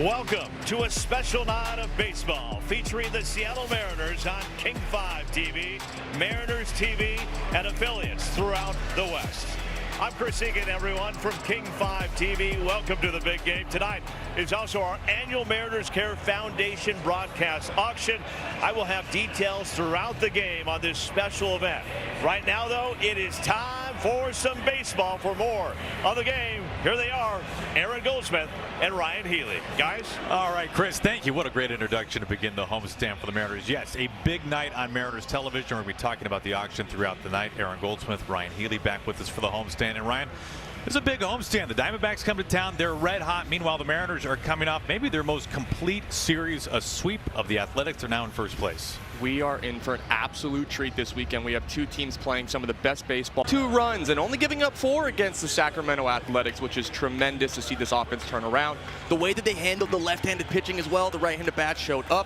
Welcome to a special night of baseball featuring the Seattle Mariners on King 5 TV, Mariners TV, and affiliates throughout the West. I'm Chris Egan, everyone, from King 5 TV. Welcome to the big game. Tonight is also our annual Mariners Care Foundation broadcast auction. I will have details throughout the game on this special event. Right now, though, it is time for some baseball. For more on the game, here they are, Aaron Goldsmith and Ryan Healy. Guys? All right, Chris, thank you. What a great introduction to begin the homestand for the Mariners. Yes, a big night on Mariners television. We're going to be talking about the auction throughout the night. Aaron Goldsmith, Ryan Healy back with us for the homestand. And Ryan, it's a big homestand. The Diamondbacks come to town. They're red hot. Meanwhile, the Mariners are coming off maybe their most complete series, a sweep of the Athletics. They're now in first place. We are in for an absolute treat this weekend. We have two teams playing some of the best baseball. 2 runs and only giving up 4 against the Sacramento Athletics, which is tremendous to see this offense turn around. The way that they handled the left-handed pitching as well, the right-handed bat showed up.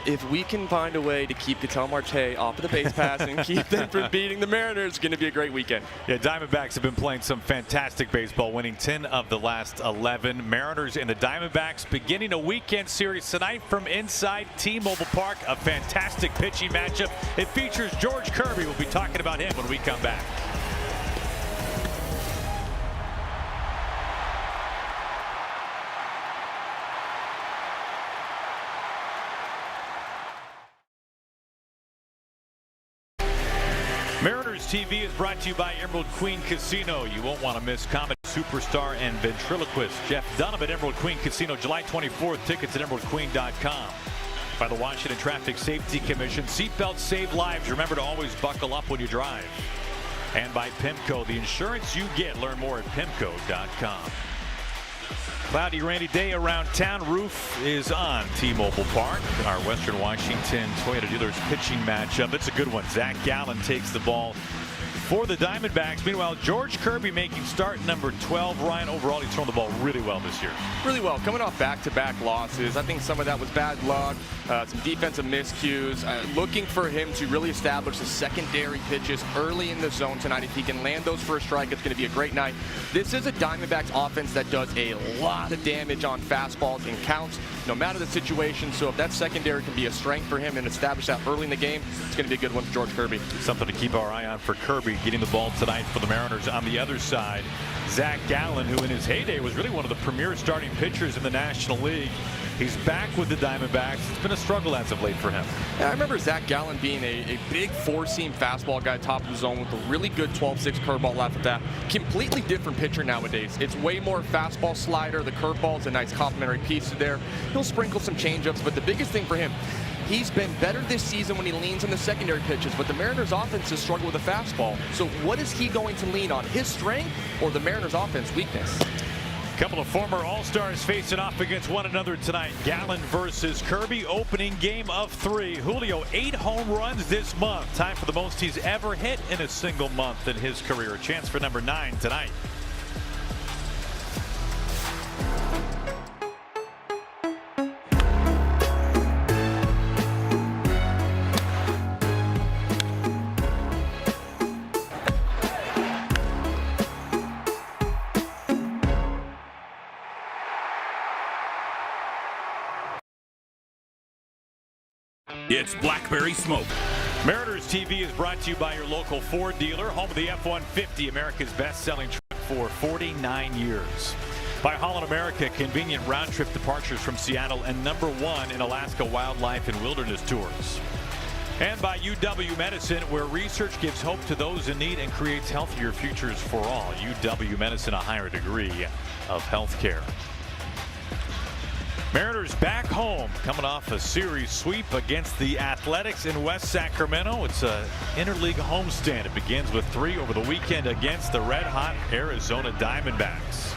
If we can find a way to keep Ketel Marte off of the base pass and keep them from beating the Mariners, it's going to be a great weekend. Yeah, Diamondbacks have been playing some fantastic baseball, winning 10 of the last 11. Mariners and the Diamondbacks beginning a weekend series tonight from inside T-Mobile Park. A fantastic pitching matchup. It features George Kirby. We'll be talking about him when we come back. Mariners TV is brought to you by Emerald Queen Casino. You won't want to miss comedy superstar and ventriloquist Jeff Dunham at Emerald Queen Casino, July 24th. Tickets at emeraldqueen.com. By the Washington Traffic Safety Commission. Seatbelts save lives. Remember to always buckle up when you drive. And by PIMCO, the insurance you get. Learn more at PIMCO.com. Cloudy, rainy day around town. Roof is on T-Mobile Park. Our Western Washington Toyota dealers pitching matchup. It's a good one. Zach Gallen takes the ball for the Diamondbacks. Meanwhile, George Kirby making start number 12. Ryan, overall, he's thrown the ball really well this year. Really well. Coming off back-to-back losses. I think some of that was bad luck, some defensive miscues. Looking for him to really establish the secondary pitches early in the zone tonight. If he can land those for a strike, it's going to be a great night. This is a Diamondbacks offense that does a lot of damage on fastballs and counts, no matter the situation. So if that secondary can be a strength for him and establish that early in the game, it's going to be a good one for George Kirby. Something to keep our eye on for Kirby, getting the ball tonight for the Mariners. On the other side, Zach Gallen, who in his heyday was really one of the premier starting pitchers in the National League. He's back with the Diamondbacks. It's been a struggle as of late for him. Yeah, I remember Zach Gallen being a big 4-seam fastball guy, top of the zone with a really good 12-6 curveball left at that. Completely different pitcher nowadays. It's way more fastball slider. The curveball is a nice complementary piece there. He'll sprinkle some changeups, but the biggest thing for him, he's been better this season when he leans on the secondary pitches, but the Mariners offense has struggled with the fastball. So what is he going to lean on, his strength or the Mariners offense weakness? A couple of former All-Stars facing off against one another tonight. Gallen versus Kirby, opening game of 3. Julio, 8 home runs this month. Time for the most he's ever hit in a single month in his career. A chance for number 9 tonight. It's Blackberry Smoke. Mariners TV is brought to you by your local Ford dealer, home of the F-150, America's best-selling truck for 49 years. By Holland America, convenient round-trip departures from Seattle, and #1 in Alaska wildlife and wilderness tours. And by UW Medicine, where research gives hope to those in need and creates healthier futures for all. UW Medicine, a higher degree of health care. Mariners back home, coming off a series sweep against the Athletics in West Sacramento. It's an interleague homestand. It begins with 3 over the weekend against the red-hot Arizona Diamondbacks.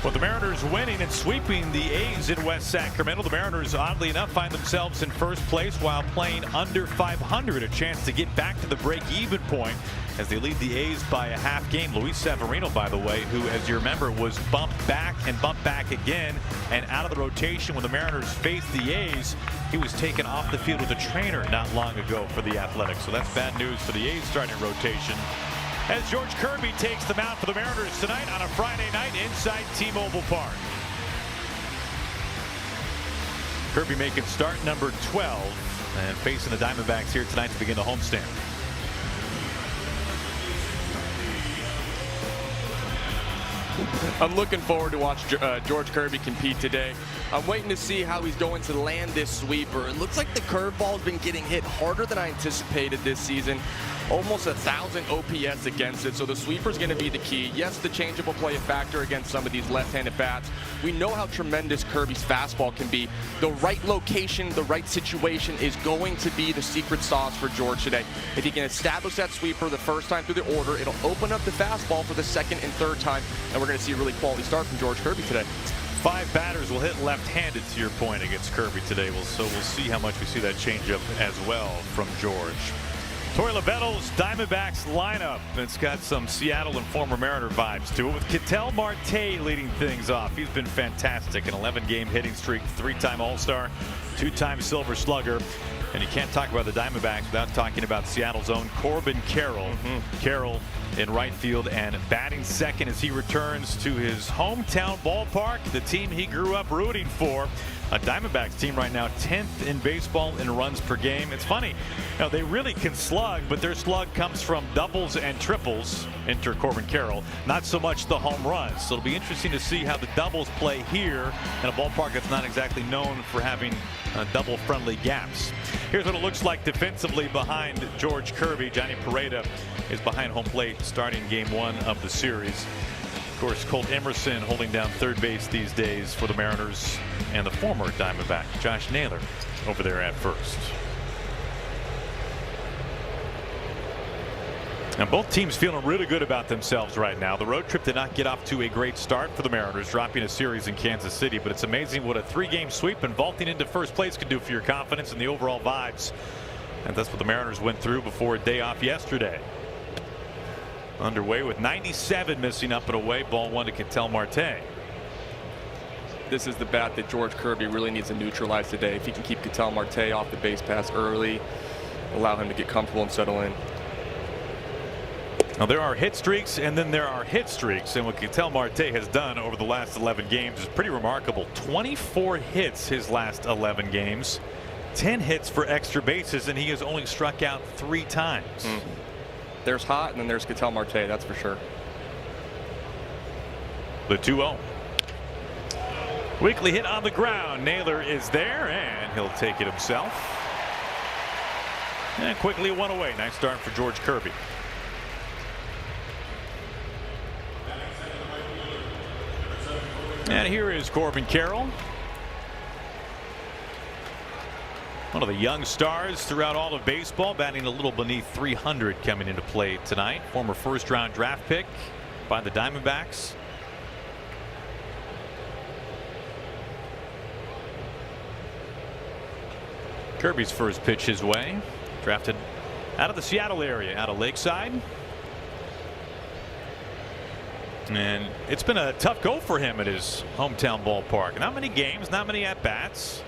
With the Mariners winning and sweeping the A's in West Sacramento, the Mariners, oddly enough, find themselves in first place while playing under 500, a chance to get back to the break-even point as they lead the A's by a half game. Luis Severino, by the way, who, as you remember, was bumped back and bumped back again and out of the rotation when the Mariners faced the A's. He was taken off the field with a trainer not long ago for the Athletics, so that's bad news for the A's starting rotation. As George Kirby takes them out for the Mariners tonight on a Friday night inside T-Mobile Park. Kirby making start number 12 and facing the Diamondbacks here tonight to begin the homestand. I'm looking forward to watch George Kirby compete today. I'm waiting to see how he's going to land this sweeper. It looks like the curveball's been getting hit harder than I anticipated this season. Almost 1,000 OPS against it, so the sweeper's going to be the key. Yes, the changeup will play a factor against some of these left-handed bats. We know how tremendous Kirby's fastball can be. The right location, the right situation is going to be the secret sauce for George today. If he can establish that sweeper the first time through the order, it'll open up the fastball for the second and third time, and we're going to see a really quality start from George Kirby today. 5 batters will hit left-handed, to your point, against Kirby today. So we'll see how much we see that changeup as well from George. Torey Loveto's Diamondbacks lineup. It's got some Seattle and former Mariner vibes to it, with Ketel Marte leading things off. He's been fantastic. An 11-game hitting streak, 3-time All-Star, 2-time Silver Slugger. And you can't talk about the Diamondbacks without talking about Seattle's own Corbin Carroll. Carroll in right field and batting second as he returns to his hometown ballpark, the team he grew up rooting for. A Diamondbacks team right now 10th in baseball in runs per game. It's funny, they really can slug, but their slug comes from doubles and triples. Enter Corbin Carroll, not so much the home runs. So it'll be interesting to see how the doubles play here in a ballpark that's not exactly known for having double friendly gaps. Here's what it looks like defensively behind George Kirby. Johnny Pereda is behind home plate starting game 1 of the series. Of course, Colt Emerson holding down third base these days for the Mariners, and the former Diamondback Josh Naylor over there at first. And both teams feeling really good about themselves right now. The road trip did not get off to a great start for the Mariners, dropping a series in Kansas City, but it's amazing what a 3-game sweep and vaulting into first place can do for your confidence and the overall vibes. And that's what the Mariners went through before a day off yesterday. Underway with 97 missing up and away. Ball 1 to Ketel Marte. This is the bat that George Kirby really needs to neutralize today. If he can keep Ketel Marte off the base pass early, allow him to get comfortable and settle in. Now, there are hit streaks and then there are hit streaks, and what Ketel Marte has done over the last 11 games is pretty remarkable. 24 hits his last 11 games, 10 hits for extra bases, and he has only struck out 3 times. There's hot, and then there's Ketel Marte, that's for sure. The 2-0. Weekly hit on the ground. Naylor is there, and he'll take it himself. And quickly 1 away. Nice start for George Kirby. And here is Corbin Carroll. One of the young stars throughout all of baseball, batting a little beneath 300 coming into play tonight. Former first-round draft pick by the Diamondbacks. Kirby's first pitch his way. Drafted out of the Seattle area, out of Lakeside. And it's been a tough go for him at his hometown ballpark. Not many games, not many at-bats.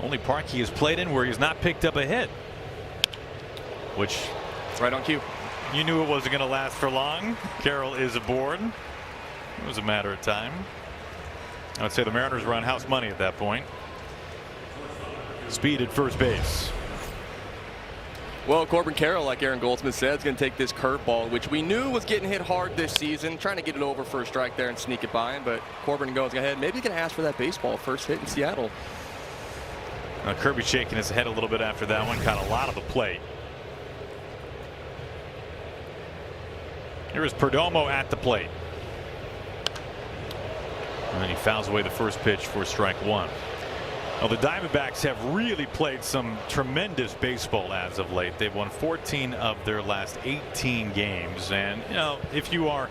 Only park he has played in where he's not picked up a hit, which right on cue. You knew it wasn't going to last for long. Carroll is aboard. It was a matter of time. I would say the Mariners were on house money at that point. Speed at first base. Well, Corbin Carroll, like Aaron Goldsmith said, is going to take this curveball, which we knew was getting hit hard this season, trying to get it over for a strike there and sneak it by him. But Corbin goes ahead. Maybe he can ask for that baseball first hit in Seattle. Kirby shaking his head a little bit after that one. Caught a lot of the plate. Here is Perdomo at the plate. And he fouls away the first pitch for strike 1. Well, the Diamondbacks have really played some tremendous baseball as of late. They've won 14 of their last 18 games. And, if you are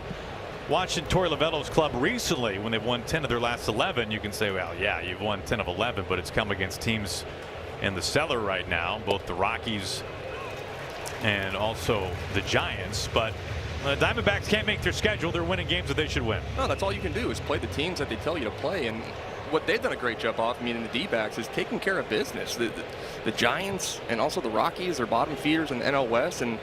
watching Torey Loveto's club recently, when they've won 10 of their last 11, you can say, well, yeah, you've won 10 of 11, but it's come against teams in the cellar right now, both the Rockies and also the Giants. But the Diamondbacks can't make their schedule. They're winning games that they should win. No, that's all you can do is play the teams that they tell you to play. And what they've done a great job of, meaning the D-backs, is taking care of business. The Giants and also the Rockies are bottom feeders in the NL West, and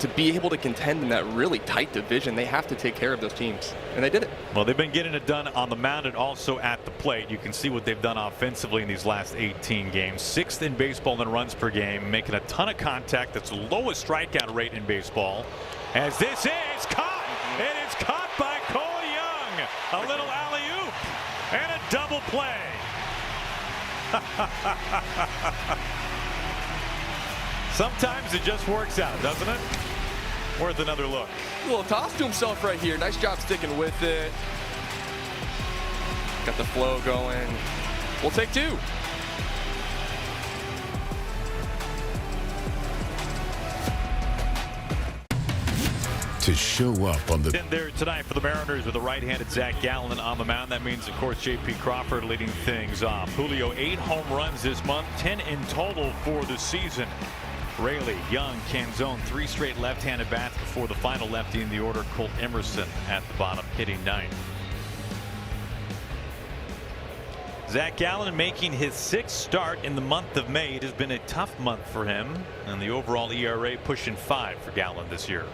to be able to contend in that really tight division, they have to take care of those teams, and they did it. Well, they've been getting it done on the mound and also at the plate. You can see what they've done offensively in these last 18 games. 6th in baseball in runs per game, making a ton of contact. That's the lowest strikeout rate in baseball. As this is caught, it is caught by Cole Young. A little alley-oop and a double play. Sometimes it just works out, doesn't it? Worth another look. A little toss to himself right here. Nice job sticking with it. Got the flow going. We'll take 2. To show up on the In there tonight for the Mariners with a right-handed Zach Gallen on the mound. That means, of course, J.P. Crawford leading things off. Julio 8 home runs this month, 10 in total for the season. Raley, Young, Canzone, 3 straight left-handed bats before the final lefty in the order, Colt Emerson, at the bottom, hitting 9th. Zach Gallen making his 6th start in the month of May. It has been a tough month for him, and the overall ERA pushing 5 for Gallen this year.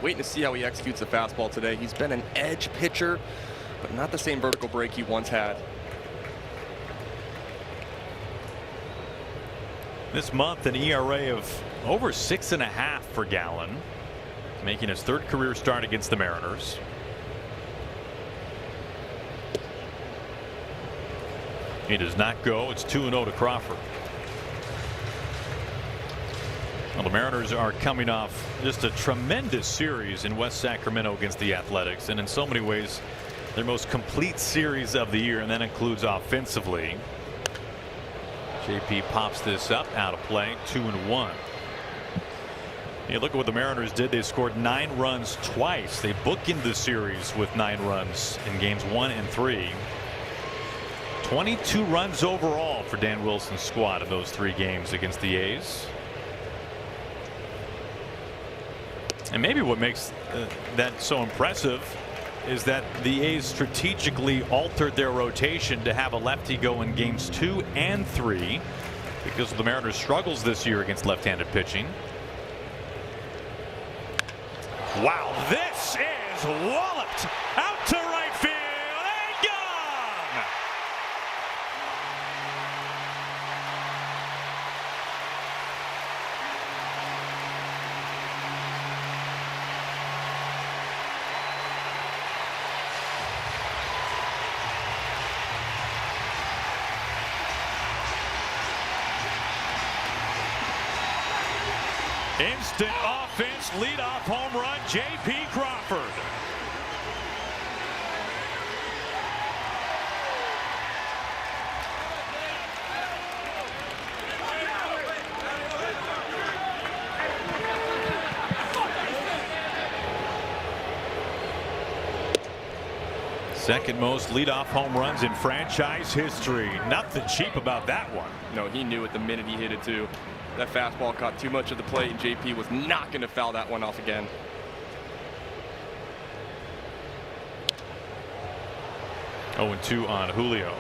Waiting to see how he executes the fastball today. He's been an edge pitcher, but not the same vertical break he once had. This month, an ERA of over 6.5 for Gallen, making his 3rd career start against the Mariners. He does not go. It's 2-0 to Crawford. Well, the Mariners are coming off just a tremendous series in West Sacramento against the Athletics, and in so many ways their most complete series of the year, and that includes offensively. JP pops this up out of play. 2-1. You look at what the Mariners did. They scored 9 runs twice. They bookended the series with 9 runs in games 1 and 3. 22 runs overall for Dan Wilson's squad in those 3 games against the A's. And maybe what makes that so impressive is that the A's strategically altered their rotation to have a lefty go in games 2 and 3 because of the Mariners' struggles this year against left-handed pitching. Wow, this is walloped out to right field and gone. Instant offense, leadoff home run, J.P. Crawford. Second most leadoff home runs in franchise history. Nothing cheap about that one. No, he knew it the minute he hit it too. That fastball caught too much of the plate, and JP was not going to foul that one off again. 0-2 on Julio.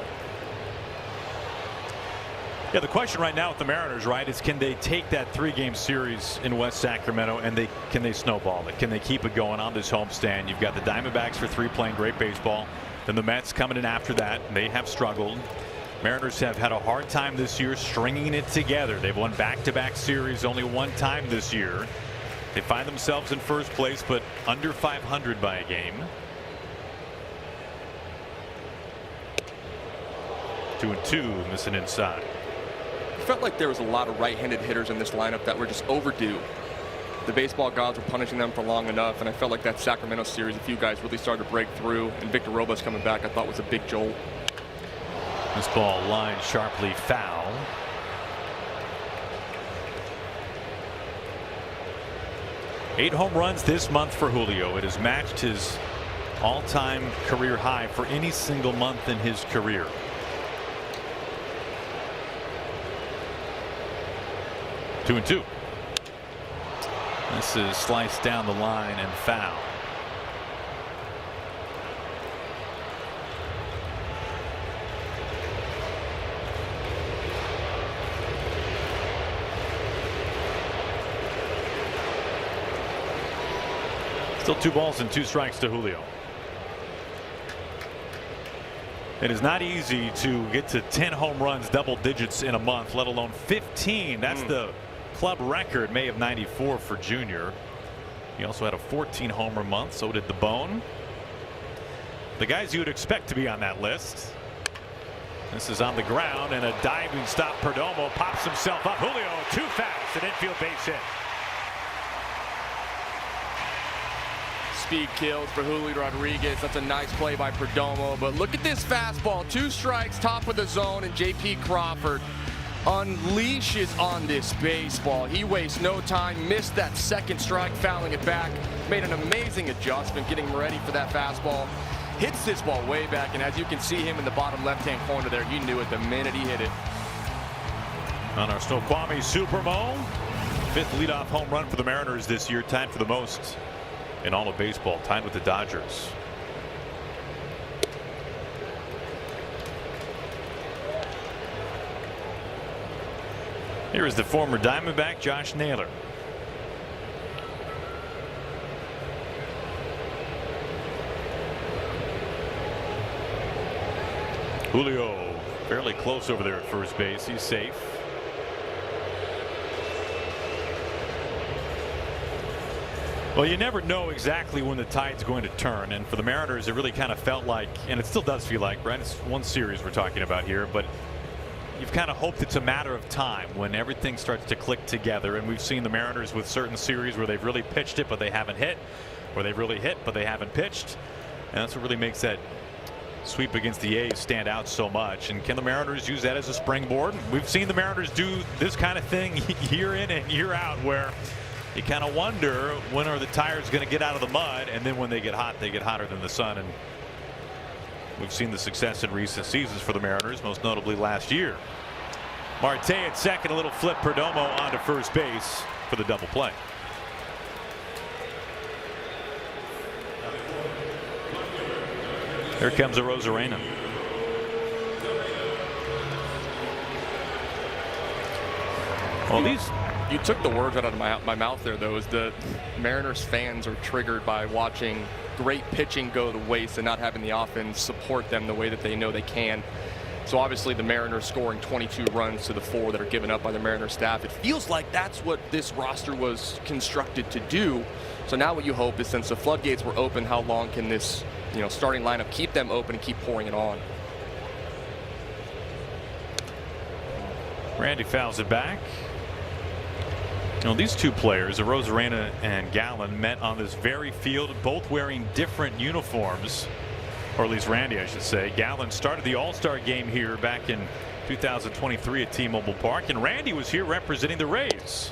Yeah, the question right now with the Mariners, right, is can they take that 3-game series in West Sacramento and can they snowball it? Can they keep it going on this homestand? You've got the Diamondbacks for 3 playing great baseball. Then the Mets coming in after that. They have struggled. Mariners have had a hard time this year stringing it together. They've won back-to-back series only 1 time this year. They find themselves in first place, but under 500 by a game. 2-2, missing inside. It felt like there was a lot of right-handed hitters in this lineup that were just overdue. The baseball gods were punishing them for long enough, and I felt like that Sacramento series, a few guys really started to break through, and Victor Robles coming back I thought was a big jolt. This ball lined sharply foul. Eight home runs this month for Julio. It has matched his all-time career high for any single month in his career. Two and 2. This is sliced down the line and foul. Still 2 balls and 2 strikes to Julio. It is not easy to get to 10 home runs, double digits in a month, let alone 15. That's the club record, May of '94 for Junior. He also had a 14 homer month. So did the Bone. The guys you would expect to be on that list. This is on the ground, and a diving stop. Perdomo pops himself up. Julio too fast, an infield base hit. Speed kills for Julio Rodriguez. That's a nice play by Perdomo. But look at this fastball. 2 strikes, top of the zone, and J.P. Crawford unleashes on this baseball. He wastes no time, missed that second strike, fouling it back, made an amazing adjustment, getting ready for that fastball. Hits this ball way back, and as you can see him in the bottom left-hand corner there, you knew it the minute he hit it. On our Snoqualmie Supermo, 5th leadoff home run for the Mariners this year, tied for the most in all of baseball, tied with the Dodgers. Here is the former Diamondback, Josh Naylor. Julio fairly close over there at first base. He's safe. Well, you never know exactly when the tide's going to turn, and for the Mariners it really kind of felt like, and it still does feel like, right, it's one series we're talking about here, but you've kind of hoped it's a matter of time when everything starts to click together. And we've seen the Mariners with certain series where they've really pitched it but they haven't hit, or they've really hit but they haven't pitched, and that's what really makes that sweep against the A's stand out so much. And can the Mariners use that as a springboard? We've seen the Mariners do this kind of thing year in and year out, where you kind of wonder, when are the tires going to get out of the mud, and then when they get hot, they get hotter than the sun. And we've seen the success in recent seasons for the Mariners, most notably last year. Marte at second, a little flip. Perdomo onto first base for the double play. Here comes a Rosarena. Well, you took the words right out of my mouth there, though. Is the Mariners fans are triggered by watching great pitching go to waste and not having the offense support them the way that they know they can. So obviously the Mariners scoring 22 runs to the 4 that are given up by the Mariners staff. It feels like that's what this roster was constructed to do. So now what you hope is, since the floodgates were open, how long can this starting lineup keep them open and keep pouring it on? Randy fouls it back. These two players, Rosarena and Gallen, met on this very field, both wearing different uniforms, or at least Randy, I should say. Gallen started the All-Star game here back in 2023 at T-Mobile Park, and Randy was here representing the Rays.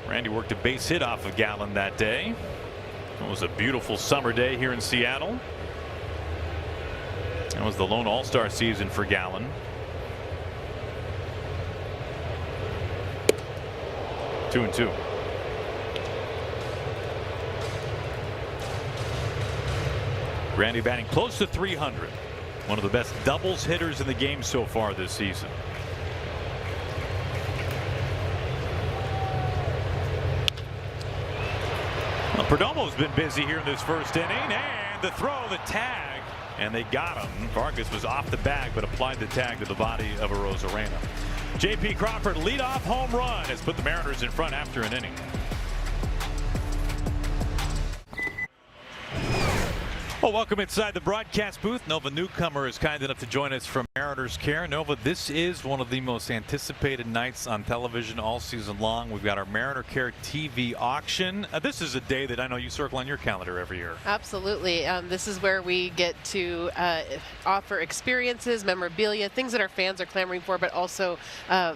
Randy worked a base hit off of Gallen that day. It was a beautiful summer day here in Seattle. That was the lone All-Star season for Gallen. 2-2. Randy batting close to 300. One of the best doubles hitters in the game so far this season. Well, Perdomo's been busy here in this first inning, and the throw, the tag, and they got him. Vargas was off the bag but applied the tag to the body of a Rosarena. J.P. Crawford leadoff home run has put the Mariners in front after an inning. Well, welcome inside the broadcast booth. Nova newcomer is kind enough to join us from Mariners Care. Nova, this is one of the most anticipated nights on television all season long. We've got our Mariner Care TV auction. This is a day that I know you circle on your calendar every year. Absolutely. This is where we get to offer experiences, memorabilia, things that our fans are clamoring for, but also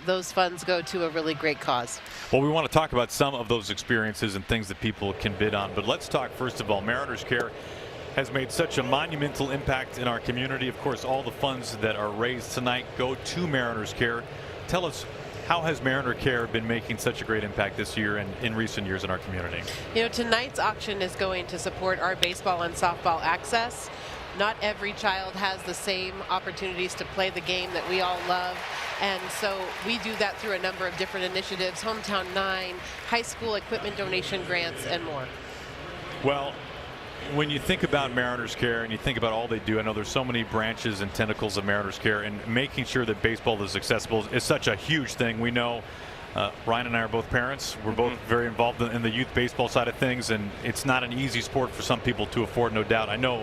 those funds go to a really great cause. Well, we want to talk about some of those experiences and things that people can bid on. But let's talk first of all, Mariners Care has made such a monumental impact in our community. Of course, all the funds that are raised tonight go to Mariners Care. Tell us, how has Mariner Care been making such a great impact this year and in recent years in our community? Tonight's auction is going to support our baseball and softball access. Not every child has the same opportunities to play the game that we all love. And so we do that through a number of different initiatives, Hometown 9, high school equipment donation grants, and more. Well, when you think about Mariners Care and you think about all they do, I know there's so many branches and tentacles of Mariners Care, and making sure that baseball is accessible is such a huge thing. We know Ryan and I are both parents. We're both very involved in the youth baseball side of things, and it's not an easy sport for some people to afford, no doubt. I know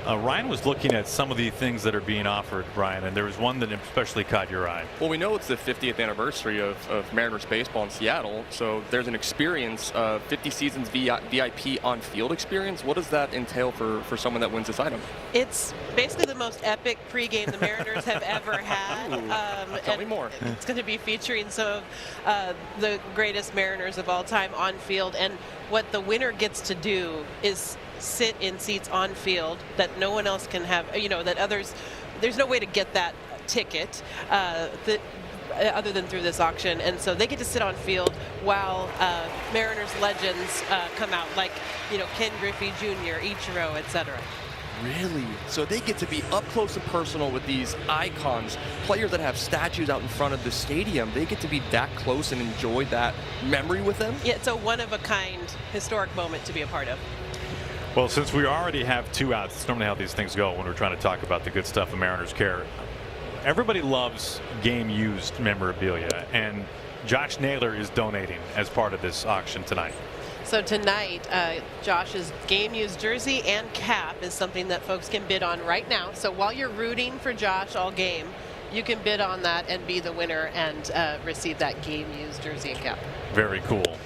Ryan was looking at some of the things that are being offered, Ryan, and there was one that especially caught your eye. Well, we know it's the 50th anniversary of Mariners baseball in Seattle, so there's an experience, 50 seasons VIP on-field experience. What does that entail for someone that wins this item? It's basically the most epic pregame the Mariners have ever had. Tell me more. It's going to be featuring some of the greatest Mariners of all time on field, and what the winner gets to do is sit in seats on field that no one else can have, that others, there's no way to get that ticket other than through this auction. And so they get to sit on field while Mariners legends come out, like, Ken Griffey Jr., Ichiro, etc. Really? So they get to be up close and personal with these icons, players that have statues out in front of the stadium. They get to be that close and enjoy that memory with them? Yeah, it's a one-of-a-kind historic moment to be a part of. Well, since we already have 2 outs, it's normally how these things go when we're trying to talk about the good stuff of Mariners Care. Everybody loves game-used memorabilia, and Josh Naylor is donating as part of this auction tonight. So tonight, Josh's game-used jersey and cap is something that folks can bid on right now. So while you're rooting for Josh all game, you can bid on that and be the winner and receive that game-used jersey and cap. Very cool.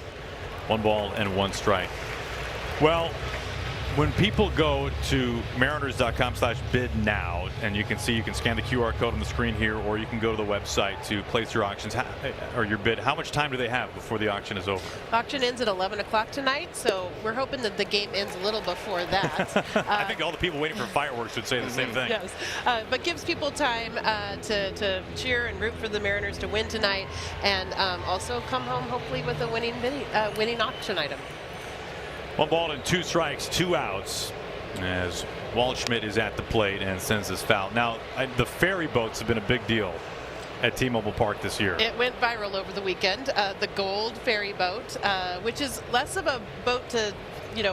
1 ball and 1 strike. Well, when people go to mariners.com/bid now, and you can scan the QR code on the screen here, or you can go to the website to place your auctions or your bid. How much time do they have before the auction is over? Auction ends at 11 o'clock tonight, so we're hoping that the game ends a little before that. I think all the people waiting for fireworks would say the same thing. Yes, but gives people time to cheer and root for the Mariners to win tonight, and also come home hopefully with a winning auction item. 1 ball and 2 strikes, 2 outs, as Waldschmidt is at the plate and sends his foul. Now, the ferry boats have been a big deal at T-Mobile Park this year. It went viral over the weekend. The gold ferry boat, which is less of a boat to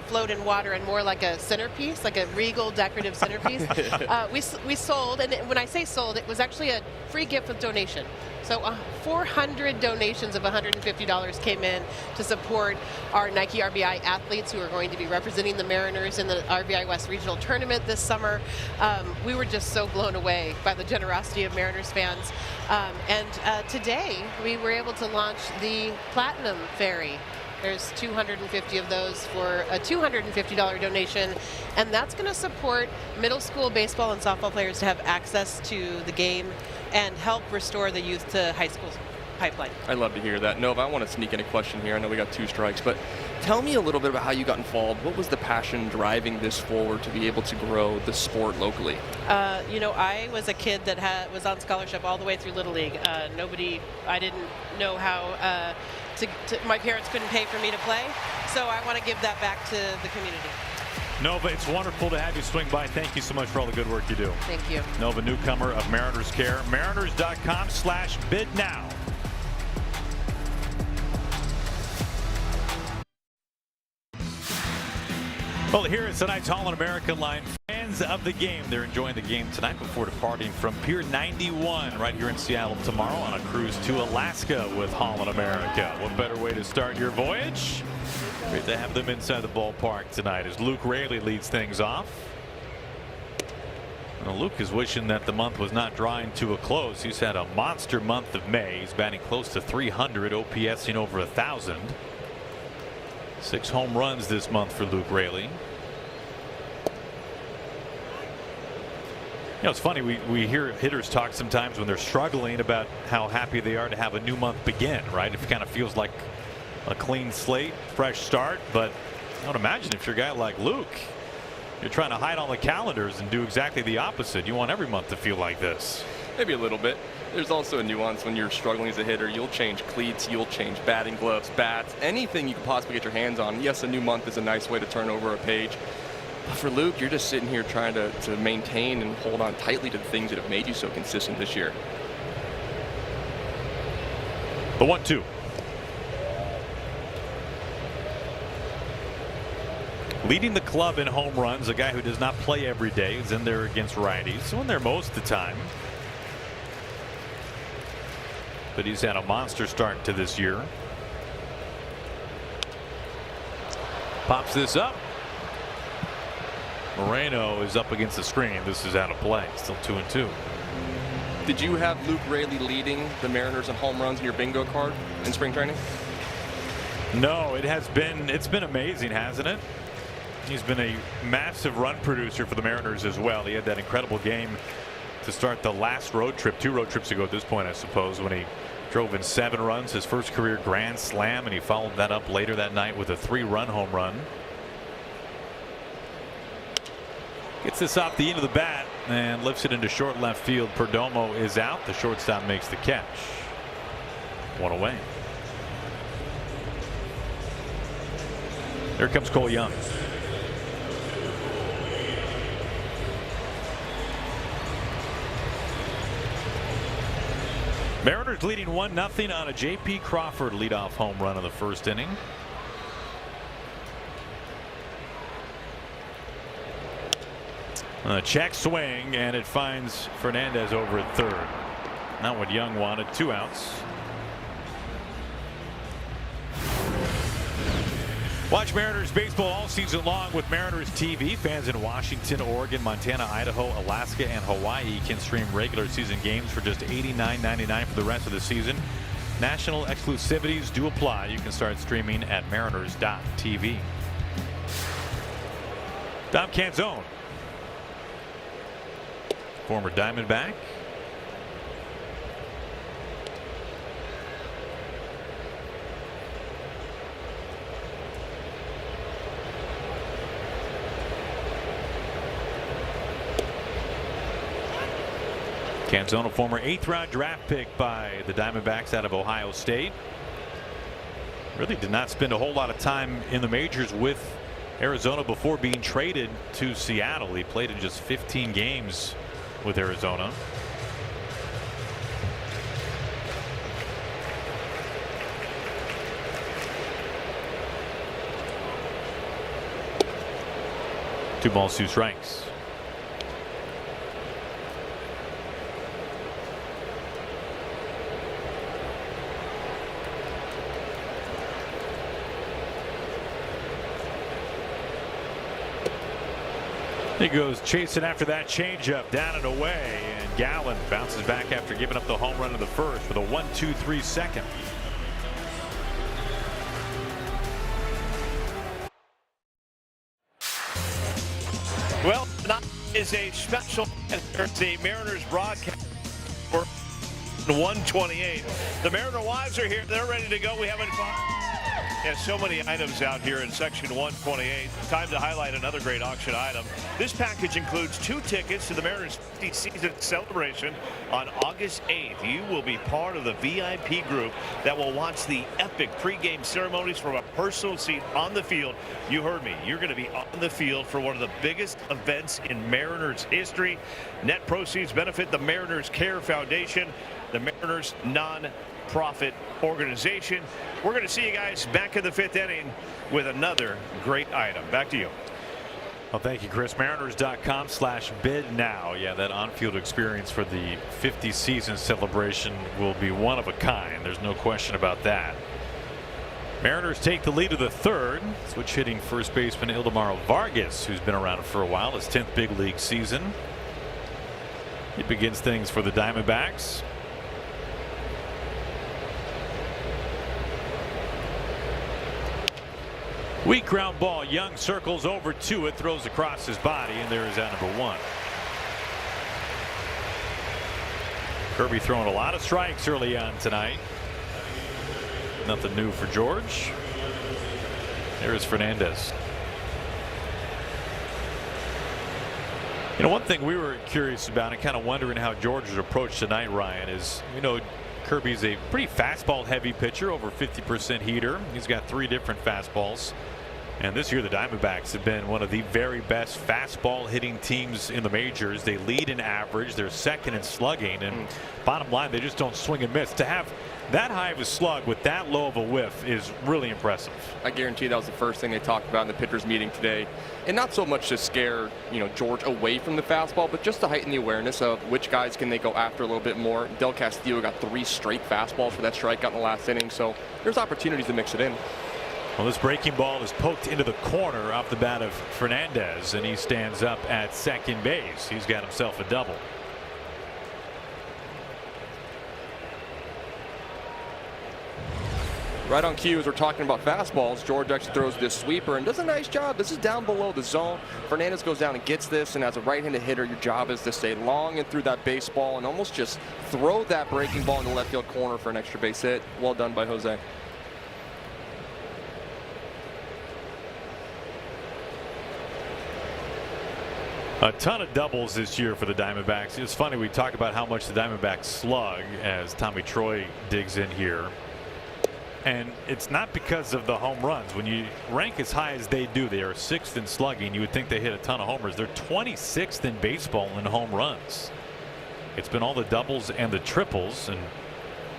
float in water and more like a centerpiece, like a regal decorative centerpiece. We sold, and when I say sold, it was actually a free gift with donation. So 400 donations of $150 came in to support our Nike RBI athletes who are going to be representing the Mariners in the RBI West Regional Tournament this summer. We were just so blown away by the generosity of Mariners fans. And today we were able to launch the Platinum Ferry. There's 250 of those for a $250 donation, and that's going to support middle school baseball and softball players to have access to the game and help restore the youth to high school pipeline. I love to hear that. Nova, I want to sneak in a question here. I know we got 2 strikes, but tell me a little bit about how you got involved. What was the passion driving this forward to be able to grow the sport locally? I was a kid that was on scholarship all the way through Little League. I didn't know how my parents couldn't pay for me to play, so I want to give that back to the community. Nova, it's wonderful to have you swing by. Thank you so much for all the good work you do. Thank you. Nova, newcomer of Mariners Care. Mariners.com/bid now. Well, here is tonight's All-American line. Fans of the game, they're enjoying the game tonight before departing from Pier 91 right here in Seattle tomorrow on a cruise to Alaska with Holland America. What better way to start your voyage? Great to have them inside the ballpark tonight as Luke Raley leads things off. Well, Luke is wishing that the month was not drawing to a close. He's had a monster month of May. He's batting close to 300, OPSing over 1,000. 6 home runs this month for Luke Raley. It's funny, we hear hitters talk sometimes when they're struggling about how happy they are to have a new month begin, right? It kind of feels like a clean slate, fresh start, but I would imagine if you're a guy like Luke, you're trying to hide on the calendars and do exactly the opposite. You want every month to feel like this. Maybe a little bit. There's also a nuance when you're struggling as a hitter. You'll change cleats, you'll change batting gloves, bats, anything you can possibly get your hands on. Yes, a new month is a nice way to turn over a page. But for Luke, you're just sitting here trying to maintain and hold on tightly to the things that have made you so consistent this year. The 1-2. Leading the club in home runs, a guy who does not play every day, is in there against righties, so in there most of the time. But he's had a monster start to this year. Pops this up. Moreno is up against the screen. This is out of play. Still 2-2. Did you have Luke Raley leading the Mariners in home runs in your bingo card in spring training? No, it's been amazing, hasn't it? He's been a massive run producer for the Mariners as well. He had that incredible game to start the last road trip, 2 road trips ago at this point, I suppose, when he drove in 7 runs, his first career grand slam, and he followed that up later that night with a 3-run home run. Gets this off the end of the bat and lifts it into short left field. Perdomo is out. The shortstop makes the catch. 1 away. Here comes Cole Young. Mariners leading 1-0 on a J.P. Crawford leadoff home run in the first inning. A check swing, and it finds Fernandez over at third. Not what Young wanted. 2 outs. Watch Mariners baseball all season long with Mariners TV. Fans in Washington, Oregon, Montana, Idaho, Alaska, and Hawaii can stream regular season games for just $89.99 for the rest of the season. National exclusivities do apply. You can start streaming at mariners.tv. Dom Canzone, former Diamondback. Canzone, a former 8th-round draft pick by the Diamondbacks out of Ohio State. Really did not spend a whole lot of time in the majors with Arizona before being traded to Seattle. He played in just 15 games with Arizona. Two balls, 2 strikes. He goes chasing after that changeup, down and away, and Gallen bounces back after giving up the home run in the first with a 1-2-3 second. Well, tonight is a special the Mariners broadcast for 128. The Mariner wives are here. They're ready to go. We haven't fun. Yeah, so many items out here in section 128. Time to highlight another great auction item. This package includes 2 tickets to the Mariners 50th season celebration on August 8th. You will be part of the VIP group that will watch the epic pregame ceremonies from a personal seat on the field. You heard me. You're going to be on the field for one of the biggest events in Mariners history. Net proceeds benefit the Mariners Care Foundation, the Mariners non-profit organization. We're going to see you guys back in the 5th inning with another great item. Back to you. Well, thank you, Chris. Mariners.com/bid now. Yeah, that on-field experience for the 50th season celebration will be one of a kind. There's no question about that. Mariners take the lead of the 3rd. Switch hitting first baseman Ildemaro Vargas, who's been around for a while, his 10th big league season. He begins things for the Diamondbacks. Weak ground ball. Young circles over to it, throws across his body, and there is out number 1. Kirby throwing a lot of strikes early on tonight. Nothing new for George. There is Fernandez. You know, one thing we were curious about and kind of wondering how George would approach tonight, Ryan, is, you know, Kirby's a pretty fastball heavy pitcher, over 50% heater. He's got 3 different fastballs. And this year the Diamondbacks have been one of the very best fastball hitting teams in the majors. They lead in average. They're second in slugging. And bottom line, they just don't swing and miss. To have that high of a slug with that low of a whiff is really impressive. I guarantee that was the first thing they talked about in the pitchers meeting today. And not so much to scare, George away from the fastball, but just to heighten the awareness of which guys can they go after a little bit more. Del Castillo got 3 straight fastballs for that strikeout in the last inning, so there's opportunities to mix it in. Well, this breaking ball is poked into the corner off the bat of Fernandez, and he stands up at second base. He's got himself a double. Right on cue, as we're talking about fastballs, George actually throws this sweeper and does a nice job. This is down below the zone. Fernandez goes down and gets this, and as a right-handed hitter, your job is to stay long and through that baseball and almost just throw that breaking ball in the left field corner for an extra base hit. Well done by Jose. A ton of doubles this year for the Diamondbacks. It's funny, we talk about how much the Diamondbacks slug as Tommy Troy digs in here. And it's not because of the home runs. When you rank as high as they do, they are 6th in slugging. You would think they hit a ton of homers. They're 26th in baseball in home runs. It's been all the doubles and the triples, and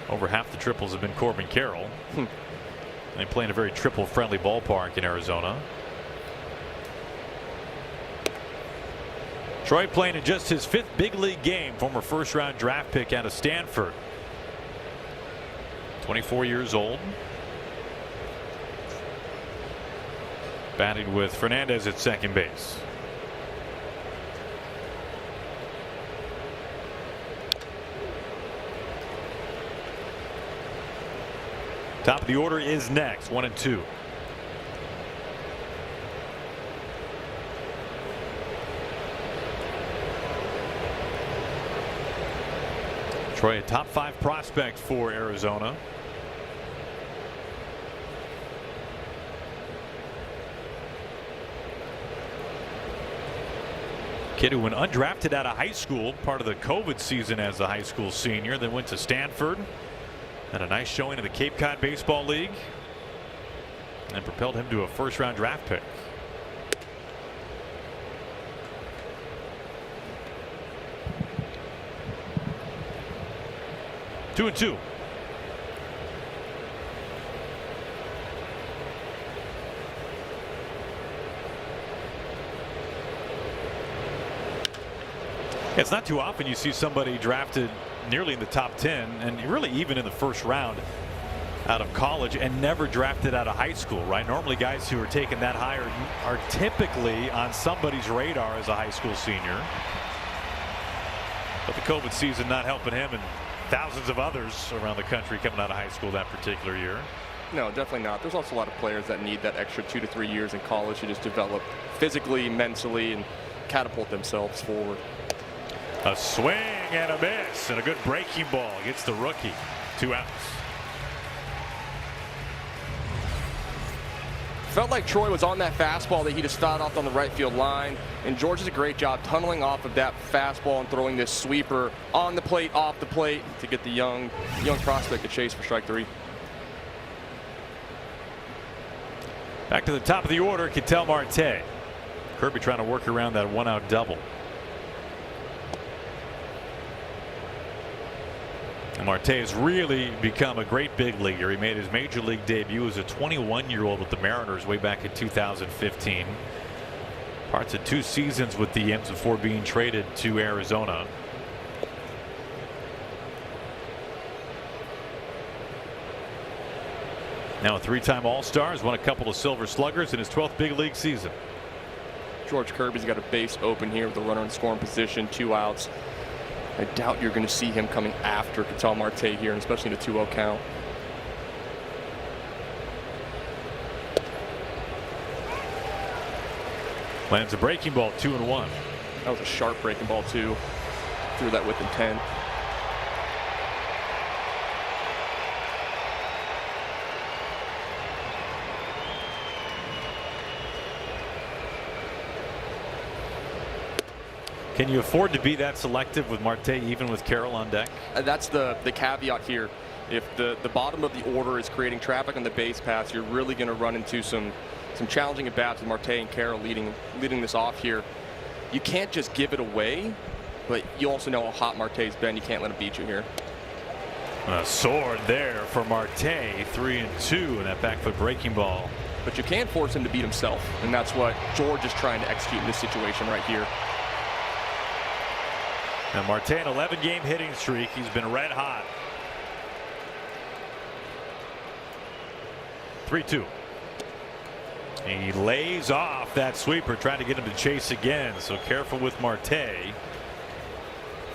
over half the triples have been Corbin Carroll. They play in a very triple-friendly ballpark in Arizona. Troy playing in just his 5th big league game, former first-round draft pick out of Stanford. 24 years old. Batting with Fernandez at second base. Top of the order is next, 1 and 2. Troy, a top 5 prospect for Arizona. Kid who went undrafted out of high school, part of the COVID season as a high school senior, then went to Stanford and a nice showing in the Cape Cod Baseball League, and propelled him to a first-round draft pick. Two and 2. It's not too often you see somebody drafted nearly in the top 10 and really even in the first round out of college and never drafted out of high school, right? Normally guys who are taken that high are typically on somebody's radar as a high school senior. But the COVID season not helping him and thousands of others around the country coming out of high school that particular year. No, definitely not. There's also a lot of players that need that extra 2 to 3 years in college to just develop physically, mentally, and catapult themselves forward. A swing and a miss, and a good breaking ball gets the rookie. 2 outs. Felt like Troy was on that fastball that he just started off on the right field line, and George does a great job tunneling off of that fastball and throwing this sweeper on the plate, off the plate to get the young prospect to chase for strike 3. Back to the top of the order, Ketel Marte. Kirby trying to work around that 1-out double. And Marte has really become a great big leaguer. He made his major league debut as a 21-year-old with the Mariners way back in 2015. Parts of 2 seasons with the M's before being traded to Arizona. Now a 3-time All-Star, has won a couple of Silver Sluggers in his 12th big league season. George Kirby's got a base open here with a runner in scoring position, 2 outs. I doubt you're going to see him coming after Ketel Marte here, and especially in a 2-0 count. Lands a breaking ball, 2-1. That was a sharp breaking ball too. Threw that with intent. Can you afford to be that selective with Marte, even with Carroll on deck? That's the caveat here. If the bottom of the order is creating traffic on the base paths, you're really going to run into some some challenging at bats with Marte and Carroll leading this off here. You can't just give it away, but you also know how hot Marte's been. You can't let him beat you here. A sword there for Marte, 3-2 in that back foot breaking ball. But you can't force him to beat himself, and that's what George is trying to execute in this situation right here. And Marte, an 11-game hitting streak. He's been red hot. 3-2. He lays off that sweeper, trying to get him to chase again. So careful with Marte.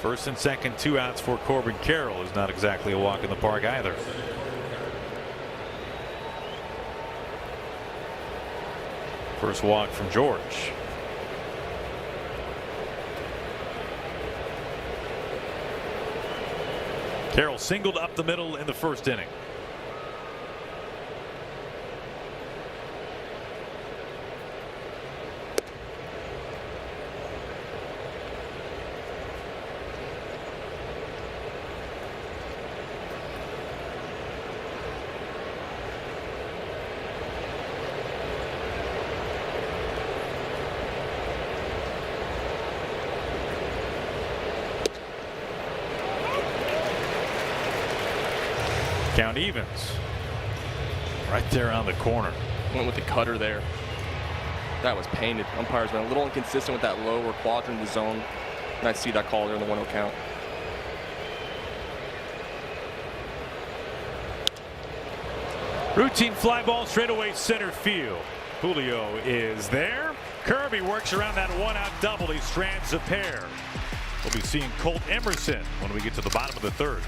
First and second, 2 outs for Corbin Carroll, who's not exactly a walk in the park either. First walk from George. Carroll singled up the middle in the first inning. Count evens. Right there on the corner. Went with the cutter there. That was painted. Umpire's been a little inconsistent with that lower quadrant of the zone. And I see that call there in the 1-0 count. Routine fly ball straight away center field. Julio is there. Kirby works around that 1-out double. He strands a pair. We'll be seeing Colt Emerson when we get to the bottom of the third.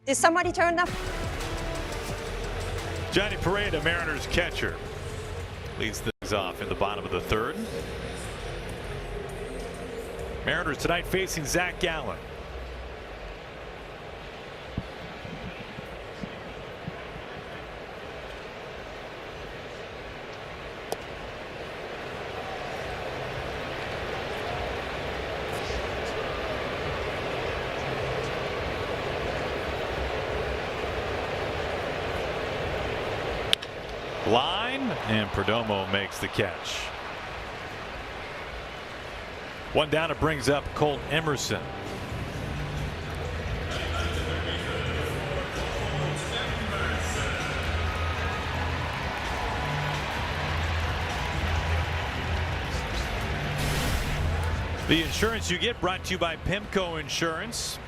Did somebody turn up? Johnny Pareda, Mariners catcher, leads things off in the bottom of the third. Mariners tonight facing Zach Gallen. Line, and Perdomo makes the catch. One down, it brings up Colt Emerson. The insurance you get brought to you by Pimco Insurance.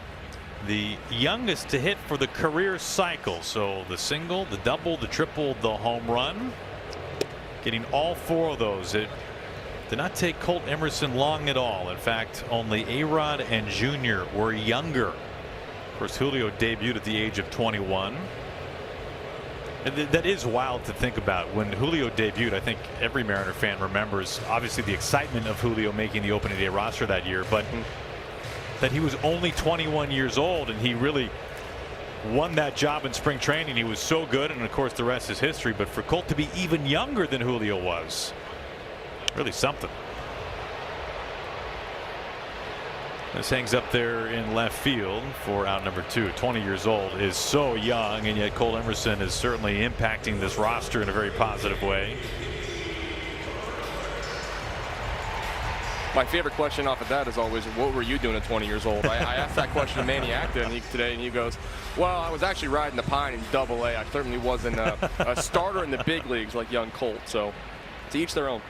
The youngest to hit for the career cycle. So the single, the double, the triple, the home run. Getting all 4 of those. It did not take Colt Emerson long at all. In fact, only A-Rod and Junior were younger. Of course, Julio debuted at the age of 21. And that is wild to think about. When Julio debuted, I think every Mariner fan remembers, obviously, the excitement of Julio making the opening day roster that year. But that he was only 21 years old, and he really won that job in spring training. He was so good, and of course the rest is history. But for Colt to be even younger than Julio was, really something. This hangs up there in left field for out number 2. 20 years old is so young, and yet Colt Emerson is certainly impacting this roster in a very positive way. My favorite question off of that is always, what were you doing at 20 years old? I asked that question to Manny Acton today, and he goes, well, I was actually riding the pine in Double-A. I certainly wasn't a starter in the big leagues like young Colt. So to each their own.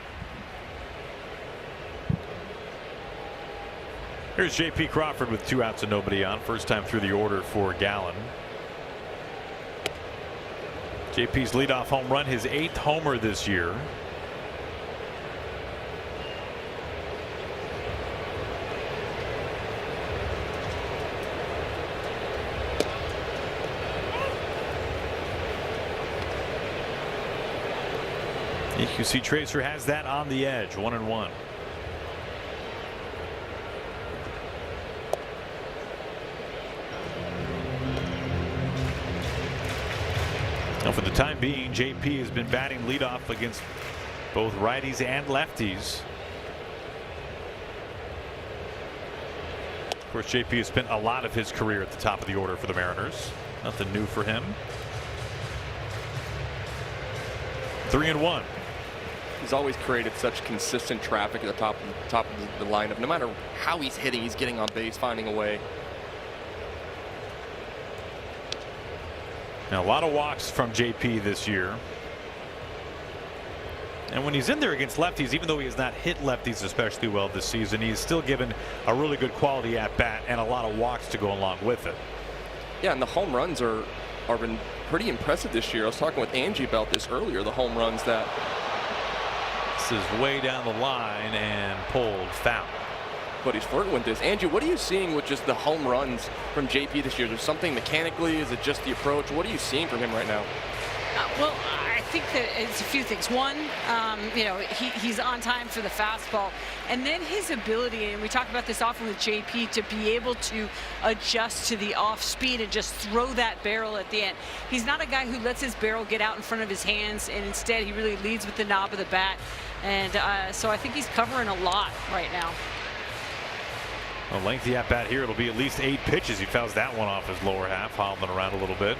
Here's J.P. Crawford with 2 outs and nobody on. First time through the order for Gallen. J.P.'s leadoff home run, his 8th homer this year. EQC Tracer has that on the edge, 1-1. Now for the time being, JP has been batting leadoff against both righties and lefties. Of course, JP has spent a lot of his career at the top of the order for the Mariners. Nothing new for him. 3-1. He's always created such consistent traffic at the top of the lineup. No matter how he's hitting, he's getting on base, finding a way. Now, a lot of walks from JP this year. And when he's in there against lefties, even though he has not hit lefties especially well this season, he's still given a really good quality at bat and a lot of walks to go along with it. Yeah, and the home runs are been pretty impressive this year. I was talking with Angie about this earlier. The home runs that. This is way down the line and pulled foul. But he's flirting with this. Angie, what are you seeing with just the home runs from JP this year? Is there something mechanically? Is it just the approach? What are you seeing from him right now? Well, I think that it's a few things. One, you know, he's on time for the fastball, and then his ability, and we talk about this often with JP, to be able to adjust to the off speed and just throw that barrel at the end. He's not a guy who lets his barrel get out in front of his hands, and instead he really leads with the knob of the bat. And so I think he's covering a lot right now. A lengthy at bat here. It'll be at least 8 pitches. He fouls that one off his lower half, hobbling around a little bit.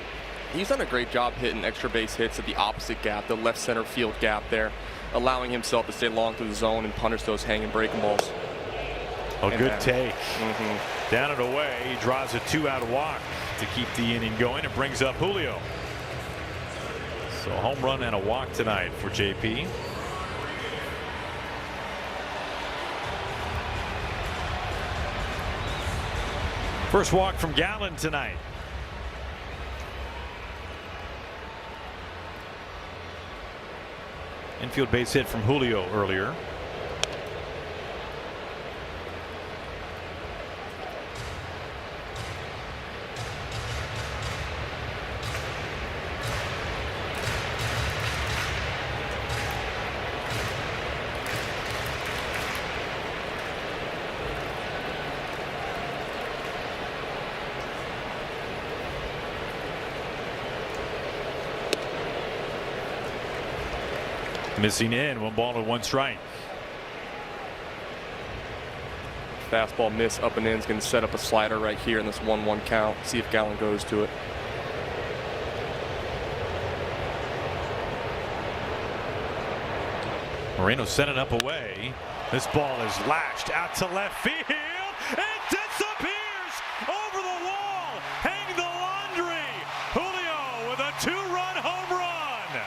He's done a great job hitting extra base hits at the opposite gap, the left center field gap there, allowing himself to stay long through the zone and punish those hanging breaking balls. A good take. Down and away. He draws a 2-out walk to keep the inning going. It brings up Julio. So a home run and a walk tonight for JP. First walk from Gallen tonight. Infield base hit from Julio earlier. Missing in, 1 ball to 1 strike. Fastball miss up and in is going to set up a slider right here in this 1-1 count. See if Gallen goes to it. Moreno sent it up away. This ball is lashed out to left field. It disappears over the wall. Hang the laundry. Julio with a 2-run home run.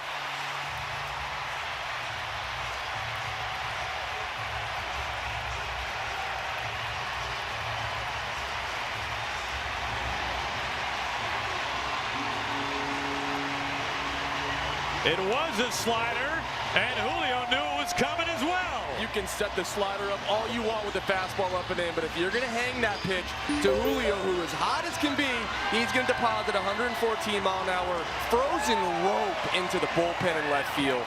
It was a slider, and Julio knew it was coming as well. You can set the slider up all you want with the fastball up and in, but if you're going to hang that pitch to Julio, who is hot as can be, he's going to deposit 114-mile-an-hour frozen rope into the bullpen in left field.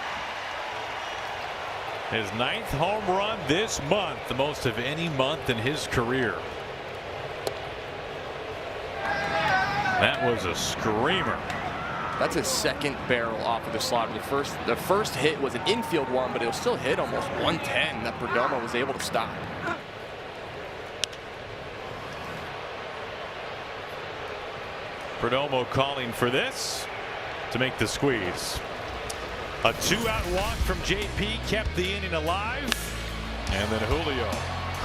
His 9th home run this month, the most of any month in his career. That was a screamer. That's his 2nd barrel off of the slider. The first hit was an infield one, but it'll still hit almost 110 that Perdomo was able to stop. Perdomo calling for this to make the squeeze. A 2-out walk from JP kept the inning alive. And then Julio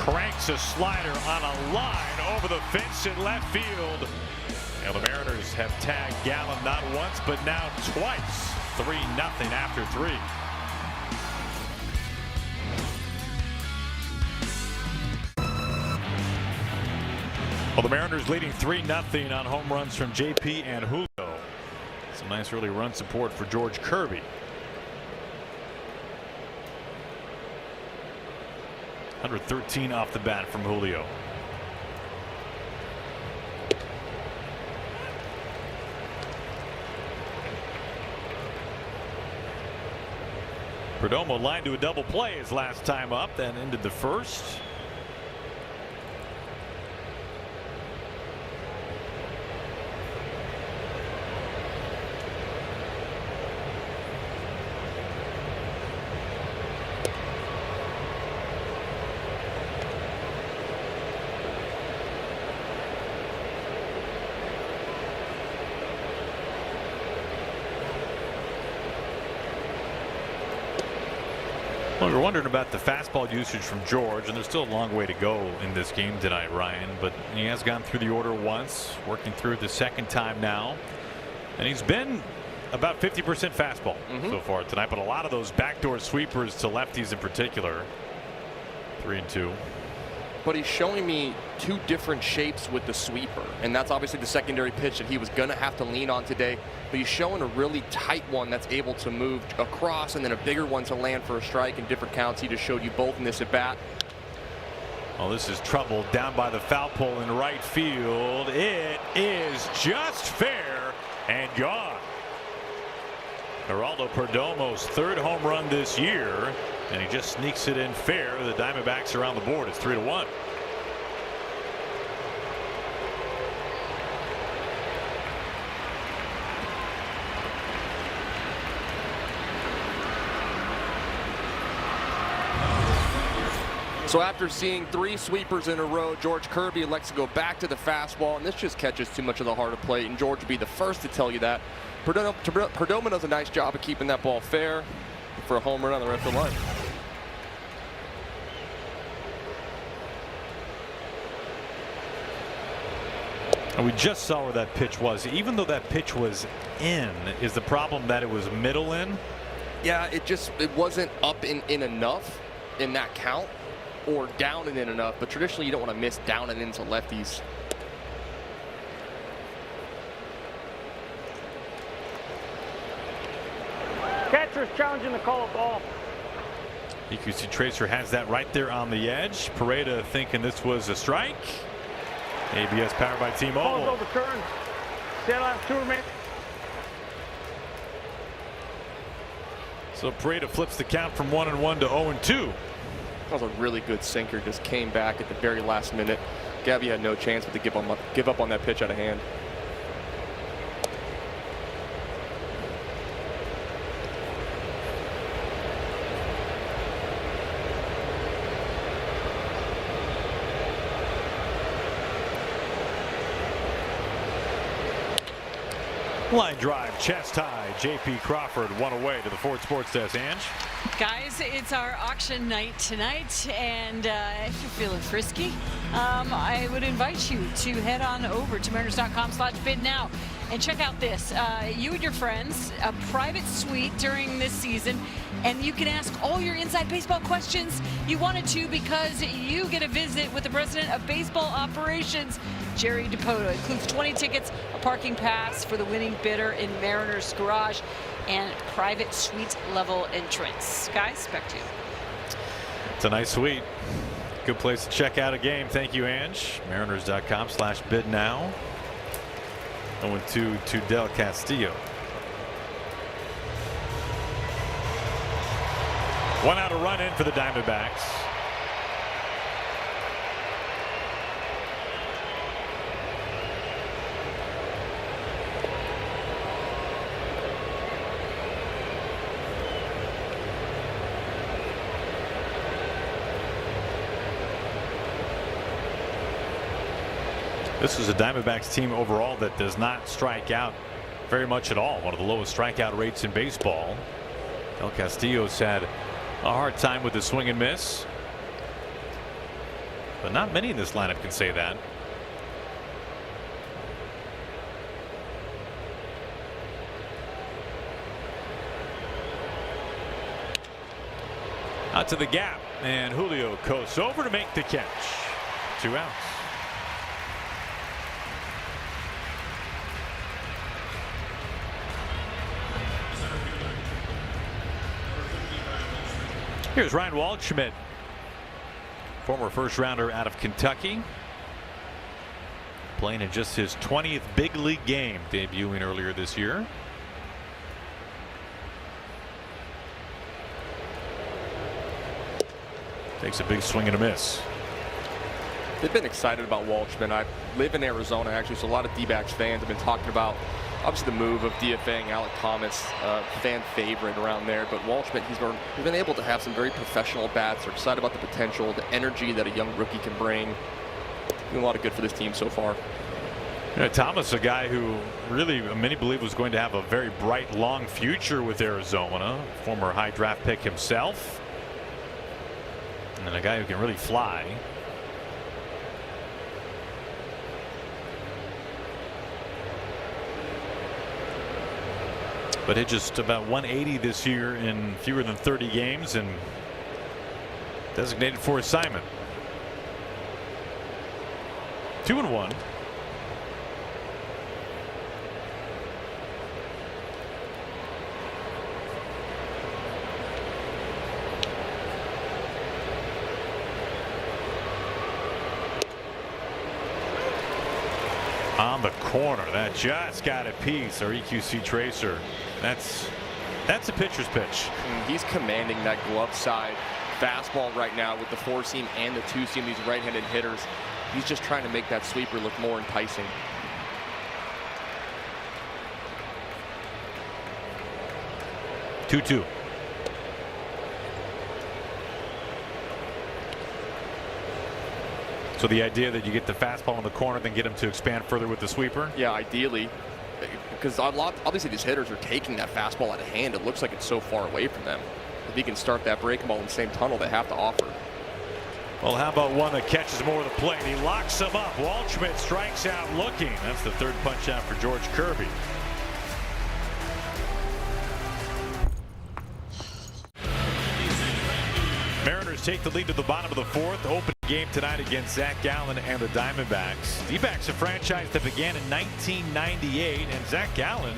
cranks a slider on a line over the fence in left field. And the Mariners have tagged Gallen not once, but now twice. 3-0 after 3. Well, the Mariners leading 3-0 on home runs from JP and Julio. Some nice early run support for George Kirby. 113 off the bat from Julio. Perdomo lined to a double play his last time up, then ended the first. Well, we were wondering about the fastball usage from George, and there's still a long way to go in this game tonight, Ryan, but he has gone through the order once, working through it the second time now, and he's been about 50% fastball so far tonight, but a lot of those backdoor sweepers to lefties in particular. 3-2. But he's showing me two different shapes with the sweeper, and that's obviously the secondary pitch that he was going to have to lean on today. But he's showing a really tight one that's able to move across, and then a bigger one to land for a strike in different counts. He just showed you both in this at bat. Oh, this is trouble down by the foul pole in right field. It is just fair and gone. Geraldo Perdomo's third home run this year, and he just sneaks it in fair. The Diamondbacks are on the board. It's 3-1. So after seeing 3 sweepers in a row, George Kirby elects to go back to the fastball, and this just catches too much of the heart of plate, and George would be the first to tell you that. Perdomo does a nice job of keeping that ball fair for a home run on the right field line. And we just saw where that pitch was. Even though that pitch was in, is the problem that it was middle in? Yeah, it wasn't up in enough in that count, or down and in enough, but traditionally you don't want to miss down and into lefties. Catcher's challenging the call of ball. EQC Tracer has that right there on the edge. Pareda thinking this was a strike. ABS powered by T-Mobile. Ball's overturned. Still have 2 remaining. So Pareda flips the count from 1-1 to 0-2. That was a really good sinker. Just came back at the very last minute. Gabby had no chance but to give up on that pitch out of hand. Line drive, chest high. J.P. Crawford one away to the Ford Sports Desk. Ange? Guys, it's our auction night tonight, and if you're feeling frisky, I would invite you to head on over to Mariners.com/bid now and check out this. You and your friends, a private suite during this season, and you can ask all your inside baseball questions you wanted to because you get a visit with the president of baseball operations, Jerry DePoto. Includes 20 tickets, a parking pass for the winning bidder in Mariners Garage, and private suite level entrance. Guys, back to you. It's a nice suite. Good place to check out a game. Thank you, Ange. Mariners.com/bid now. 0-2 to Del Castillo. 1 out, a run in for the Diamondbacks. This is a Diamondbacks team overall that does not strike out very much at all. One of the lowest strikeout rates in baseball. Del Castillo's had a hard time with the swing and miss, but not many in this lineup can say that. Out to the gap, and Julio coasts over to make the catch. 2 outs. Here's Ryan Waldschmidt, former first rounder out of Kentucky, playing in just his 20th big league game, debuting earlier this year. Takes a big swing and a miss. They've been excited about Waldschmidt. I live in Arizona, actually, so a lot of D-backs fans have been talking about, obviously, the move of DFAing Alec Thomas, fan favorite around there. But Waldschmidt, he's been able to have some very professional bats. They're excited about the potential, the energy that a young rookie can bring. Doing a lot of good for this team so far. You know, Thomas, a guy who really many believe was going to have a very bright, long future with Arizona. Former high draft pick himself. And a guy who can really fly. But hit just about 180 this year in fewer than 30 games and designated for assignment. 2-1. On the corner, that just got a piece. Our EQC tracer. That's a pitcher's pitch. He's commanding that glove side fastball right now with the 4-seam and the 2-seam. These right-handed hitters. He's just trying to make that sweeper look more enticing. Two. So the idea that you get the fastball in the corner, then get him to expand further with the sweeper? Yeah, ideally. Because obviously these hitters are taking that fastball out of hand. It looks like it's so far away from them. If he can start that breaking ball in the same tunnel they have to offer. Well, how about one that catches more of the plate? He locks him up. Waldschmidt strikes out looking. That's the third punch out for George Kirby. Mariners take the lead to the bottom of the fourth. Open game tonight against Zach Gallen and the Diamondbacks. D-backs, a franchise that began in 1998, and Zach Gallen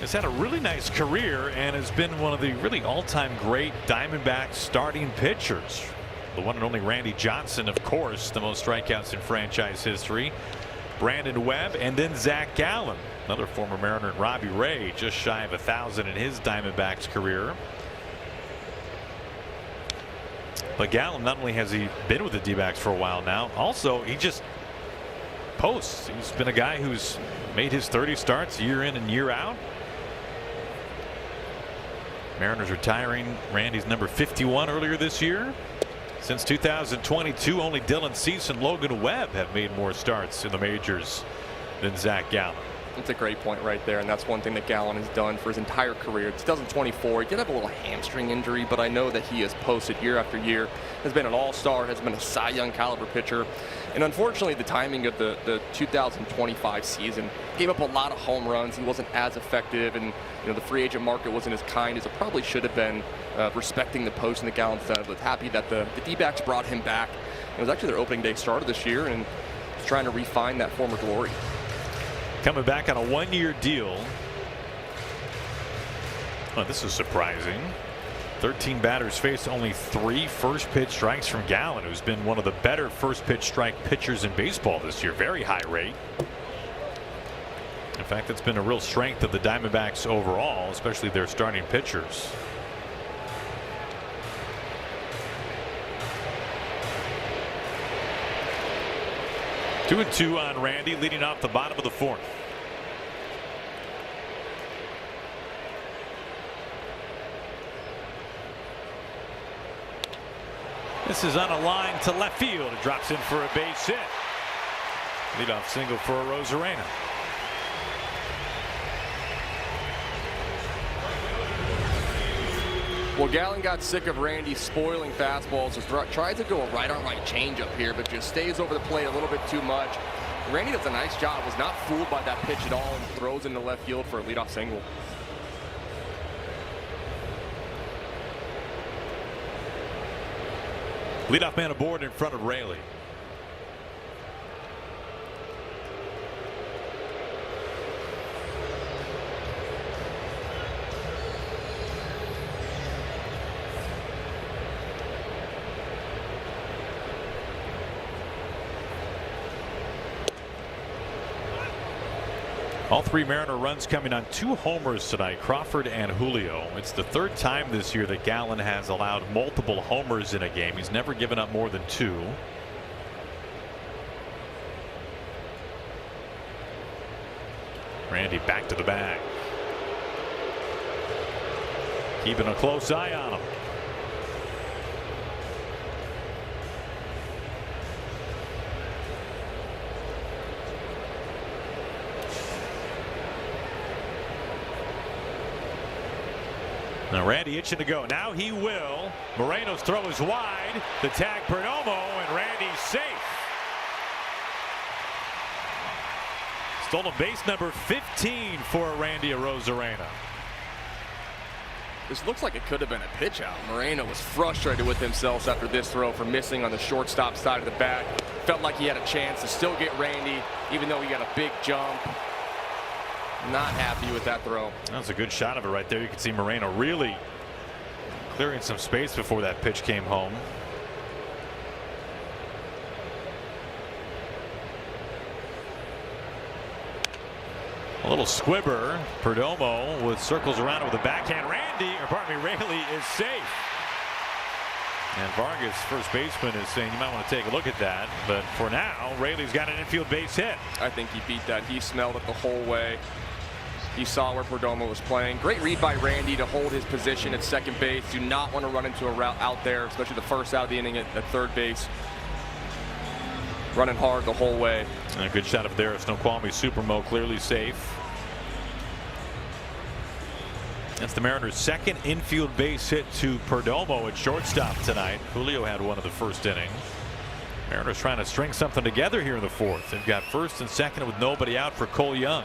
has had a really nice career and has been one of the really all-time great Diamondbacks starting pitchers. The one and only Randy Johnson, of course, the most strikeouts in franchise history. Brandon Webb, and then Zach Gallen, another former Mariner, and Robbie Ray, just shy of 1,000 in his Diamondbacks career. But Gallen, not only has he been with the D-backs for a while now, also he just posts. He's been a guy who's made his 30 starts year in and year out. Mariners retiring Randy's number 51 earlier this year. Since 2022, only Dylan Cease and Logan Webb have made more starts in the majors than Zach Gallen. That's a great point right there, and that's one thing that Gallen has done for his entire career. 2024, he did have a little hamstring injury, but I know that he has posted year after year, has been an all-star, has been a Cy Young caliber pitcher, and unfortunately the timing of the 2025 season gave up a lot of home runs. He wasn't as effective, and the free agent market wasn't as kind as it probably should have been, respecting the post that Gallen's done. But happy that the D-backs brought him back. It was actually their opening day start of this year, and he's trying to refine that former glory. Coming back on a one-year deal. Oh, this is surprising. 13 batters faced only 3 first pitch strikes from Gallen, who's been one of the better first pitch strike pitchers in baseball this year. Very high rate. In fact, it's been a real strength of the Diamondbacks overall, especially their starting pitchers. Two and two on Randy, leading off the bottom of the fourth. This is on a line to left field. It drops in for a base hit. Leadoff single for Rosarena. Well, Gallen got sick of Randy spoiling fastballs. Tried to go a right-on-right changeup here, but just stays over the plate a little bit too much. Randy does a nice job. Was not fooled by that pitch at all and throws into left field for a leadoff single. Leadoff man aboard in front of Raley. All 3 Mariner runs coming on 2 homers tonight, Crawford and Julio. It's the 3rd time this year that Gallen has allowed multiple homers in a game. He's never given up more than 2. Randy back to the bag. Keeping a close eye on him. Now Randy itching to go. Now he will. Moreno's throw is wide. The tag Perdomo, and Randy's safe. Stolen base number 15 for Randy Arozarena. This looks like it could have been a pitch out. Moreno was frustrated with himself after this throw for missing on the shortstop side of the bat. Felt like he had a chance to still get Randy, even though he got a big jump. Not happy with that throw. That was a good shot of it right there. You can see Moreno really clearing some space before that pitch came home. A little squibber. Perdomo with circles around it with a backhand. Raley is safe. And Vargas, first baseman, is saying you might want to take a look at that. But for now, Raley's got an infield base hit. I think he beat that. He smelled it the whole way. He saw where Perdomo was playing. Great read by Randy to hold his position at second base. Do not want to run into a route out there, especially the first out of the inning at third base. Running hard the whole way. And a good shot up there. Snoqualmie Supermo clearly safe. That's the Mariners' second infield base hit to Perdomo at shortstop tonight. Julio had one of the first inning. Mariners trying to string something together here in the fourth. They've got first and second with nobody out for Cole Young.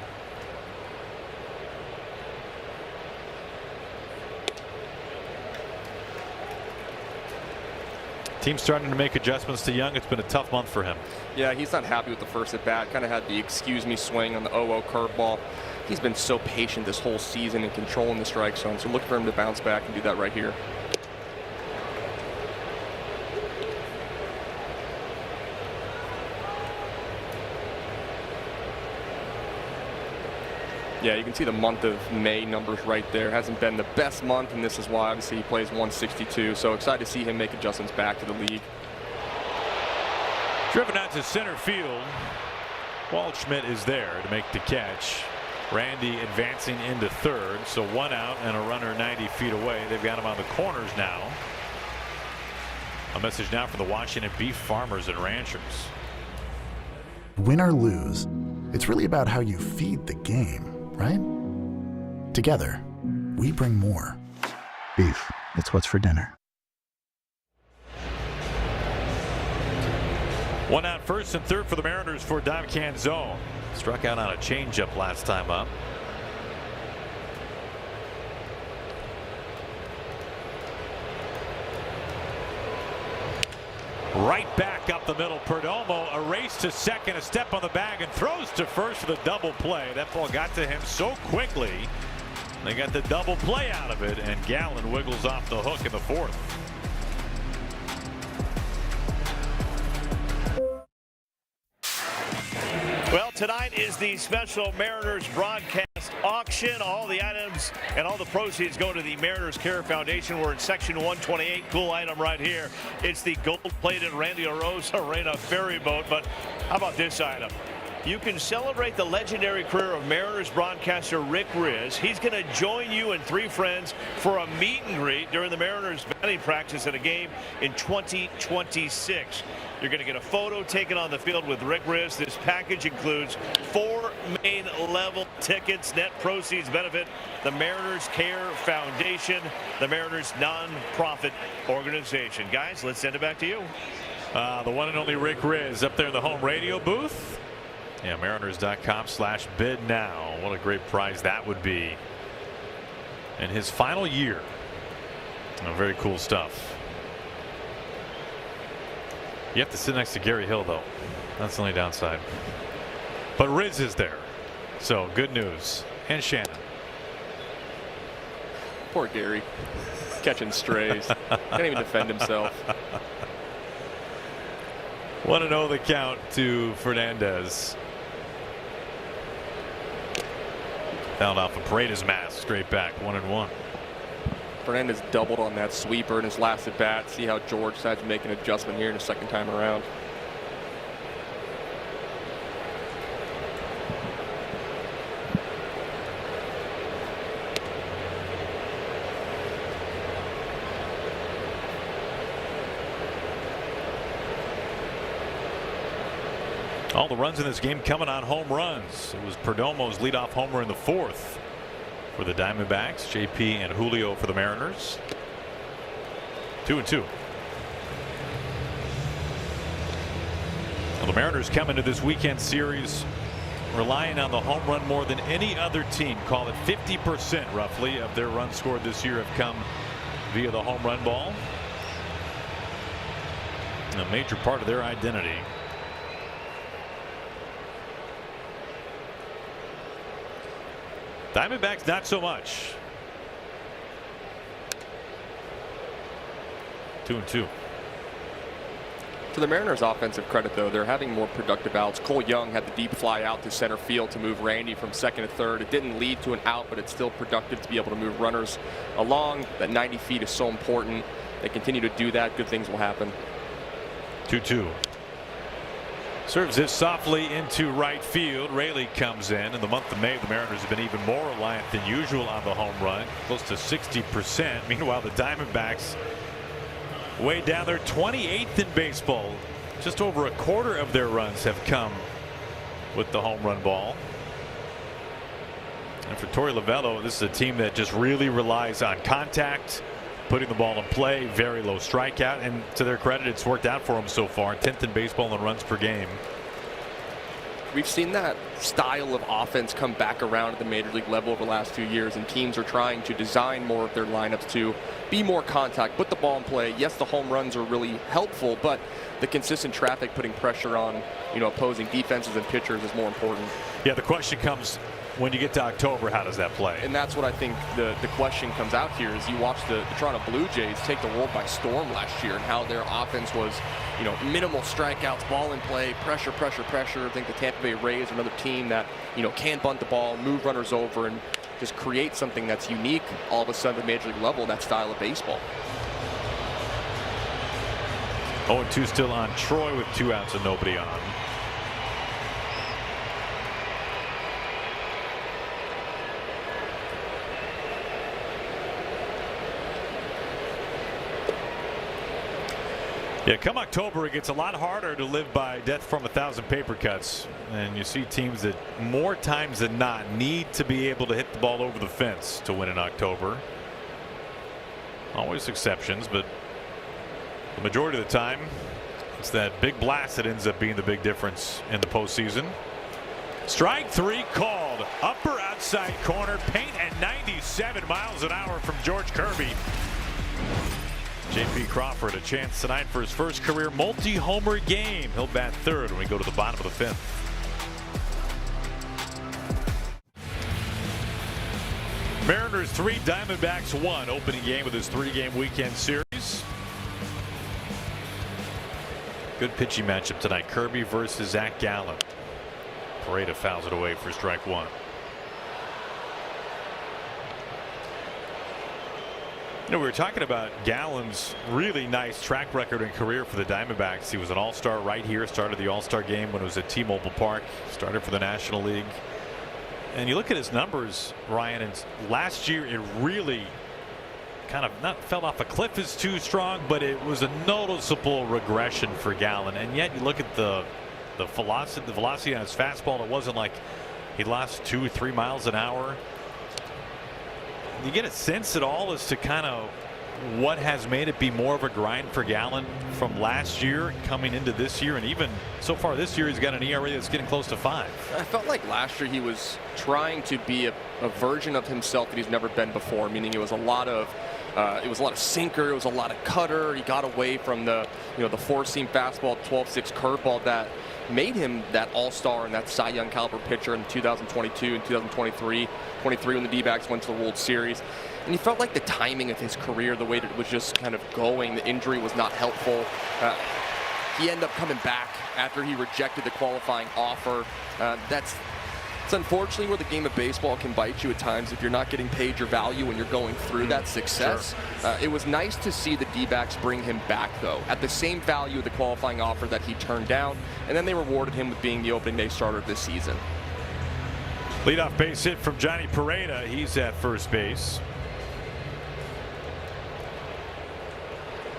Team starting to make adjustments to Young. It's been a tough month for him. Yeah, he's not happy with the first at bat. Kind of had the excuse me swing on the 0-0 curveball. He's been so patient this whole season in controlling the strike zone. So look for him to bounce back and do that right here. Yeah, you can see the month of May numbers right there. Hasn't been the best month, and this is why obviously he plays 162. So excited to see him make adjustments back to the league. Driven out to center field. Waldschmidt is there to make the catch. Randy advancing into third, so one out and a runner 90 feet away. They've got him on the corners now. A message now from the Washington beef farmers and ranchers. Win or lose, it's really about how you feed the game, right? Together, we bring more. Beef, it's what's for dinner. One out first and third for the Mariners for Dom Canzone. Struck out on a changeup last time up. Right back up the middle. Perdomo, a race to second, a step on the bag, and throws to first for the double play. That ball got to him so quickly. They got the double play out of it, and Gallen wiggles off the hook in the fourth. Well, tonight is the special Mariners broadcast auction. All the items and all the proceeds go to the Mariners Care Foundation. We're in section 128. Cool item right here. It's the gold-plated Randy Arozarena ferry boat. But how about this item? You can celebrate the legendary career of Mariners broadcaster Rick Riz. He's going to join you and three friends for a meet and greet during the Mariners batting practice at a game in 2026. You're going to get a photo taken on the field with Rick Riz. This package includes 4 main level tickets. Net proceeds benefit the Mariners Care Foundation, the Mariners non-profit organization. Guys, let's send it back to you. The one and only Rick Riz up there in the home radio booth. Yeah, Mariners.com/bid now. What a great prize that would be in his final year. Oh, very cool stuff. You have to sit next to Gary Hill, though. That's the only downside. But Riz is there, so good news. And Shannon. Poor Gary, catching strays. Can't even defend himself. 1-0 the count to Fernandez. Fouled off of Paredes' mask, straight back, 1-1. Fernandez doubled on that sweeper in his last at bat. See how George decides to make an adjustment here in the second time around. All the runs in this game coming on home runs. It was Perdomo's leadoff homer in the fourth. for the Diamondbacks. JP and Julio for the Mariners. 2-2. Well, the Mariners come into this weekend series relying on the home run more than any other team. Call it 50% roughly of their runs scored this year have come via the home run ball. A major part of their identity. Diamondbacks not so much. 2-2. To the Mariners' offensive credit, though, they're having more productive outs. Cole Young had the deep fly out to center field to move Randy from second to third. It didn't lead to an out, but it's still productive to be able to move runners along. That 90 feet is so important. They continue to do that, good things will happen. 2-2. Serves this softly into right field. Rayleigh comes in. In the month of May, the Mariners have been even more reliant than usual on the home run, close to 60%. Meanwhile, the Diamondbacks way down there, 28th in baseball. Just over a quarter of their runs have come with the home run ball. And for Torey Lovullo, this is a team that just really relies on contact, putting the ball in play, very low strikeout, and to their credit, it's worked out for them so far. 10th in baseball in runs per game. We've seen that style of offense come back around at the major league level over the last 2 years, and teams are trying to design more of their lineups to be more contact, put the ball in play. Yes, the home runs are really helpful, but the consistent traffic putting pressure on, opposing defenses and pitchers is more important. Yeah, the question comes when you get to October, how does that play? And that's what I think the question comes out here is you watch the Toronto Blue Jays take the world by storm last year and how their offense was, minimal strikeouts, ball in play, pressure. I think the Tampa Bay Rays are another team that, can bunt the ball, move runners over, and just create something that's unique all of a sudden at the major league level, that style of baseball. 0-2 still on Troy with 2 outs and nobody on. Yeah, come October, it gets a lot harder to live by death from 1,000 paper cuts. And you see teams that more times than not need to be able to hit the ball over the fence to win in October. Always exceptions, but the majority of the time, it's that big blast that ends up being the big difference in the postseason. Strike 3 called. Upper outside corner, paint at 97 miles an hour from George Kirby. J.P. Crawford a chance tonight for his first career multi-homer game. He'll bat third when we go to the bottom of the 5th. Mariners 3, Diamondbacks 1. Opening game of this 3-game weekend series. Good pitching matchup tonight. Kirby versus Zach Gallen. Pareda fouls it away for strike 1. We were talking about Gallen's really nice track record and career for the Diamondbacks. He was an all-star right here, started the all-star game when it was at T-Mobile Park, started for the National League. And you look at his numbers, Ryan, and last year it really kind of not fell off a cliff is too strong, but it was a noticeable regression for Gallen. And yet you look at the velocity on his fastball, it wasn't like he lost 2 or 3 miles an hour. You get a sense at all as to kind of what has made it be more of a grind for Gallen from last year coming into this year, and even so far this year he's got an ERA that's getting close to 5. I felt like last year he was trying to be a version of himself that he's never been before, meaning it was a lot of sinker, it was a lot of cutter. He got away from the the 4-seam fastball, 12-6 curveball that made him that all-star and that Cy Young caliber pitcher in 2022 and 2023 when the D-backs went to the World Series. And he felt like the timing of his career, the way that it was just kind of going, the injury was not helpful. He ended up coming back after he rejected the qualifying offer. It's unfortunately where the game of baseball can bite you at times if you're not getting paid your value when you're going through that success. Sure. It was nice to see the D-backs bring him back, though, at the same value of the qualifying offer that he turned down, and then they rewarded him with being the opening day starter this season. Leadoff base hit from Johnny Pareda. He's at first base.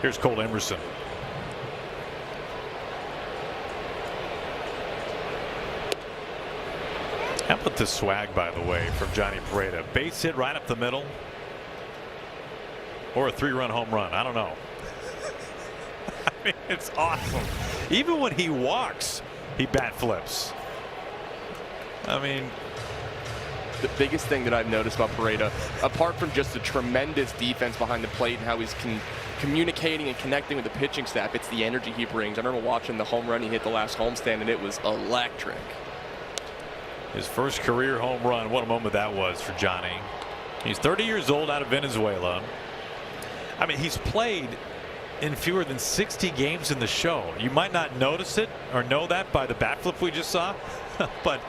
Here's Cole Emerson. How about the swag, by the way, from Johnny Pareda? Base hit right up the middle, or a 3-run home run. I don't know. I mean, it's awesome. Even when he walks, he bat flips. I mean, the biggest thing that I've noticed about Pareda, apart from just the tremendous defense behind the plate and how he's communicating and connecting with the pitching staff, it's the energy he brings. I remember watching the home run he hit the last homestand, and it was electric. His first career home run. What a moment that was for Johnny. He's 30 years old, out of Venezuela. I mean, he's played in fewer than 60 games in the show. You might not notice it or know that by the bat flip we just saw, but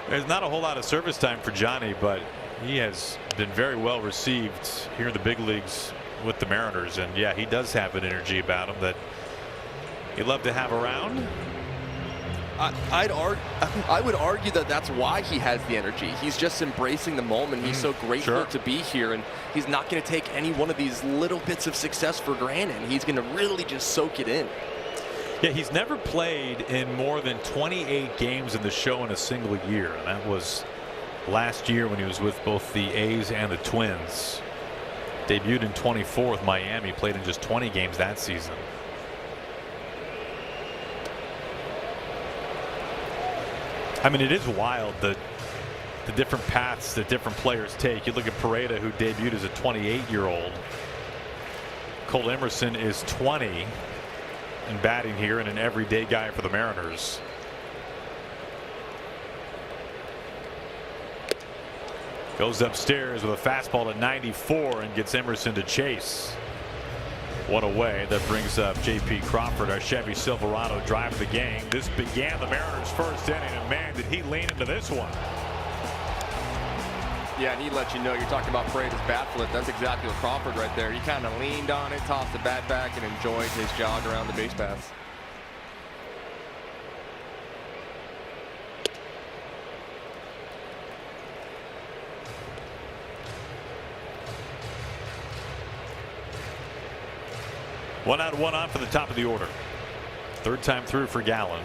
there's not a whole lot of service time for Johnny, but he has been very well received here in the big leagues with the Mariners. And yeah, he does have an energy about him that you love to have around. I would argue that that's why he has the energy. He's just embracing the moment. He's so grateful to be here, and he's not going to take any one of these little bits of success for granted. He's going to really just soak it in. Yeah, he's never played in more than 28 games in the show in a single year, and that was last year when he was with both the A's and the Twins. Debuted in 24 with Miami, played in just 20 games that season. I mean, it is wild the different paths that different players take. You look at Pareda, who debuted as a 28-year-old. Cole Emerson is 20 and batting here, and an everyday guy for the Mariners. Goes upstairs with a fastball at 94 and gets Emerson to chase. One away. That brings up J.P. Crawford, our Chevy Silverado, drive the game. This began the Mariners' first inning, and man, did he lean into this one. Yeah, and he let you know. You're talking about Pareda's bat flip. That's exactly what Crawford right there. He kind of leaned on it, tossed the bat back, and enjoyed his jog around the base paths. One out, one on for the top of the order. Third time through for Gallen.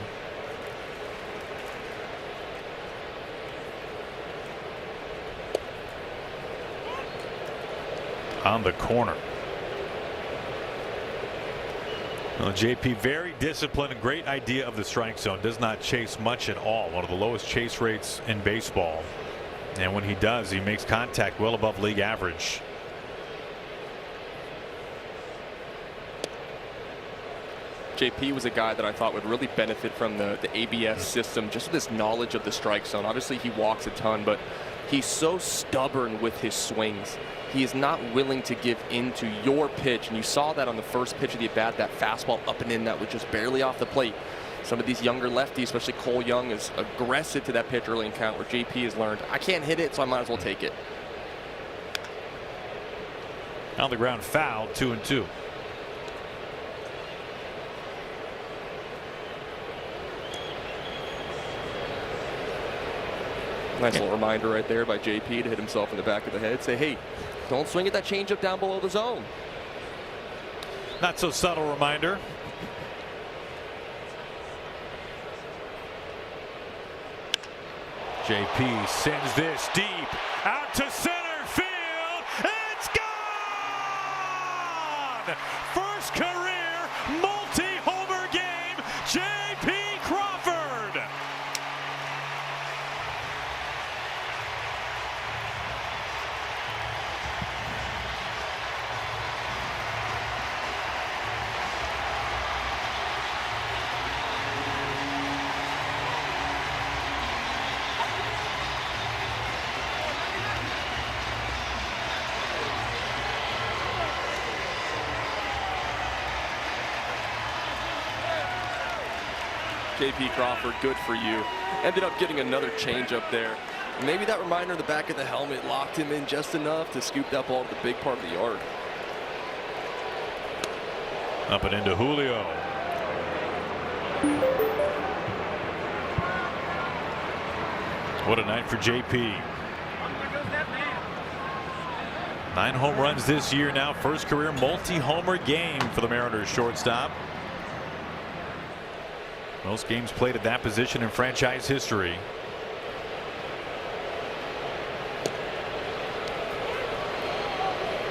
On the corner. Well, JP very disciplined and great idea of the strike zone. Does not chase much at all. One of the lowest chase rates in baseball. And when he does, he makes contact well above league average. JP was a guy that I thought would really benefit from the ABS system, just with his knowledge of the strike zone. Obviously, he walks a ton, but he's so stubborn with his swings. He is not willing to give in to your pitch, and you saw that on the first pitch of the at-bat, that fastball up and in that was just barely off the plate. Some of these younger lefties, especially Cole Young, is aggressive to that pitch early in count, where JP has learned, I can't hit it, so I might as well take it. On the ground, foul, 2-2. Nice little reminder right there by JP to hit himself in the back of the head. Say, hey, don't swing at that changeup down below the zone. Not so subtle reminder. JP sends this deep out to center field. It's gone! First career multi-homer game, J.P. Crawford. J.P. Crawford, good for you. Ended up getting another changeup there. Maybe that reminder in the back of the helmet locked him in just enough to scoop that ball to the big part of the yard. Up and into Julio. What a night for JP. 9 home runs this year now. First career multi-homer game for the Mariners shortstop. Most games played at that position in franchise history.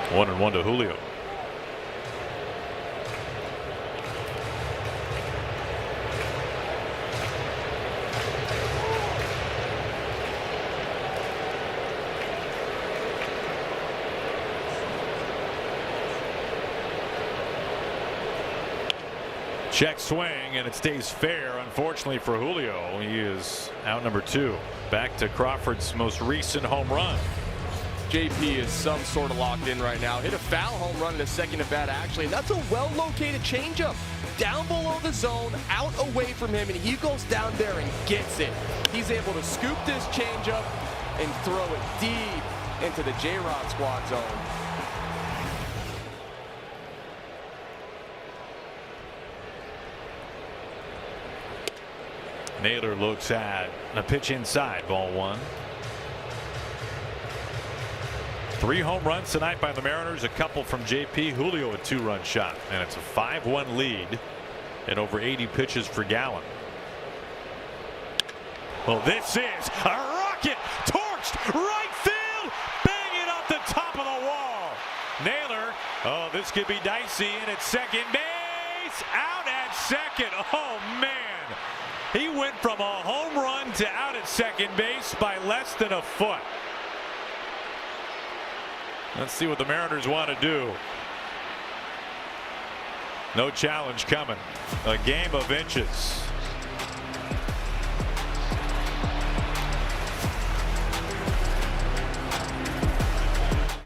1-1 to Julio. Check swing, and it stays fair. Unfortunately for Julio, he is out number 2. Back to Crawford's most recent home run. JP is some sort of locked in right now. Hit a foul home run in his second at bat, actually, and that's a well-located changeup. Down below the zone, out away from him, and he goes down there and gets it. He's able to scoop this changeup and throw it deep into the J-Rod squad zone. Naylor looks at a pitch inside, ball 1. 3 home runs tonight by the Mariners, a couple from JP. Julio a 2-run shot, and it's a 5-1 lead and over 80 pitches for Gallen. Well, this is a rocket, torched right field, bang it up the top of the wall. Naylor, oh, this could be dicey, and it's second base, out at second. Oh man, he went from a home run to out at second base by less than a foot. Let's see what the Mariners want to do. No challenge coming. A game of inches.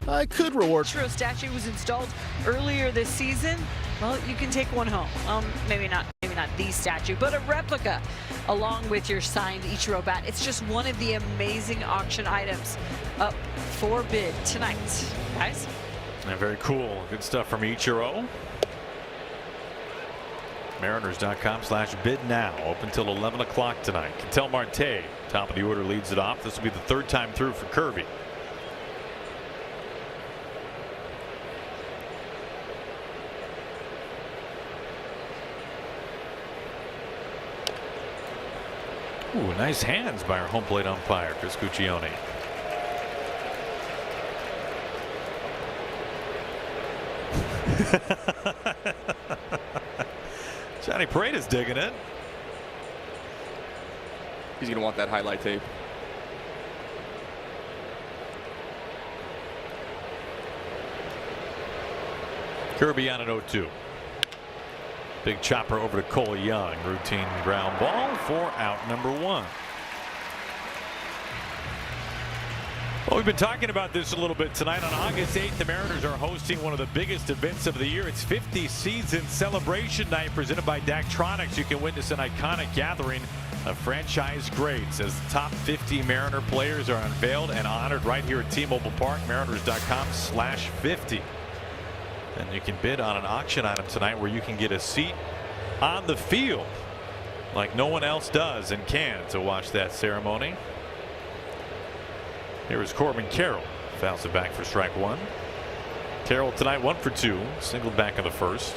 I could reward. Retro statue was installed earlier this season. Well, you can take one home. Maybe not the statue, but a replica along with your signed Ichiro bat. It's just one of the amazing auction items up for bid tonight, guys. And very cool. Good stuff from Ichiro. Mariners.com/bid now. Open till 11 o'clock tonight. Ketel Marte, top of the order, leads it off. This will be the 3rd time through for Kirby. Ooh, nice hands by our home plate umpire, Chris Guccione. Johnny Paredes digging it. He's going to want that highlight tape. Kirby on an 0-2. Big chopper over to Cole Young. Routine ground ball for out number 1. Well, we've been talking about this a little bit tonight. On August 8th, the Mariners are hosting one of the biggest events of the year. It's 50 Season Celebration Night presented by Daktronics. You can witness an iconic gathering of franchise greats as the top 50 Mariner players are unveiled and honored right here at T-Mobile Park. Mariners.com/50. And you can bid on an auction item tonight where you can get a seat on the field like no one else does and can to watch that ceremony. Here is Corbin Carroll. Fouls it back for strike 1. Carroll tonight 1 for 2. Singled back in the 1st.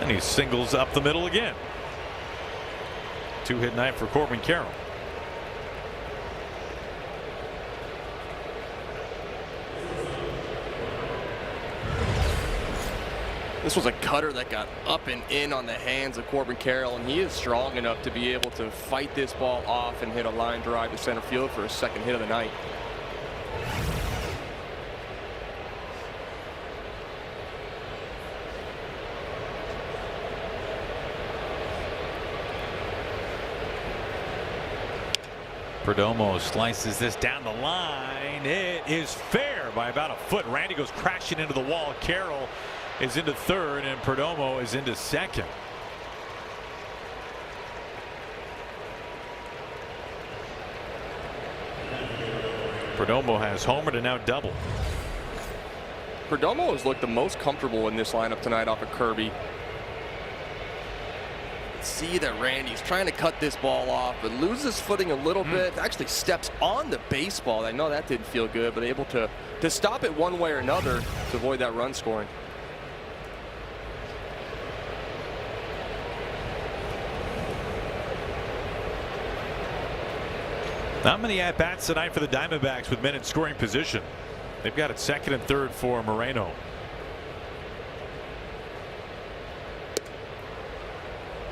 And he singles up the middle again. 2-hit night for Corbin Carroll. This was a cutter that got up and in on the hands of Corbin Carroll, and he is strong enough to be able to fight this ball off and hit a line drive to center field for his 2nd hit of the night. Perdomo slices this down the line. It is fair by about a foot. Randy goes crashing into the wall. Carroll is into 3rd, and Perdomo is into 2nd. Perdomo has homered and now doubled. Perdomo has looked the most comfortable in this lineup tonight off of Kirby. See that Randy's trying to cut this ball off, but loses footing a little bit. Actually steps on the baseball. I know that didn't feel good, but able to stop it one way or another to avoid that run scoring. Not many at-bats tonight for the Diamondbacks with men in scoring position. They've got it second and third for Moreno.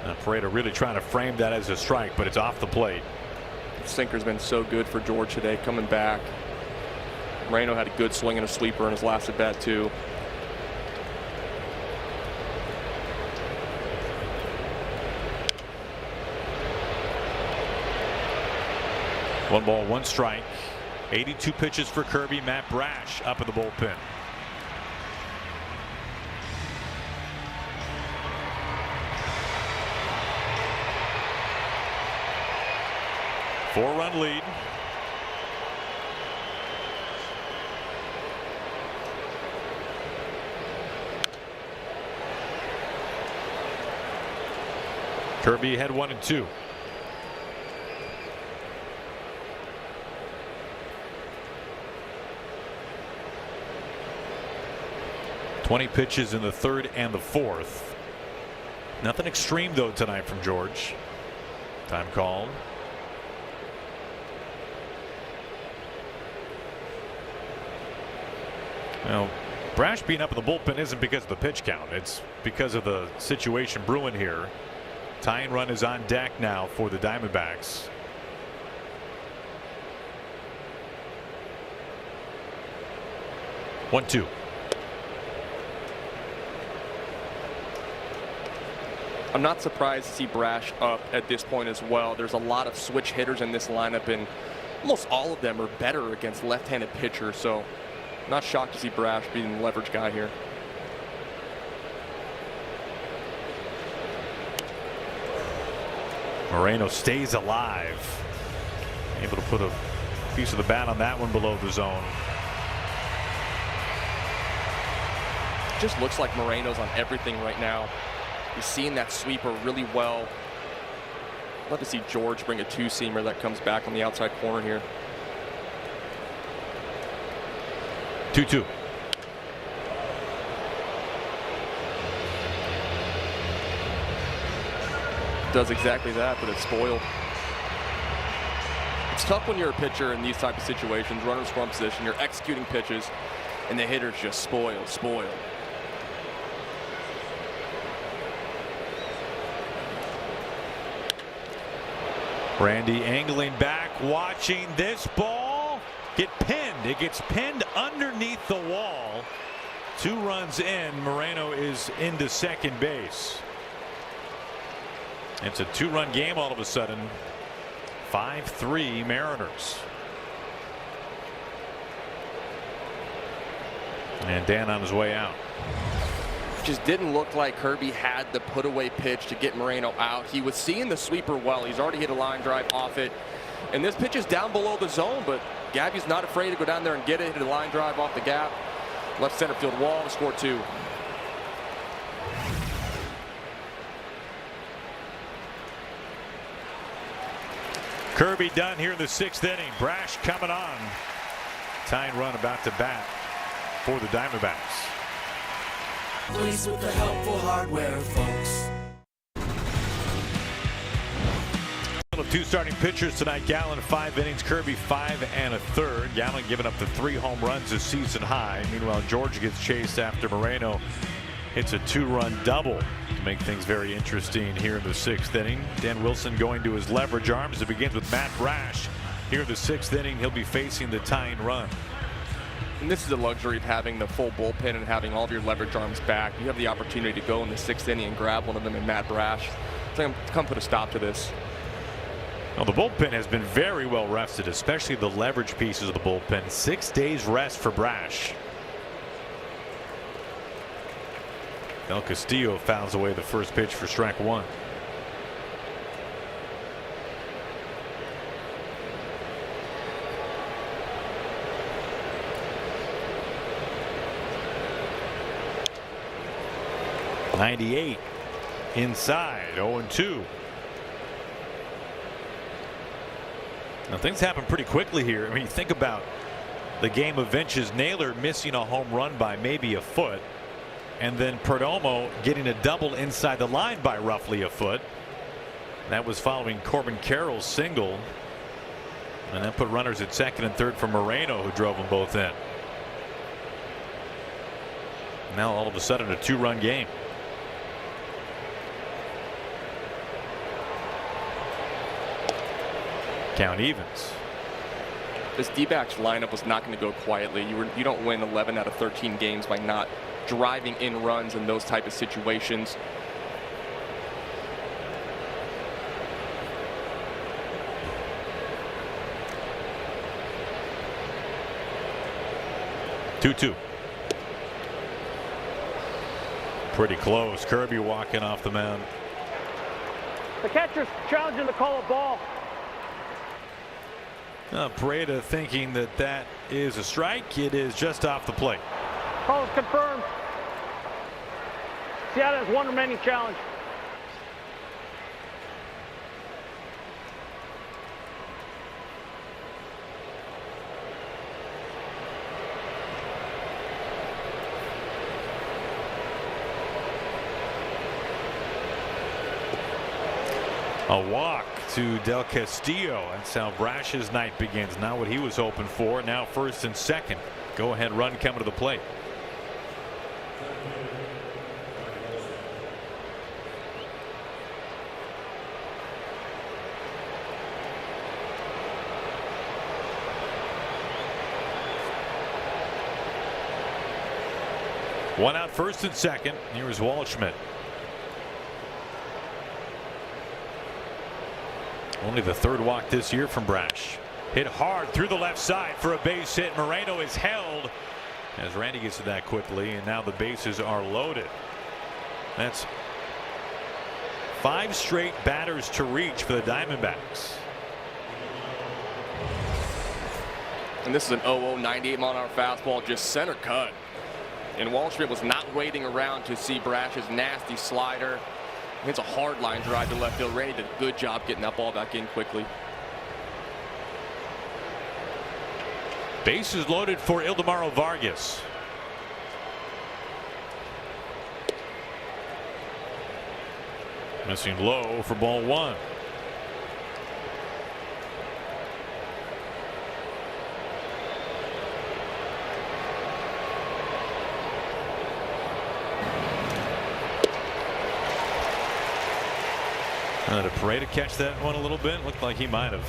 Now Pareto really trying to frame that as a strike, but it's off the plate. The sinker's been so good for George today, coming back. Moreno had a good swing and a sweeper in his last at bat too. One ball, one strike. 82 pitches for Kirby. Matt Brash up in the bullpen. Four-run lead. Kirby had 1-2. Twenty pitches in the third and the fourth. Nothing extreme though tonight from George. Time called. Now, Brash being up in the bullpen isn't because of the pitch count. It's because of the situation brewing here. Tying run is on deck now for the Diamondbacks. One, two. I'm not surprised to see Brash up at this point as well. There's a lot of switch hitters in this lineup, and almost all of them are better against left-handed pitchers. So, not shocked to see Brash being the leverage guy here. Moreno stays alive. Able to put a piece of the bat on that one below the zone. Just looks like Moreno's on everything right now. He's seeing that sweeper really well. Love to see George bring a two-seamer that comes back on the outside corner here. 2-2. Does exactly that, but it's spoiled. It's tough when you're a pitcher in these type of situations, runner scoring position, you're executing pitches, and the hitter's just spoiled. Randy angling back, watching this ball get pinned. It gets pinned underneath the wall. 2 runs in. Moreno is into second base. It's a 2-run game all of a sudden. 5-3 Mariners. And Dan on his way out. Just didn't look like Kirby had the put away pitch to get Moreno out. He was seeing the sweeper well. He's already hit a line drive off it. And this pitch is down below the zone, but Gabby's not afraid to go down there and get it. Hit a line drive off the gap. Left center field wall and score 2. Kirby done here in the 6th inning. Brash coming on. Tying run about to bat for the Diamondbacks. Please with the helpful hardware, folks. Of 2 starting pitchers tonight. Gallen 5 innings, Kirby 5 1/3. Gallen giving up the 3 home runs, a season high. Meanwhile, George gets chased after Moreno hits a 2-run double to make things very interesting here in the 6th inning. Dan Wilson going to his leverage arms. It begins with Matt Brash. Here in the 6th inning, he'll be facing the tying run. And this is the luxury of having the full bullpen and having all of your leverage arms back. You have the opportunity to go in the 6th inning and grab one of them in Matt Brash. So come put a stop to this. Well, the bullpen has been very well rested, especially the leverage pieces of the bullpen. 6 days rest for Brash. Del Castillo fouls away the first pitch for strike 1. .98 inside. 0-2. Now things happen pretty quickly here. I mean, you think about the game of Vince's Naylor missing a home run by maybe a foot, and then Perdomo getting a double inside the line by roughly a foot. That was following Corbin Carroll's single. And then put runners at second and third for Moreno, who drove them both in. Now all of a sudden a 2-run game. Count evens. This D-backs lineup was not going to go quietly. You don't win 11 out of 13 games by not driving in runs in those type of situations. Two. Pretty close. Kirby walking off the mound. The catcher's challenging the call of ball. Pareda thinking that is a strike. It is just off the plate. Call is confirmed. Seattle has one remaining challenge. A walk to Del Castillo. That's how Brash's night begins. Not what he was hoping for. Now first and second. Go ahead run coming to the plate. One out first and second. Here is Waldschmidt. Only the third walk this year from Brash. Hit hard through the left side for a base hit. Moreno is held as Randy gets to that quickly, and now the bases are loaded. That's 5 straight batters to reach for the Diamondbacks. And this is an 0-0 98-mile-an-hour fastball, just center cut. And Waldschmidt was not waiting around to see Brash's nasty slider. It's a hard line drive to left field. Randy did a good job getting that ball back in quickly. Bases loaded for Ildemaro Vargas. Missing low for ball 1. Did Pareda catch that one a little bit? Looked like he might have.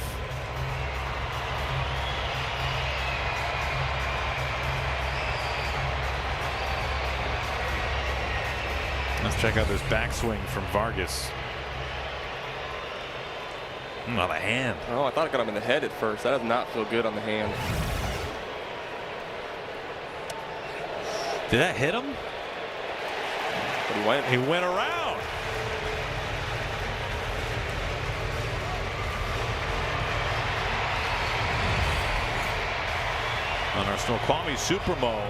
Let's check out this backswing from Vargas. On the hand. Oh, I thought it got him in the head at first. That does not feel good on the hand. Did that hit him? But he went around. On our Snoqualmie Supermo.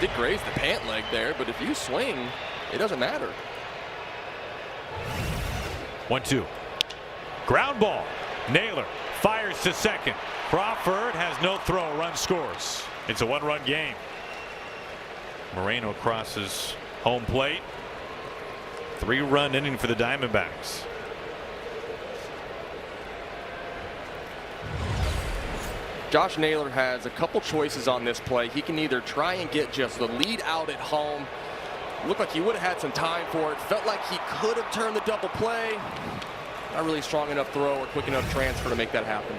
Did graze the pant leg there, but if you swing, it doesn't matter. 1-2. Ground ball. Naylor fires to second. Crawford has no throw. Run scores. It's a 1-run game. Moreno crosses home plate. 3-run inning for the Diamondbacks. Josh Naylor has a couple choices on this play. He can either try and get just the lead out at home. Looked like he would have had some time for it. Felt like he could have turned the double play. Not really strong enough throw or quick enough transfer to make that happen.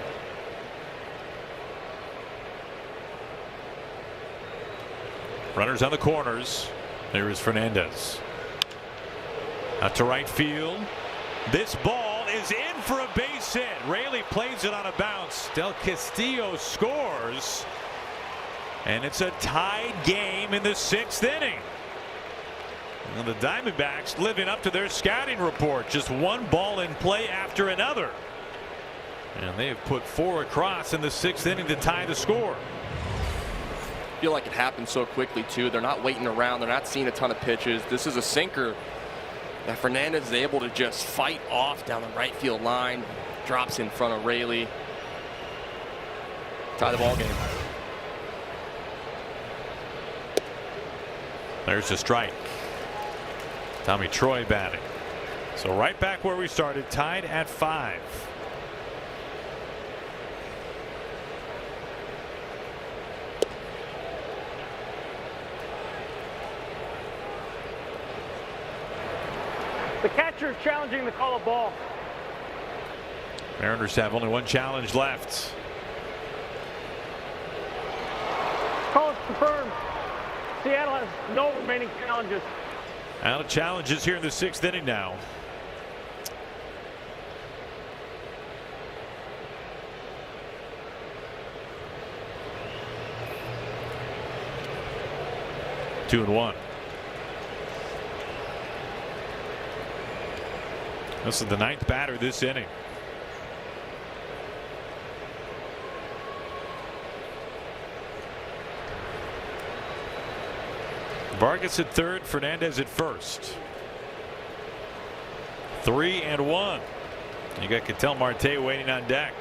Runners on the corners. There is Fernandez. Out to right field. This ball is in for a base hit. Raley plays it on a bounce. Del Castillo scores. And it's a tied game in the 6th inning. And the Diamondbacks living up to their scouting report. Just one ball in play after another. And they have put 4 across in the 6th inning to tie the score. I feel like it happened so quickly too. They're not waiting around. They're not seeing a ton of pitches. This is a sinker that Fernandez is able to just fight off down the right field line. Drops in front of Raley. Tie the ball game. There's a strike. Tommy Troy batting. So right back where we started, tied at 5. The catcher is challenging the call of ball. Mariners have only one challenge left. Call is confirmed. Seattle has no remaining challenges. Out of challenges here in the 6th inning now. Two and one. This is the 9th batter this inning. Vargas at third, Fernandez at first. 3 and 1. You got Ketel Marte waiting on deck.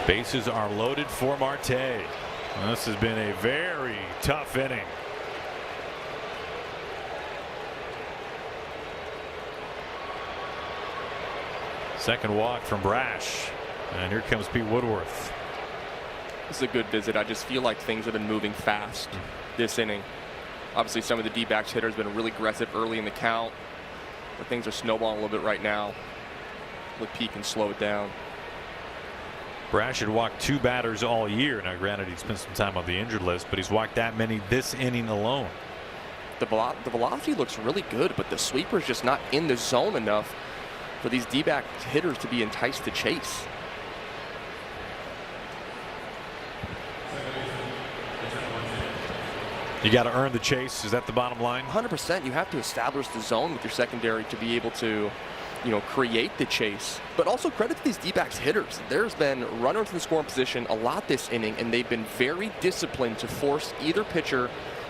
Bases are loaded for Marte. This has been a very tough inning. Second walk from Brash, and here comes Pete Woodworth. This is a good visit. I just feel like things have been moving fast this inning. Obviously, some of the D-backs hitters have been really aggressive early in the count, but things are snowballing a little bit right now. Look, Pete can slow it down. Brash had walked 2 batters all year. Now, granted, he spent some time on the injured list, but he's walked that many this inning alone. The velocity looks really good, but the sweeper's just not in the zone enough for these D-back hitters to be enticed to chase. You got to earn the chase. Is that the bottom line? 100%. You have to establish the zone with your secondary to be able to, create the chase. But also credit to these D-backs hitters. There's been runners in scoring position a lot this inning, and they've been very disciplined to force either pitcher,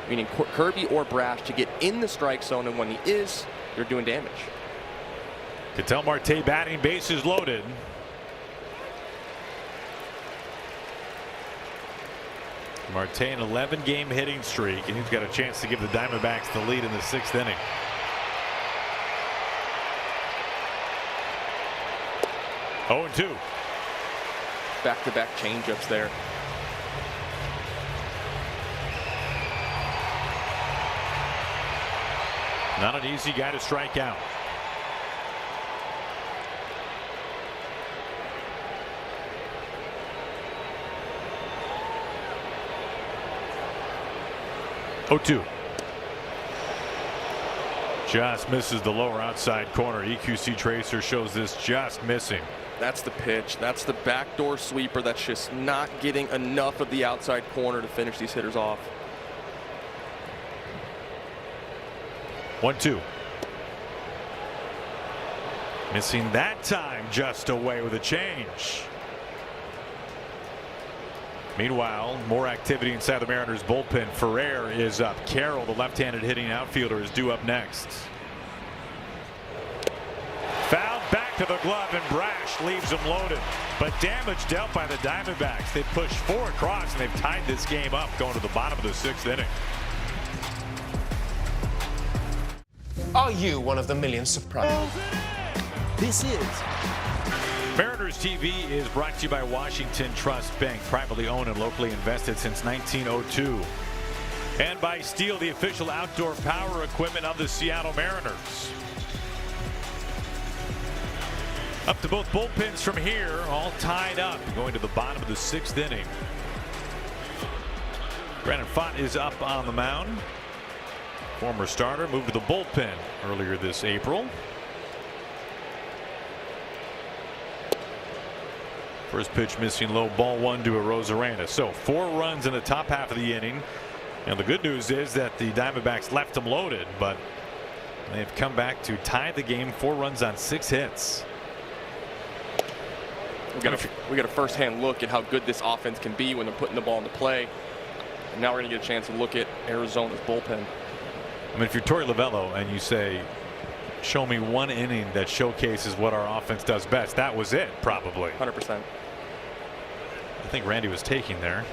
meaning Kirby or Brash, to get in the strike zone, and when he is, they're doing damage. Ketel Marte batting, bases loaded. Marte an 11-game hitting streak, and he's got a chance to give the Diamondbacks the lead in the 6th inning. Oh, 2. Back-to-back changeups there. Not an easy guy to strike out. Oh, 2. Just misses the lower outside corner. EQC Tracer shows this just missing. That's the pitch. That's the backdoor sweeper that's just not getting enough of the outside corner to finish these hitters off. 1-2. Missing that time, just away with a change. Meanwhile, more activity inside the Mariners bullpen. Ferrer is up. Carroll, the left-handed hitting outfielder, is due up next. Fouled back to the glove, and Brash leaves him loaded. But damage dealt by the Diamondbacks. They push 4 across, and they've tied this game up going to the bottom of the 6th inning. Are you one of the million surprises? This is Mariners TV is brought to you by Washington Trust Bank, privately owned and locally invested since 1902. And by Steel, the official outdoor power equipment of the Seattle Mariners. Up to both bullpens from here, all tied up, going to the bottom of the 6th inning. Brandon Pfaadt is up on the mound. Former starter, moved to the bullpen earlier this April. First pitch missing low, ball 1 to Arozarena. So 4 runs in the top half of the inning. And the good news is that the Diamondbacks left them loaded, but they've come back to tie the game. 4 runs on 6 hits. We got a first-hand look at how good this offense can be when they're putting the ball into play. And now we're going to get a chance to look at Arizona's bullpen. I mean, if you're Torey Lovello and you say, show me one inning that showcases what our offense does best, that was it, probably. 100%. I think Randy was taking there.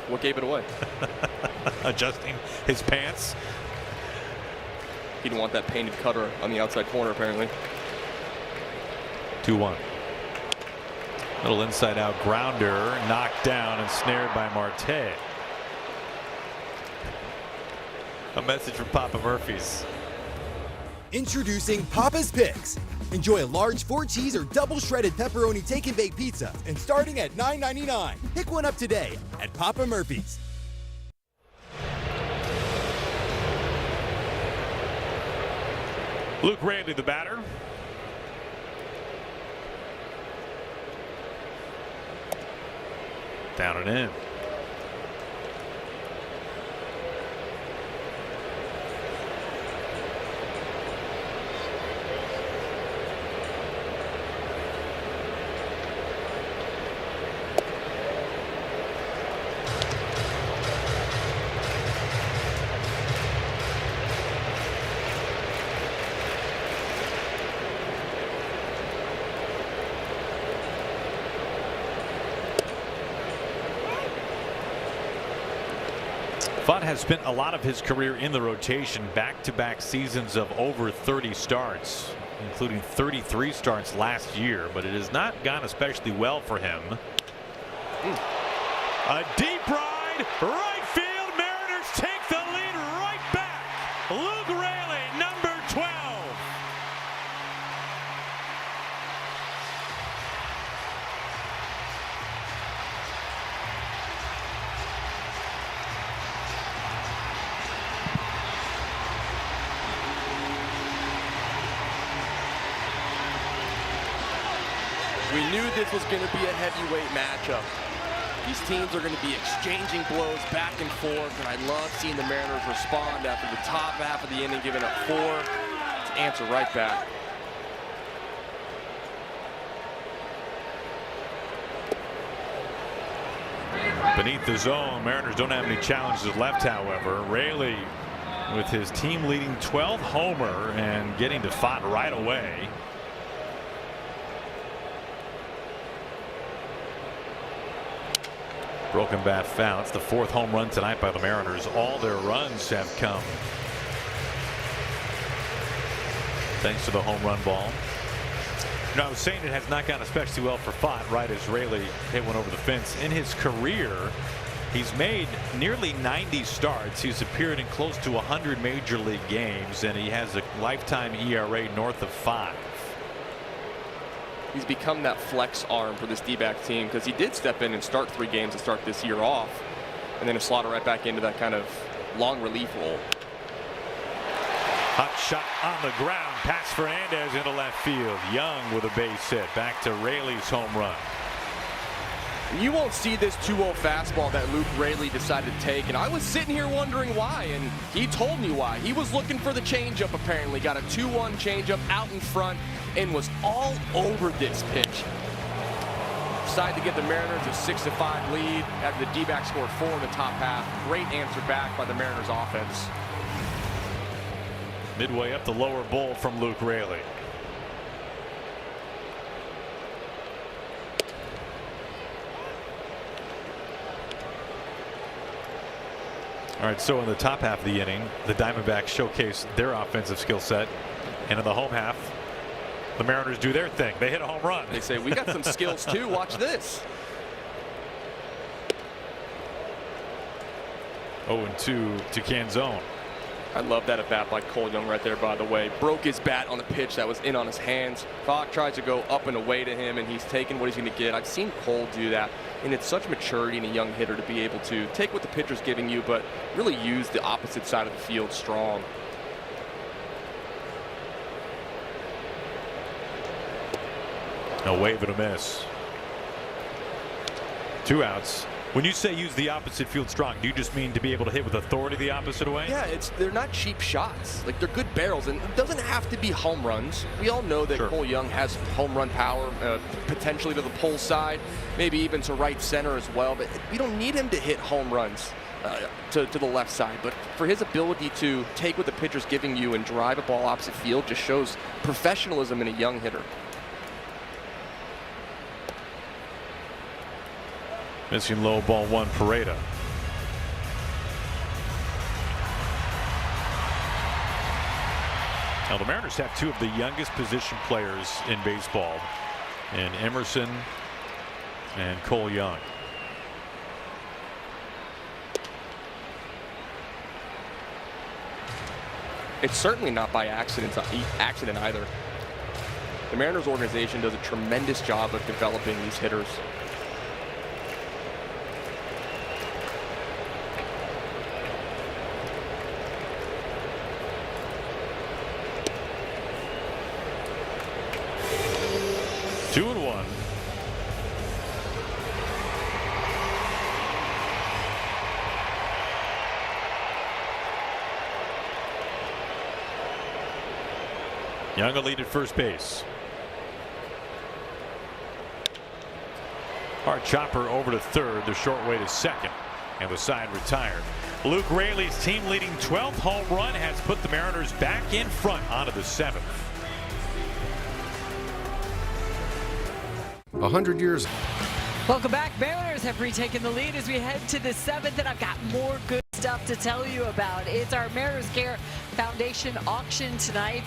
What gave it away? Adjusting his pants. He didn't want that painted cutter on the outside corner, apparently. 2-1. Little inside out grounder, knocked down and snared by Marte. A message from Papa Murphy's. Introducing Papa's Picks. Enjoy a large 4-cheese or double shredded pepperoni take and bake pizza and starting at $9.99. Pick one up today at Papa Murphy's. Luke Raley, the batter. Down and in. Fudd has spent a lot of his career in the rotation, back-to-back seasons of over 30 starts, including 33 starts last year, but it has not gone especially well for him. A deep ride, right field. Mariners take the lead right back. Luke Raley, number 12. We knew this was going to be a heavyweight matchup. These teams are going to be exchanging blows back and forth, and I love seeing the Mariners respond after the top half of the inning, giving up 4 to answer right back. Beneath the zone, Mariners don't have any challenges left, however. Raley with his team-leading 12th homer and getting to Fott right away. Broken bat foul. It's the 4th home run tonight by the Mariners. All their runs have come thanks to the home run ball. You know, I was saying it has not gone especially well for Fott right as Raley hit one over the fence. In his career, he's made nearly 90 starts. He's appeared in close to 100 major league games, and he has a lifetime ERA north of 5. He's become that flex arm for this D-back team because he did step in and start 3 games to start this year off, and then to slot right back into that kind of long relief role. Hot shot on the ground. Pass Fernandez into left field. Young with a base hit. Back to Raley's home run. You won't see this 2-0 fastball that Luke Raley decided to take, and I was sitting here wondering why, and he told me why. He was looking for the changeup apparently. Got a 2-1 changeup out in front and was all over this pitch. Decided to get the Mariners a 6-5 lead after the D-backs scored 4 in the top half. Great answer back by the Mariners offense. Midway up the lower bowl from Luke Raley. All right, so in the top half of the inning, the Diamondbacks showcase their offensive skill set, and in the home half, the Mariners do their thing. They hit a home run. They say, we got some skills too. Watch this. 0-2 to Canzone. I love that at bat by Cole Young right there, by the way. Broke his bat on the pitch that was in on his hands. Fogg tries to go up and away to him, and he's taking what he's going to get. I've seen Cole do that, and it's such maturity in a young hitter to be able to take what the pitcher's giving you, but really use the opposite side of the field strong. A wave and a miss. 2 outs. When you say use the opposite field strong, do you just mean to be able to hit with authority the opposite way? Yeah, they're not cheap shots. Like, they're good barrels, and it doesn't have to be home runs. We all know that Cole Young has home run power, potentially to the pull side, maybe even to right center as well, but we don't need him to hit home runs to the left side. But for his ability to take what the pitcher's giving you and drive a ball opposite field just shows professionalism in a young hitter. Missing low, ball 1, Pareda. Now the Mariners have 2 of the youngest position players in baseball. and Emerson and Cole Young. It's certainly not by accident either. The Mariners organization does a tremendous job of developing these hitters. Two and one. Young will lead at first base. Hard chopper over to third. The short way to second. And the side retired. Luke Raley's team-leading 12th home run has put the Mariners back in front onto the 7th. 100 years. Welcome back. Mariners have retaken the lead as we head to the 7th, and I've got more good stuff to tell you about. It's our Mariners Care Foundation auction tonight.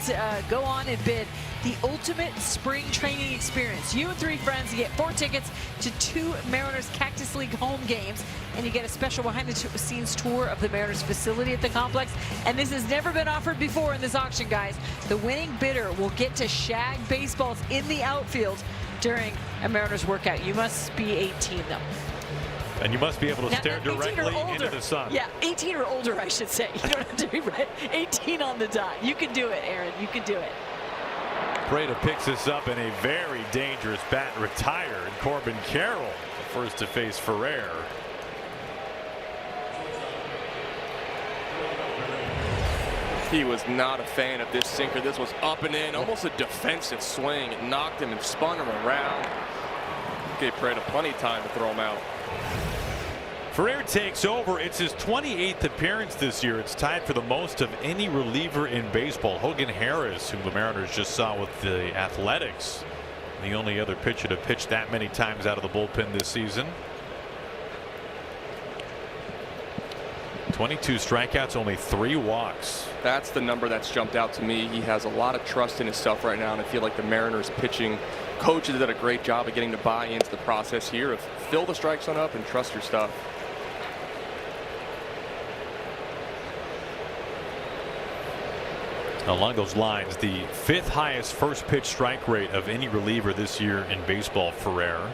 Go on and bid the ultimate spring training experience. You and 3 friends get 4 tickets to 2 Mariners Cactus League home games, and you get a special behind-the-scenes tour of the Mariners facility at the complex. And this has never been offered before in this auction, guys. The winning bidder will get to shag baseballs in the outfield during a Mariners workout. You must be 18, though. And you must be able to stare directly into the sun. Yeah, 18 or older, I should say. You don't have to be 18 on the dot. You can do it, Aaron. You can do it. Prada picks this up in a very dangerous bat. Retired Corbin Carroll, the first to face Ferrer. He was not a fan of this sinker. This was up and in, almost a defensive swing. It knocked him and spun him around. Gave Prada plenty of time to throw him out. Ferrer takes over. It's his 28th appearance this year. It's tied for the most of any reliever in baseball. Hogan Harris, whom the Mariners just saw with the Athletics, the only other pitcher to pitch that many times out of the bullpen this season. 22 strikeouts, only 3 walks. That's the number that's jumped out to me. He has a lot of trust in himself right now, and I feel like the Mariners pitching coaches did a great job of getting to buy into the process here of fill the strike zone up and trust your stuff. Along those lines, the 5th highest first pitch strike rate of any reliever this year in baseball, Ferrer.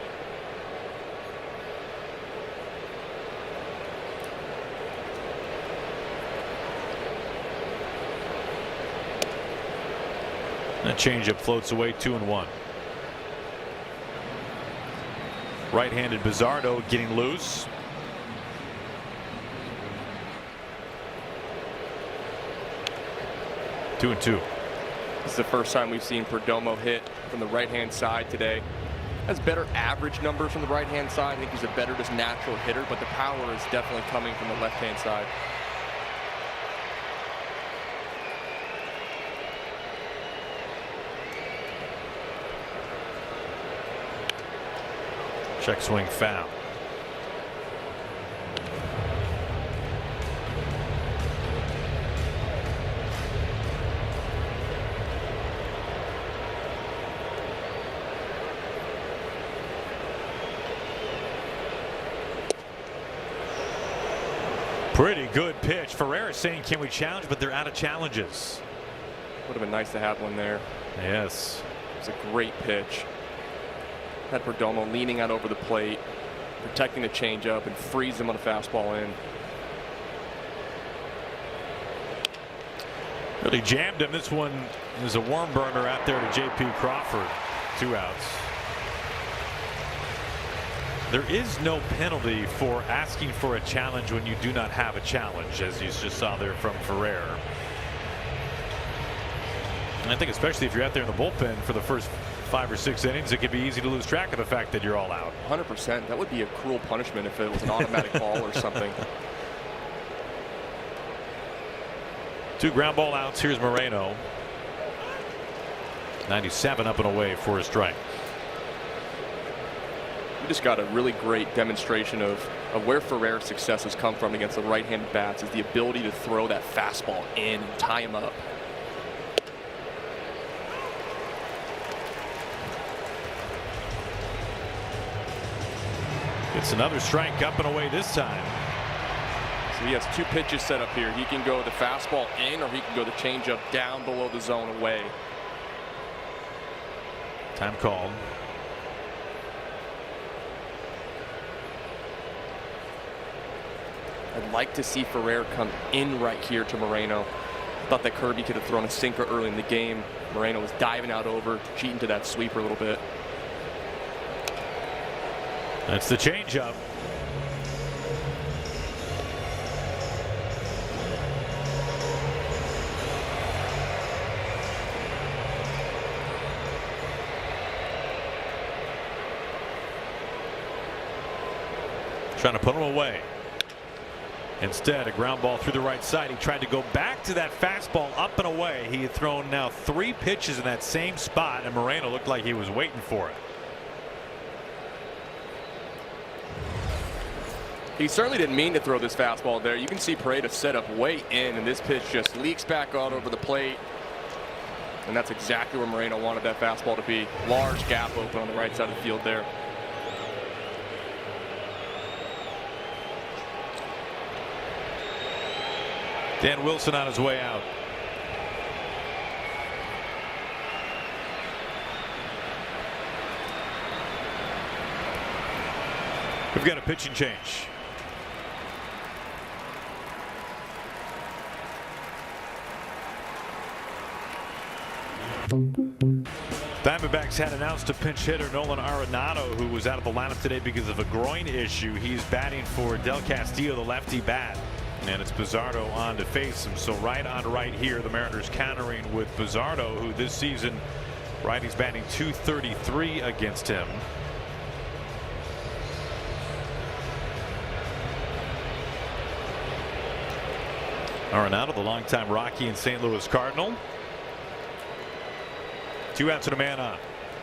That changeup floats away, 2-1. Right-handed Bizzardo getting loose. Two and 2. This is the first time we've seen Perdomo hit from the right-hand side today. Has better average numbers from the right-hand side. I think he's a better just natural hitter, but the power is definitely coming from the left-hand side. Check swing foul. Pretty good pitch. Ferrer is saying, can we challenge? But they're out of challenges. Would have been nice to have one there. Yes. It's a great pitch. Had Perdomo leaning out over the plate, protecting the changeup, and freeze him on a fastball in. Really jammed him. This one is a worm burner out there to J.P. Crawford. 2 outs. There is no penalty for asking for a challenge when you do not have a challenge, as you just saw there from Ferrer. And I think especially if you're out there in the bullpen for the first 5 or 6 innings, it could be easy to lose track of the fact that you're all out. 100%. That would be a cruel punishment if it was an automatic ball or something. 2 ground ball outs. Here's Moreno. 97 up and away for a strike. We just got a really great demonstration of where Ferrer's success has come from against the right-handed bats, is the ability to throw that fastball in and tie him up. It's another strike up and away this time. So he has 2 pitches set up here. He can go the fastball in, or he can go the changeup down below the zone away. Time called. I'd like to see Ferrer come in right here to Moreno. I thought that Kirby could have thrown a sinker early in the game. Moreno was diving out over, cheating to that sweeper a little bit. That's the changeup. Trying to put him away. Instead, a ground ball through the right side. He tried to go back to that fastball up and away. He had thrown now 3 pitches in that same spot, and Moreno looked like he was waiting for it. He certainly didn't mean to throw this fastball there. You can see Paredes set up way in, and this pitch just leaks back out over the plate. And that's exactly where Moreno wanted that fastball to be. Large gap open on the right side of the field there. Dan Wilson on his way out. We've got a pitching change. Diamondbacks had announced a pinch hitter, Nolan Arenado, who was out of the lineup today because of a groin issue. He's batting for Del Castillo, the lefty bat. And it's Bizzardo on to face him. So right on right here, the Mariners countering with Bizzardo, who this season, righties batting .233 against him. Arenado, the longtime Rocky and St. Louis Cardinal. 2 outs and a man on.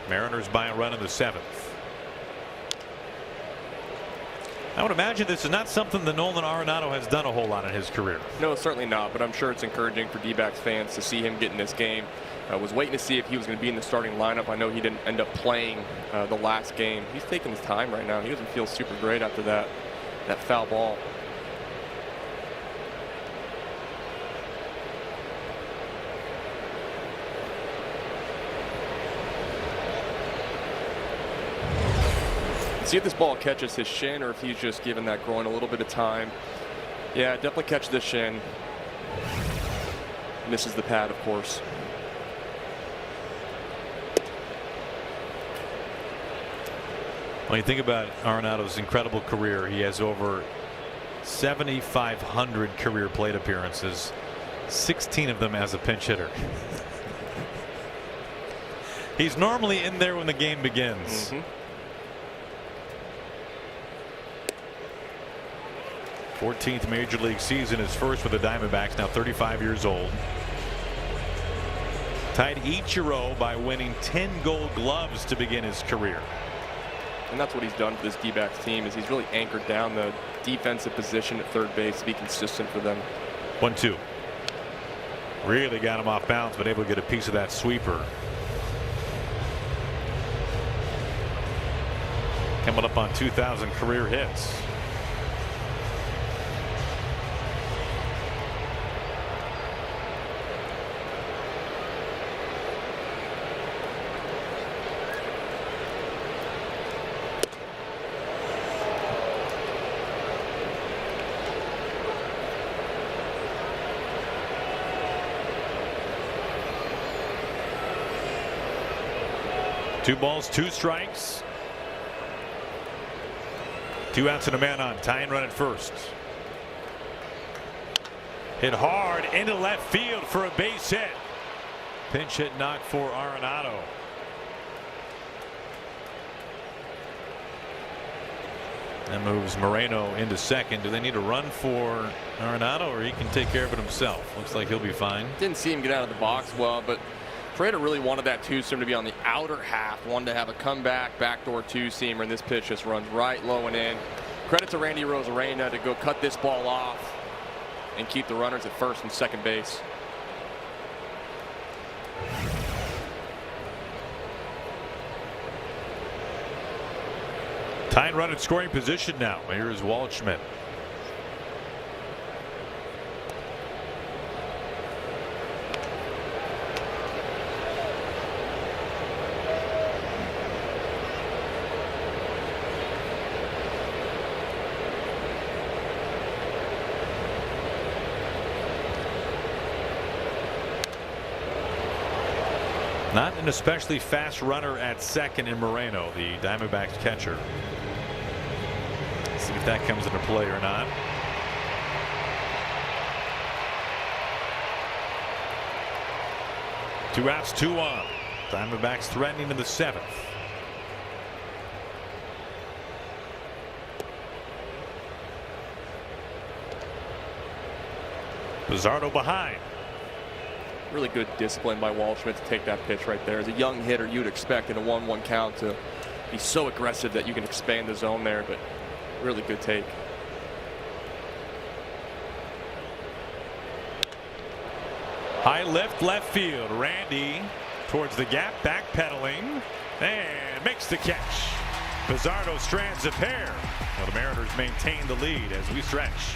Mariners by a run in the 7th. I would imagine this is not something that Nolan Arenado has done a whole lot in his career. No, certainly not, but I'm sure it's encouraging for D-backs fans to see him get in this game. I was waiting to see if he was going to be in the starting lineup. I know he didn't end up playing the last game. He's taking his time right now. He doesn't feel super great after that foul ball. See if this ball catches his shin or if he's just giving that groin a little bit of time. Yeah, definitely catch the shin. Misses the pad, of course. When you think about Arenado's incredible career, he has over 7,500 career plate appearances, 16 of them as a pinch hitter. He's normally in there when the game begins. 14th major league season, his first with the Diamondbacks, now 35 years old. Tied Ichiro by winning 10 Gold Gloves to begin his career. And that's what he's done for this D-backs team, is he's really anchored down the defensive position at third base to be consistent for them. 1-2. Really got him off balance, but able to get a piece of that sweeper. Coming up on 2,000 career hits. Two balls, 2 strikes. 2 outs and a man on. Tying run at first. Hit hard into left field for a base hit. Pinch hit knock for Arenado. That moves Moreno into second. Do they need a run for Arenado, or he can take care of it himself? Looks like he'll be fine. Didn't see him get out of the box well, but Paredes really wanted that 2-seamer to be on the outer half. Wanted to have a comeback backdoor 2-seamer, and this pitch just runs right low and in. Credit to Randy Rosarena to go cut this ball off and keep the runners at first and second base. Tying run in scoring position now. Here is Waldschmidt. Not an especially fast runner at second in Moreno, the Diamondbacks catcher. Let's see if that comes into play or not. Two outs, 2 on. Diamondbacks threatening in the 7th. Pizzardo behind. Really good discipline by Waldschmidt to take that pitch right there. As a young hitter, you'd expect in a 1-1 count to be so aggressive that you can expand the zone there, but really good take. High lift, left field. Randy towards the gap, backpedaling, and makes the catch. Pizzardo strands a pair. Well, the Mariners maintain the lead as we stretch.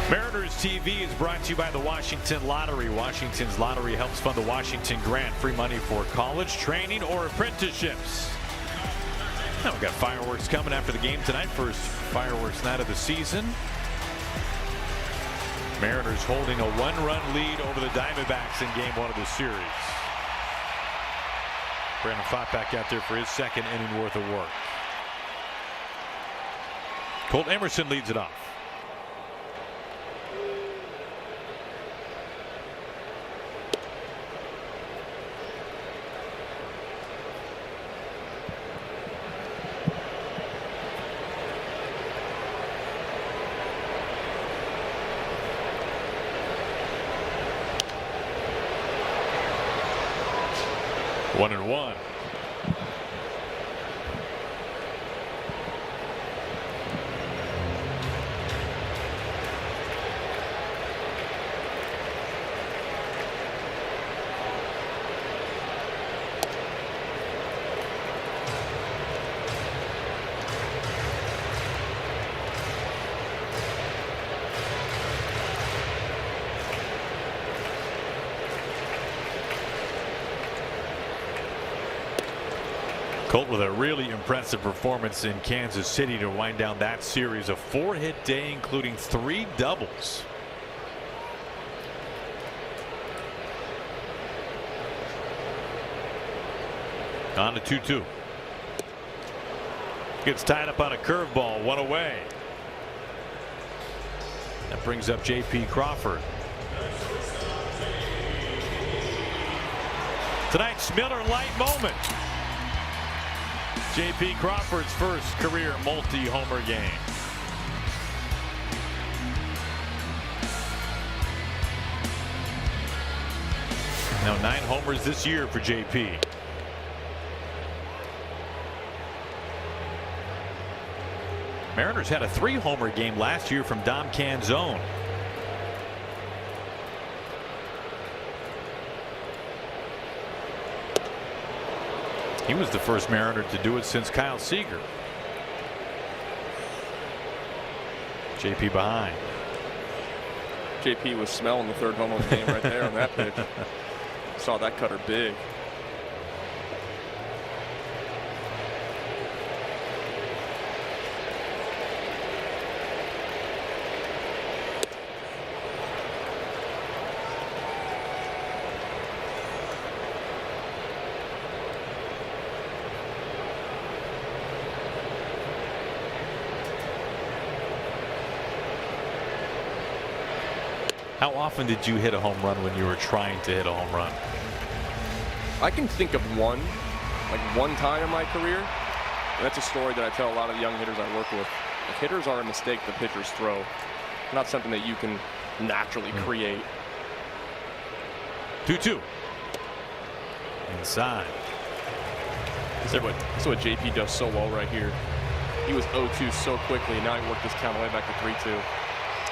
Mariners TV is brought to you by the Washington Lottery. Washington's lottery helps fund the Washington Grant. Free money for college, training, or apprenticeships. Now we've got fireworks coming after the game tonight. First fireworks night of the season. Mariners holding a 1-run lead over the Diamondbacks in game 1 of the series. Brandon Pfaadt back out there for his second inning worth of work. Colt Emerson leads it off. One and one. Colt with a really impressive performance in Kansas City to wind down that series. A 4-hit day, including 3 doubles. On to 2-2. Gets tied up on a curveball, 1 away. That brings up J.P. Crawford. Tonight's Miller Lite moment. J.P. Crawford's first career multi-homer game. Now 9 homers this year for J.P. Mariners had a 3-homer game last year from Dom Canzone. He was the first Mariner to do it since Kyle Seager. JP behind. JP was smelling the 3rd home of the game right there on that pitch. Saw that cutter big. How often did you hit a home run when you were trying to hit a home run? I can think of one time in my career. And that's a story that I tell a lot of young hitters I work with. If hitters are a mistake the pitchers throw, not something that you can naturally create. 2-2. Inside. This is what JP does so well right here. He was 0-2 so quickly. Now he worked his count all the way back to 3-2.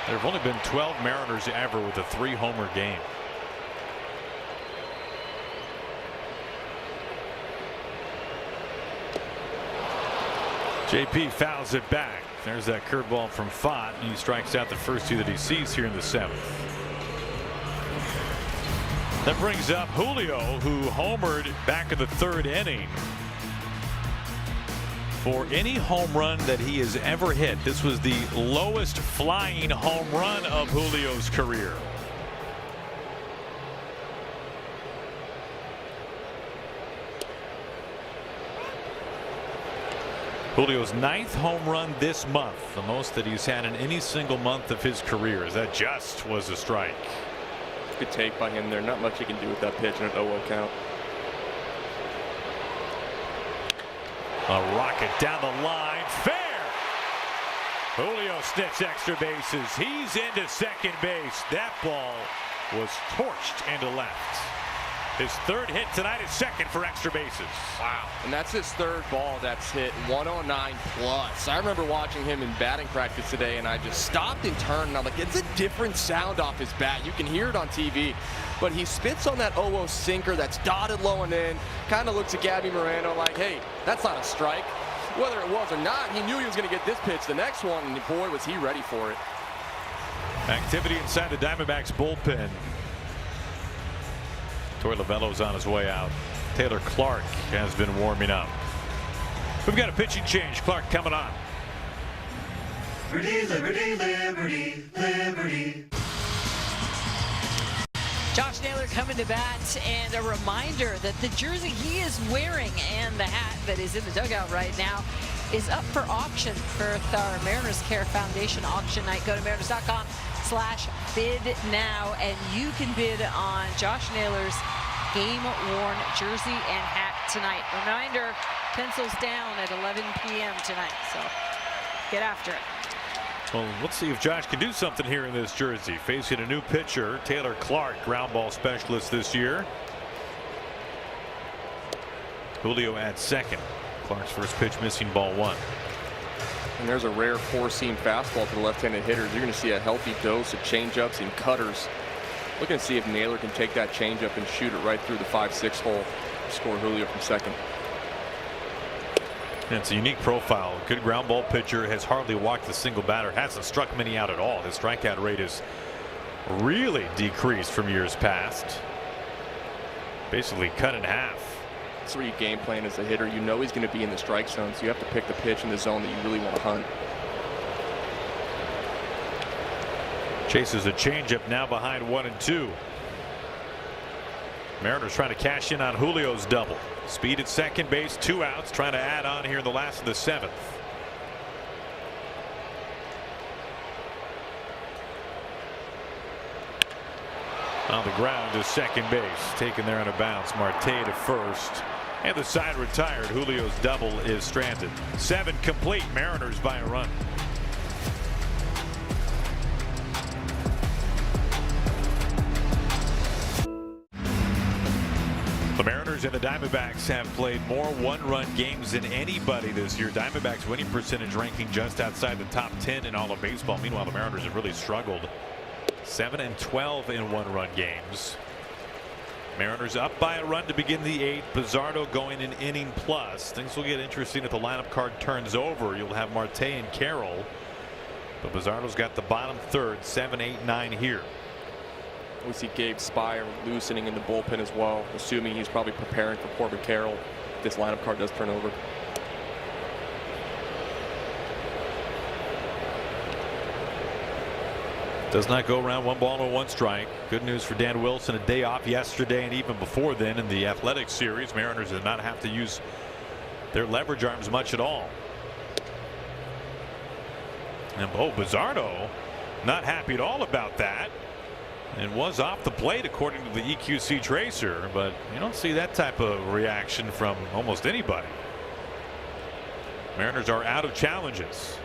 There have only been 12 Mariners ever with a 3-homer game. JP fouls it back. There's that curveball from Fott. He strikes out the first two that he sees here in the 7th. That brings up Julio, who homered back in the 3rd inning. For any home run that he has ever hit, this was the lowest flying home run of Julio's career. Julio's 9th home run this month, the most that he's had in any single month of his career. That just was a strike. Good take by him there. Not much he can do with that pitch in an 0-1 count. A rocket down the line. Fair. Julio sniffs extra bases. He's into second base. That ball was torched into left. His 3rd hit tonight is 2nd for extra bases. Wow. And that's his 3rd ball that's hit 109 plus. I remember watching him in batting practice today, and I just stopped and turned, and I'm like, it's a different sound off his bat. You can hear it on TV. But he spits on that 0-0 sinker that's dotted low and in. Kind of looks at Gabby Moreno like, hey, that's not a strike. Whether it was or not, he knew he was going to get this pitch the next one, and boy, was he ready for it. Activity inside the Diamondbacks bullpen. Torey Lovullo's on his way out. Taylor Clark has been warming up. We've got a pitching change. Clark coming on. Liberty, liberty, liberty, liberty. Josh Naylor coming to bat, and a reminder that the jersey he is wearing and the hat that is in the dugout right now is up for auction for our Mariners Care Foundation auction night. Go to mariners.com/bid now, and you can bid on Josh Naylor's game-worn jersey and hat tonight. Reminder, pencils down at 11 p.m. tonight, so get after it. Well, let's see if Josh can do something here in this jersey. Facing a new pitcher, Taylor Clark, ground ball specialist this year. Julio at 2nd. Clark's first pitch missing ball 1. And there's a rare 4-seam fastball to the left-handed hitters. You're going to see a healthy dose of changeups and cutters. Looking to see if Naylor can take that changeup and shoot it right through the 5-6 hole. Score Julio from 2nd. And it's a unique profile. Good ground ball pitcher, has hardly walked a single batter, hasn't struck many out at all. His strikeout rate is really decreased from years past. Basically cut in half. That's where you game plan as a hitter. You know he's going to be in the strike zone, so you have to pick the pitch in the zone that you really want to hunt. Chases a changeup now behind 1-2. Mariners trying to cash in on Julio's double. Speed at second base, 2 outs, trying to add on here in the last of the 7th. On the ground to second base, taken there on a bounce. Marte to first, and the side retired. Julio's double is stranded. 7 complete. Mariners by a run. The Mariners and the Diamondbacks have played more one-run games than anybody this year. Diamondbacks winning percentage ranking just outside the top 10 in all of baseball. Meanwhile, the Mariners have really struggled. 7-12 in one-run games. Mariners up by a run to begin the 8th. Bizzardo going an inning plus. Things will get interesting if the lineup card turns over. You'll have Marte and Carroll, but Bizzardo's got the bottom third. 7, 8, 9 here. We see Gabe Spire loosening in the bullpen as well, assuming he's probably preparing for Corbin Carroll if this lineup card does turn over. Does not go around. 1 ball and 1 strike. Good news for Dan Wilson. A day off yesterday and even before then in the Athletics series. Mariners did not have to use their leverage arms much at all. And Bizzardo not happy at all about that. And was off the plate according to the EQC tracer, but you don't see that type of reaction from almost anybody. Mariners are out of challenges.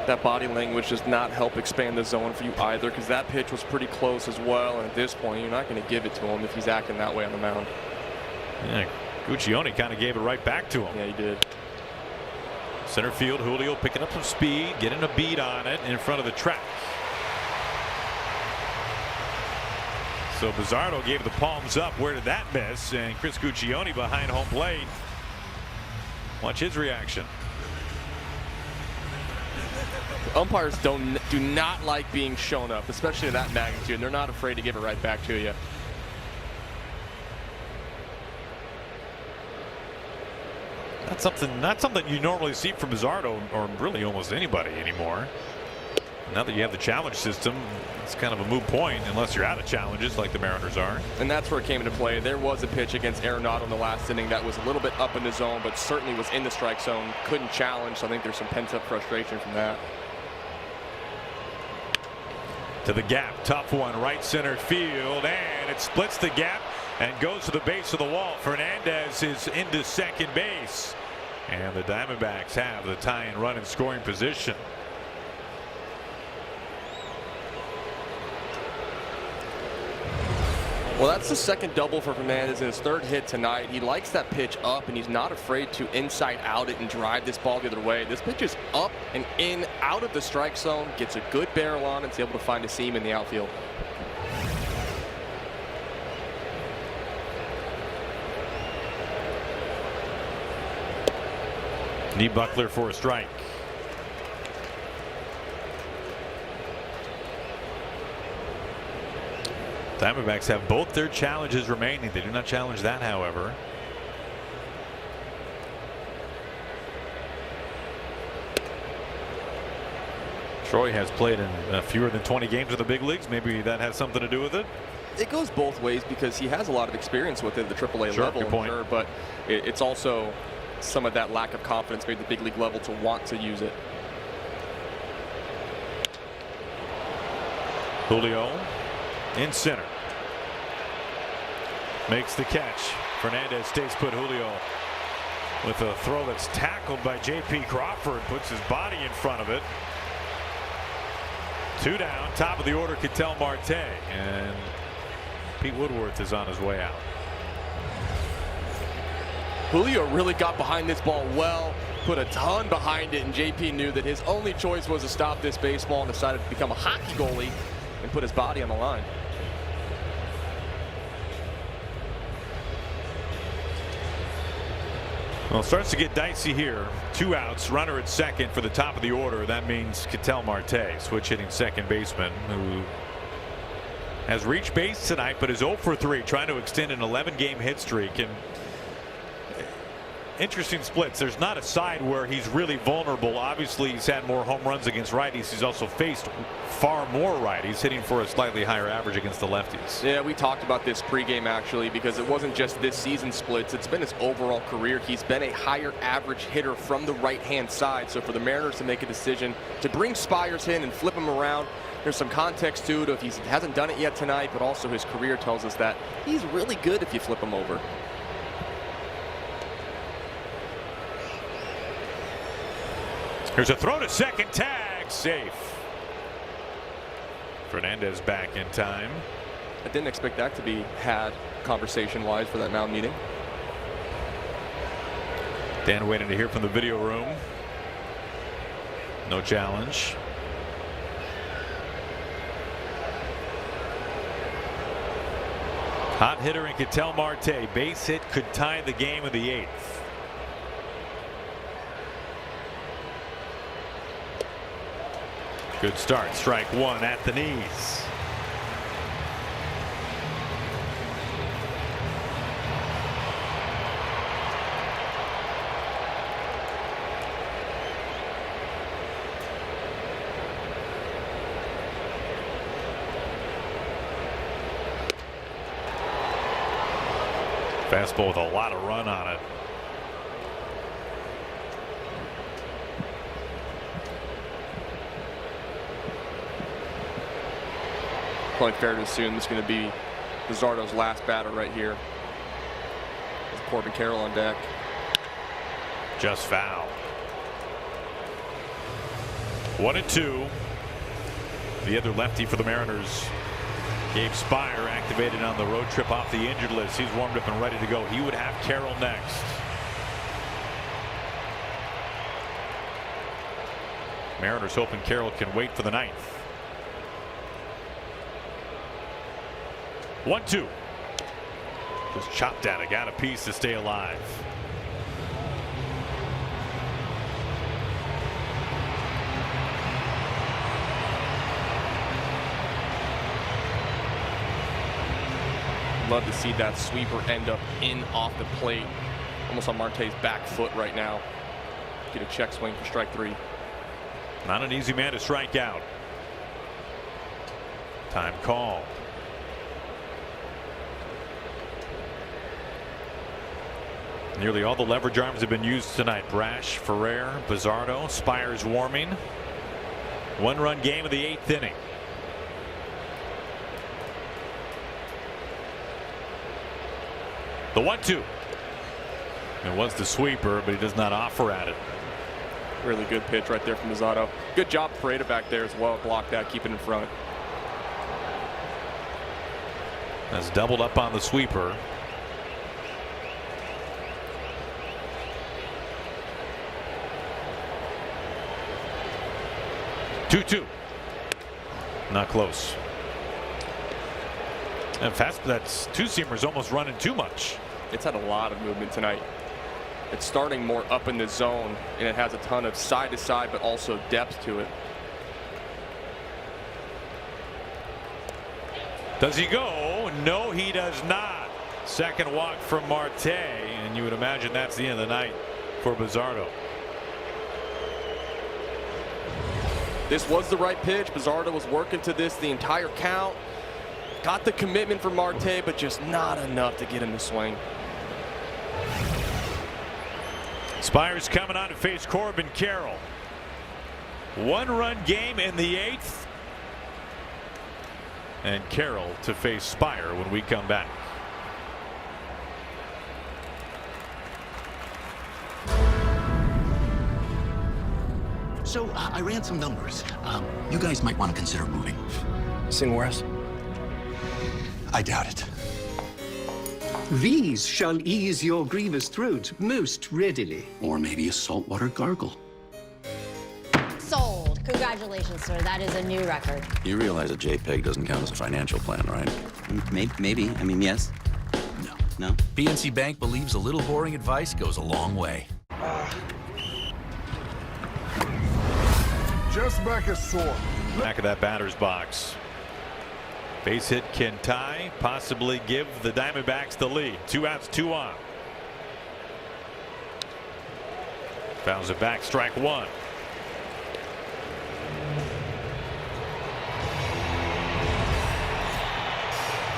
That body language does not help expand the zone for you either, because that pitch was pretty close as well, and at this point you're not going to give it to him if he's acting that way on the mound. Yeah, Guccione kind of gave it right back to him. Yeah, he did. Center field, Julio picking up some speed, getting a beat on it in front of the track. So Bizzardo gave the palms up. Where did that miss? And Chris Guccione behind home plate. Watch his reaction. Umpires do not like being shown up, especially to that magnitude. And they're not afraid to give it right back to you. Not something you normally see from Bizzardo or really almost anybody anymore. Now that you have the challenge system, it's kind of a moot point unless you're out of challenges like the Mariners are. And that's where it came into play. There was a pitch against Arenado in the last inning that was a little bit up in the zone, but certainly was in the strike zone. Couldn't challenge, so I think there's some pent-up frustration from that. To the gap, tough one, right center field, and it splits the gap and goes to the base of the wall. Fernandez is into second base, and the Diamondbacks have the tying run in scoring position. Well, that's the second double for Fernandez in his third hit tonight. He likes that pitch up, and he's not afraid to inside out it and drive this ball the other way. This pitch is up and in, out of the strike zone, gets a good barrel on, and is able to find a seam in the outfield. Knee Buckler for a strike. Diamondbacks have both their challenges remaining. They do not challenge that, however. Troy has played in fewer than 20 games in the big leagues. Maybe that has something to do with it. It goes both ways because he has a lot of experience with it at the AAA level, good point. sure, but it's also some of that lack of confidence made the big league level to want to use it. Julio in center. Makes the catch. Fernandez stays put. Julio with a throw that's tackled by J.P. Crawford. Puts his body in front of it. 2 down. Top of the order, Ketel Marte. And Pete Woodworth is on his way out. Julio really got behind this ball well, put a ton behind it, and JP knew that his only choice was to stop this baseball and decided to become a hockey goalie and put his body on the line. Well, it starts to get dicey here. 2 outs, runner at second for the top of the order. That means Ketel Marte, switch hitting second baseman, who has reached base tonight but is 0 for 3, trying to extend an 11-game hit streak. And interesting splits. There's not a side where he's really vulnerable. Obviously, he's had more home runs against righties. He's also faced far more righties, hitting for a slightly higher average against the lefties. Yeah, we talked about this pregame actually, because it wasn't just this season splits. It's been his overall career. He's been a higher average hitter from the right-hand side. So for the Mariners to make a decision to bring Spires in and flip him around, there's some context to it. If he hasn't done it yet tonight, but also his career tells us that he's really good if you flip him over. Here's a throw to second, tag, safe. Fernandez back in time. I didn't expect that to be had conversation-wise for that mound meeting. Dan waiting to hear from the video room. No challenge. Hot hitter in Ketel Marte. Base hit could tie the game in the 8th. Good start. Strike 1 at the knees. Fastball with a lot of run on it. Probably fair to assume this is going to be Bizzardo's last batter right here. With Corbin Carroll on deck. Just foul. 1-2. The other lefty for the Mariners, Gabe Spire, activated on the road trip off the injured list. He's warmed up and ready to go. He would have Carroll next. Mariners hoping Carroll can wait for the 9th. 1-2. Just chopped at it. Got a piece to stay alive. Love to see that sweeper end up in off the plate, almost on Marte's back foot right now. Get a check swing for strike 3. Not an easy man to strike out. Time call. Nearly all the leverage arms have been used tonight. Brash, Ferrer, Bizzardo, Spires warming. 1-run game of the 8th inning. The 1-2. It was the sweeper, but he does not offer at it. Really good pitch right there from Bizzardo. Good job, Ferreira back there as well. Block that, keep it in front. That's doubled up on the sweeper. Two. Not close. And fast, that's two-seamers almost running too much. It's had a lot of movement tonight. It's starting more up in the zone, and it has a ton of side to side, but also depth to it. Does he go? No, he does not. Second walk from Marte, and you would imagine that's the end of the night for Bizzardo. This was the right pitch. Bizzardo was working to this the entire count. Got the commitment from Marte, but just not enough to get him to swing. Spires coming on to face Corbin Carroll. 1-run game in the 8th. And Carroll to face Spire when we come back. So I ran some numbers. You guys might want to consider moving. Somewhere else? I doubt it. These shall ease your grievous throat most readily. Or maybe a saltwater gargle. Sold. Congratulations, sir. That is a new record. You realize a JPEG doesn't count as a financial plan, right? Maybe. I mean, yes. No? PNC Bank believes a little boring advice goes a long way. Just back a sore. Back of that batter's box. Base hit can tie, possibly give the Diamondbacks the lead. 2 outs, 2 on. Fouls it back, strike 1.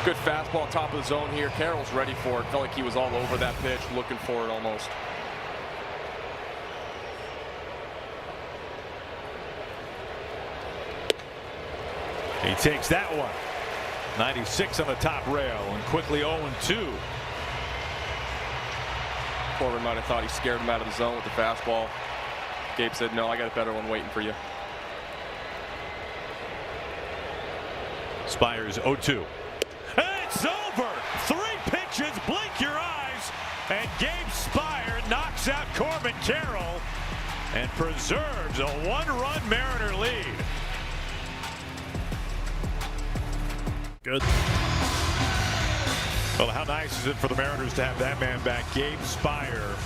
Good fastball, top of the zone here. Carroll's ready for it. Felt like he was all over that pitch, looking for it almost. He takes that one. 96 on the top rail and quickly 0-2. Corbin might have thought he scared him out of the zone with the fastball. Gabe said, no, I got a better one waiting for you. Spires 0-2. It's over. 3 pitches, blink your eyes, and Gabe Spire knocks out Corbin Carroll and preserves a 1-run Mariner lead. Good. Well, how nice is it for the Mariners to have that man back? Gabe Spire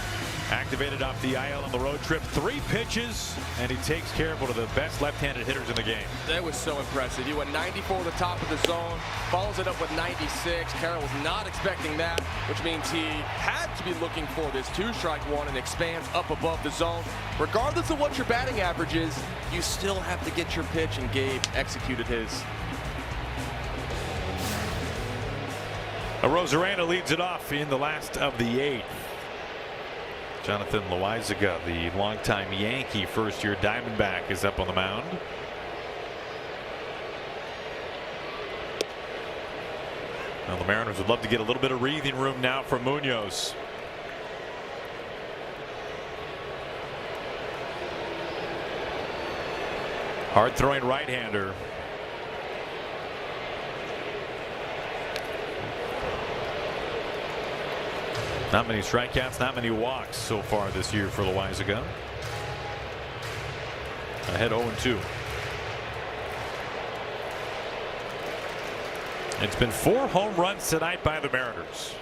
activated off the IL on the road trip. 3 pitches, and he takes care of one of the best left-handed hitters in the game. That was so impressive. He went 94 at the top of the zone, follows it up with 96. Carroll was not expecting that, which means he had to be looking for this 2-strike 1 and expands up above the zone. Regardless of what your batting average is, you still have to get your pitch, and Gabe executed his. Rosarena leads it off in the last of the 8th. Jonathan Loizaga, the longtime Yankee, first-year Diamondback, is up on the mound. Now the Mariners would love to get a little bit of breathing room now from Munoz. Hard-throwing right-hander. Not many strikeouts, not many walks so far this year for Loizaga. Ahead 0-2. It's been 4 home runs tonight by the Mariners.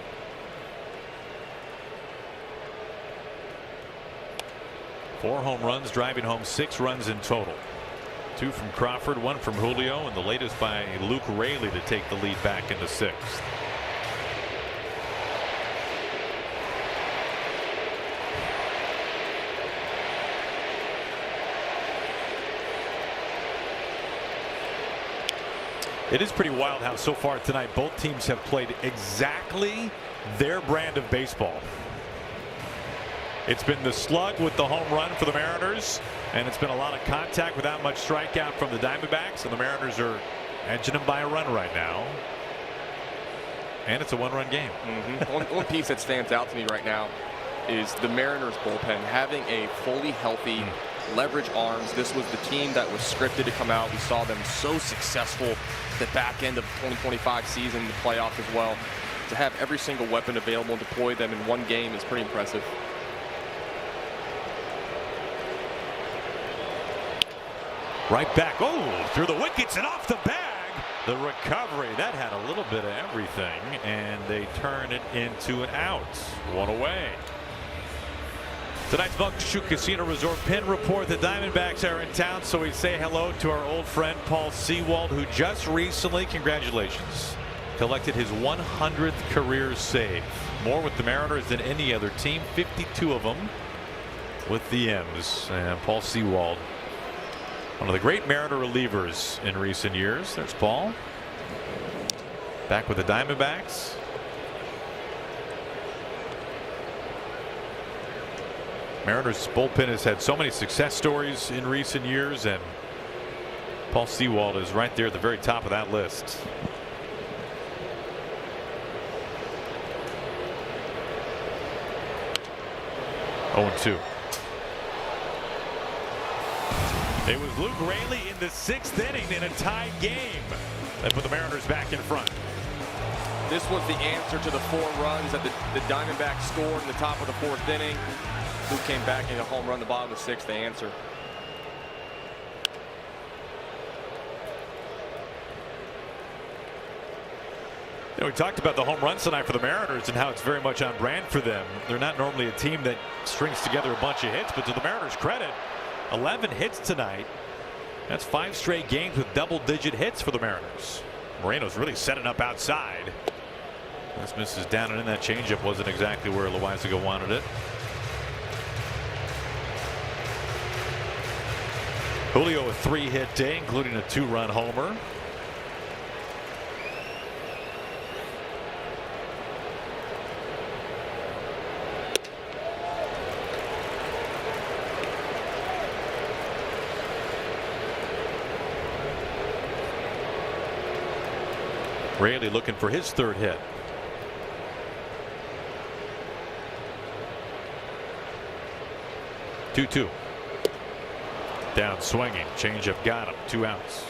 Four home runs, driving home 6 runs in total. 2 from Crawford, 1 from Julio, and the latest by Luke Raley to take the lead back in the 6th. It is pretty wild how so far tonight both teams have played exactly their brand of baseball. It's been the slug with the home run for the Mariners, and it's been a lot of contact without much strikeout from the Diamondbacks, and the Mariners are edging them by a run right now. And it's a 1-run game. One piece that stands out to me right now is the Mariners bullpen having a fully healthy leverage arms. This was the team that was scripted to come out. We saw them so successful the back end of 2025 season, the playoffs as well. To have every single weapon available and deploy them in one game is pretty impressive. Right back. Oh, through the wickets and off the bag. The recovery, that had a little bit of everything, and they turn it into an out. 1 away. Tonight's Muckleshoot Casino Resort Pin Report. The Diamondbacks are in town, so we say hello to our old friend Paul Sewald, who just recently, congratulations, collected his 100th career save. More with the Mariners than any other team, 52 of them with the M's. And Paul Sewald, one of the great Mariner relievers in recent years. There's Paul. Back with the Diamondbacks. Mariners bullpen has had so many success stories in recent years, and Paul Sewald is right there at the very top of that list. Oh, 2. It was Luke Raley in the 6th inning in a tied game that put the Mariners back in front. This was the answer to the 4 runs that the Diamondbacks scored in the top of the 4th inning. Luke came back in a home run in the bottom of the 6th to answer. You know, we talked about the home runs tonight for the Mariners and how it's very much on brand for them. They're not normally a team that strings together a bunch of hits, but to the Mariners' credit, 11 hits tonight. That's 5 straight games with double-digit hits for the Mariners. Moreno's really setting up outside. This misses down and in. That changeup wasn't exactly where Loaisiga wanted it. Julio a 3-hit day, including a 2-run homer. Raley looking for his 3rd hit. Two. Down swinging. Changeup got him. 2 outs.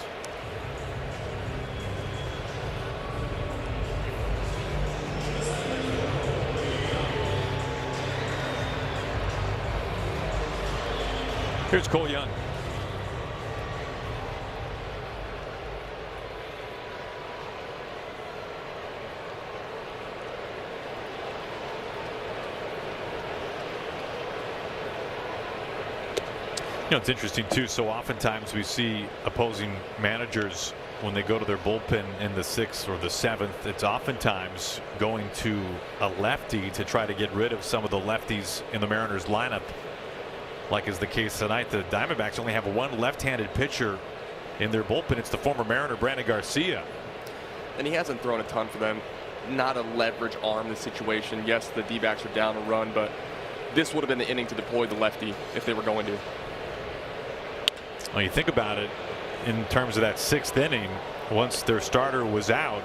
Here's Cole Young. You know, it's interesting too. So oftentimes we see opposing managers, when they go to their bullpen in the 6th or the 7th, it's oftentimes going to a lefty to try to get rid of some of the lefties in the Mariners lineup. Like is the case tonight, the Diamondbacks only have 1 left-handed pitcher in their bullpen. It's the former Mariner Brandon Garcia. And he hasn't thrown a ton for them. Not a leverage arm in this situation. Yes, the D-backs are down a run, but this would have been the inning to deploy the lefty if they were going to. Well, you think about it in terms of that 6th inning, once their starter was out,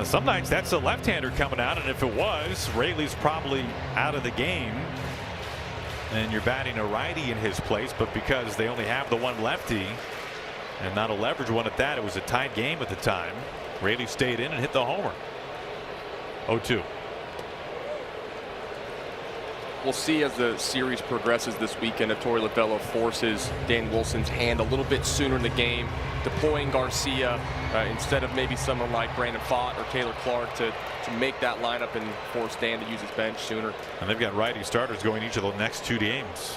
some nights that's a left-hander coming out, and if it was, Raley's probably out of the game, and you're batting a righty in his place. But because they only have the 1 lefty and not a leverage one at that, it was a tied game at the time. Raley stayed in and hit the homer. 0-2. We'll see as the series progresses this weekend if Torey Lovullo forces Dan Wilson's hand a little bit sooner in the game, deploying Garcia instead of maybe someone like Brandon Pfaadt or Taylor Clark to make that lineup and force Dan to use his bench sooner. And they've got righty starters going each of the next 2 games.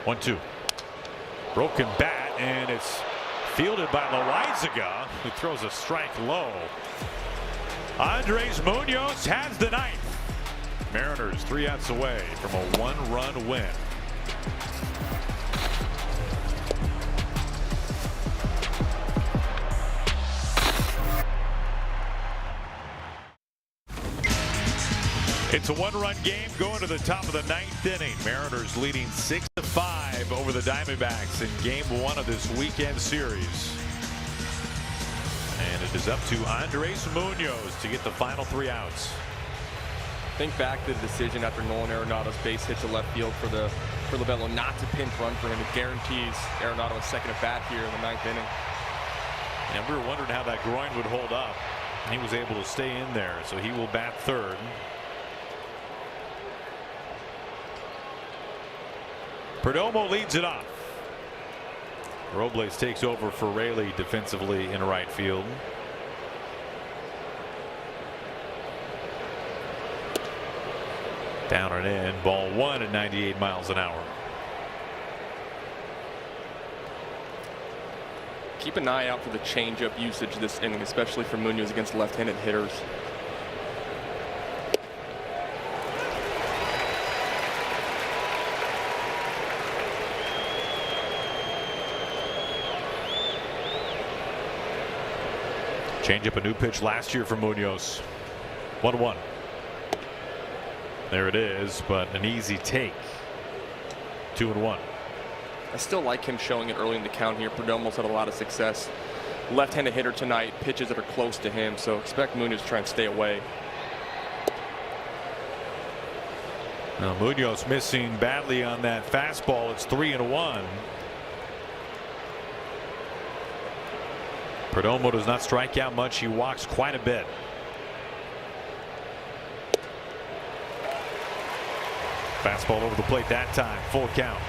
1-2. Broken bat, and it's fielded by Loaizaga, who throws a strike low. Andres Munoz has the ninth. Mariners 3 outs away from a 1-run win. It's a 1-run game going to the top of the 9th inning. Mariners leading 6-5 over the Diamondbacks in game 1 of this weekend series. And it is up to Andres Munoz to get the final 3 outs. Think back to the decision after Nolan Arenado's base hit to left field for Lovullo not to pinch run for him. It guarantees Arenado a second at bat here in the 9th inning. And we were wondering how that groin would hold up. And he was able to stay in there, so he will bat third. Perdomo leads it off. Robles takes over for Raley defensively in right field. Down and in. Ball 1 at 98 miles an hour. Keep an eye out for the changeup usage this inning, especially for Munoz against left-handed hitters. Change up a new pitch last year for Munoz. 1-1. There it is, but an easy take. 2-1. I still like him showing it early in the count here. Perdomo's had a lot of success. Left-handed hitter tonight, pitches that are close to him, so expect Munoz to try and stay away. Now Munoz missing badly on that fastball. It's 3-1. Perdomo does not strike out much. He walks quite a bit. Fastball over the plate that time. Full count.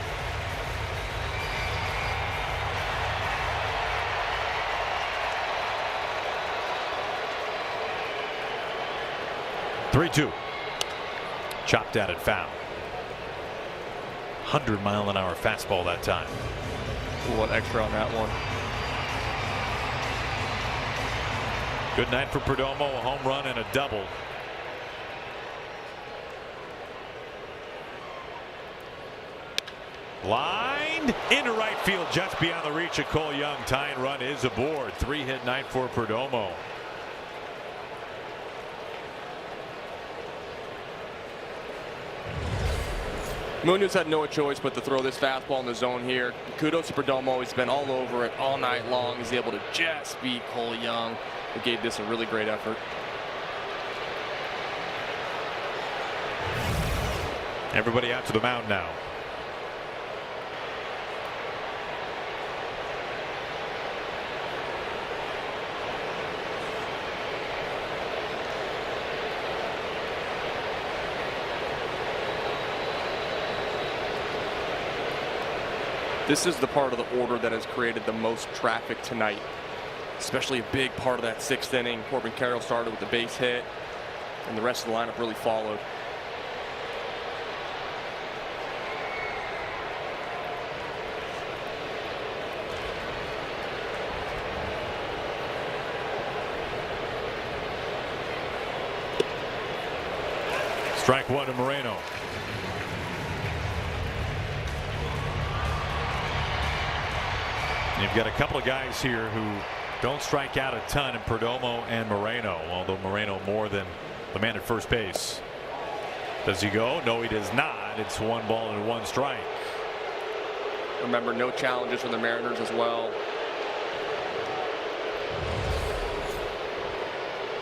Three-two. Chopped at it foul. 100-mile-an-hour fastball that time. What extra on that one. Good night for Perdomo. A home run and a double. Lined into right field just beyond the reach of Cole Young. Tying run is aboard. 3-hit night for Perdomo. Munoz had no choice but to throw this fastball in the zone here. Kudos to Perdomo. He's been all over it all night long. He's able to just beat Cole Young. He gave this a really great effort. Everybody out to the mound now. This is the part of the order that has created the most traffic tonight, especially a big part of that 6th inning. Corbin Carroll started with the base hit, and the rest of the lineup really followed. Strike one to Moreno. You've got a couple of guys here who don't strike out a ton in Perdomo and Moreno, although Moreno more than the man at first base. Does he go? No, he does not. It's 1 ball and 1 strike. Remember, no challenges for the Mariners as well.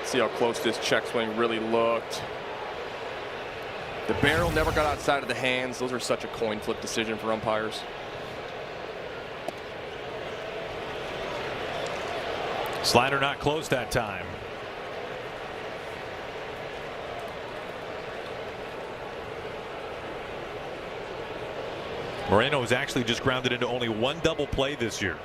See how close this check swing really looked. The barrel never got outside of the hands. Those are such a coin flip decision for umpires. Slider not close that time. Moreno has actually just grounded into only one double play this year.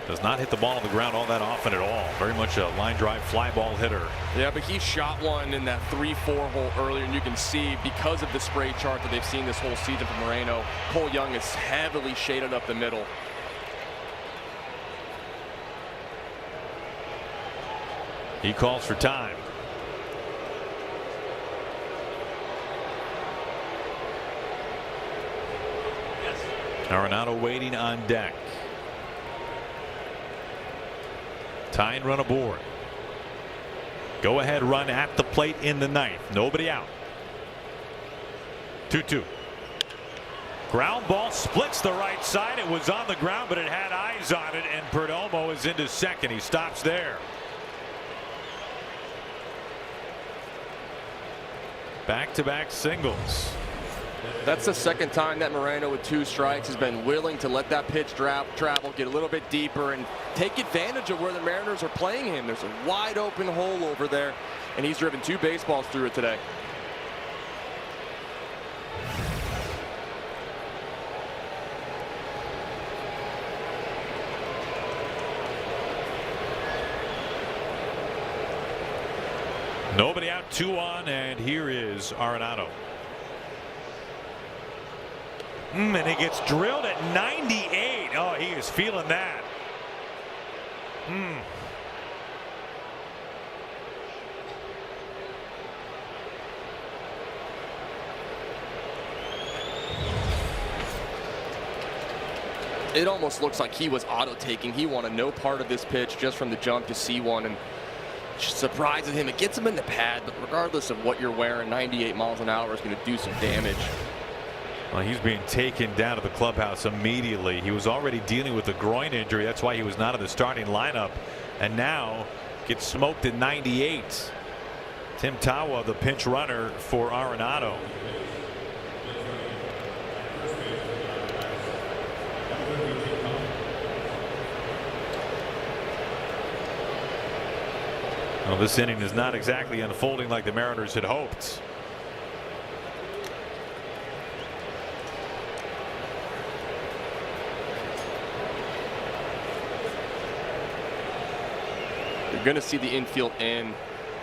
Does not hit the ball on the ground all that often at all. Very much a line drive fly ball hitter. Yeah, but he shot one in that 3-4 hole earlier, and you can see because of the spray chart that they've seen this whole season from Moreno, Cole Young is heavily shaded up the middle. He calls for time. Arenado waiting on deck. Tying run aboard. Go ahead run at the plate in the ninth. Nobody out. 2-2. Ground ball splits the right side. It was on the ground, but it had eyes on it, and Perdomo is into second. He stops there. Back-to-back singles. That's the second time that Moreno with 2 strikes has been willing to let that pitch travel, get a little bit deeper, and take advantage of where the Mariners are playing him. There's a wide open hole over there, and he's driven 2 baseballs through it today. Nobody out, 2 on, and here is Arenado. And he gets drilled at 98. Oh, he is feeling that. It almost looks like he was auto-taking. He wanted no part of this pitch just from the jump to see one, and surprises him. It gets him in the pad, but regardless of what you're wearing, 98 miles an hour is going to do some damage. Well, he's being taken down to the clubhouse immediately. He was already dealing with a groin injury. That's why he was not in the starting lineup, and now gets smoked at 98. Tim Tawa, the pinch runner for Arenado. Well, this inning is not exactly unfolding like the Mariners had hoped. You're going to see the infield in,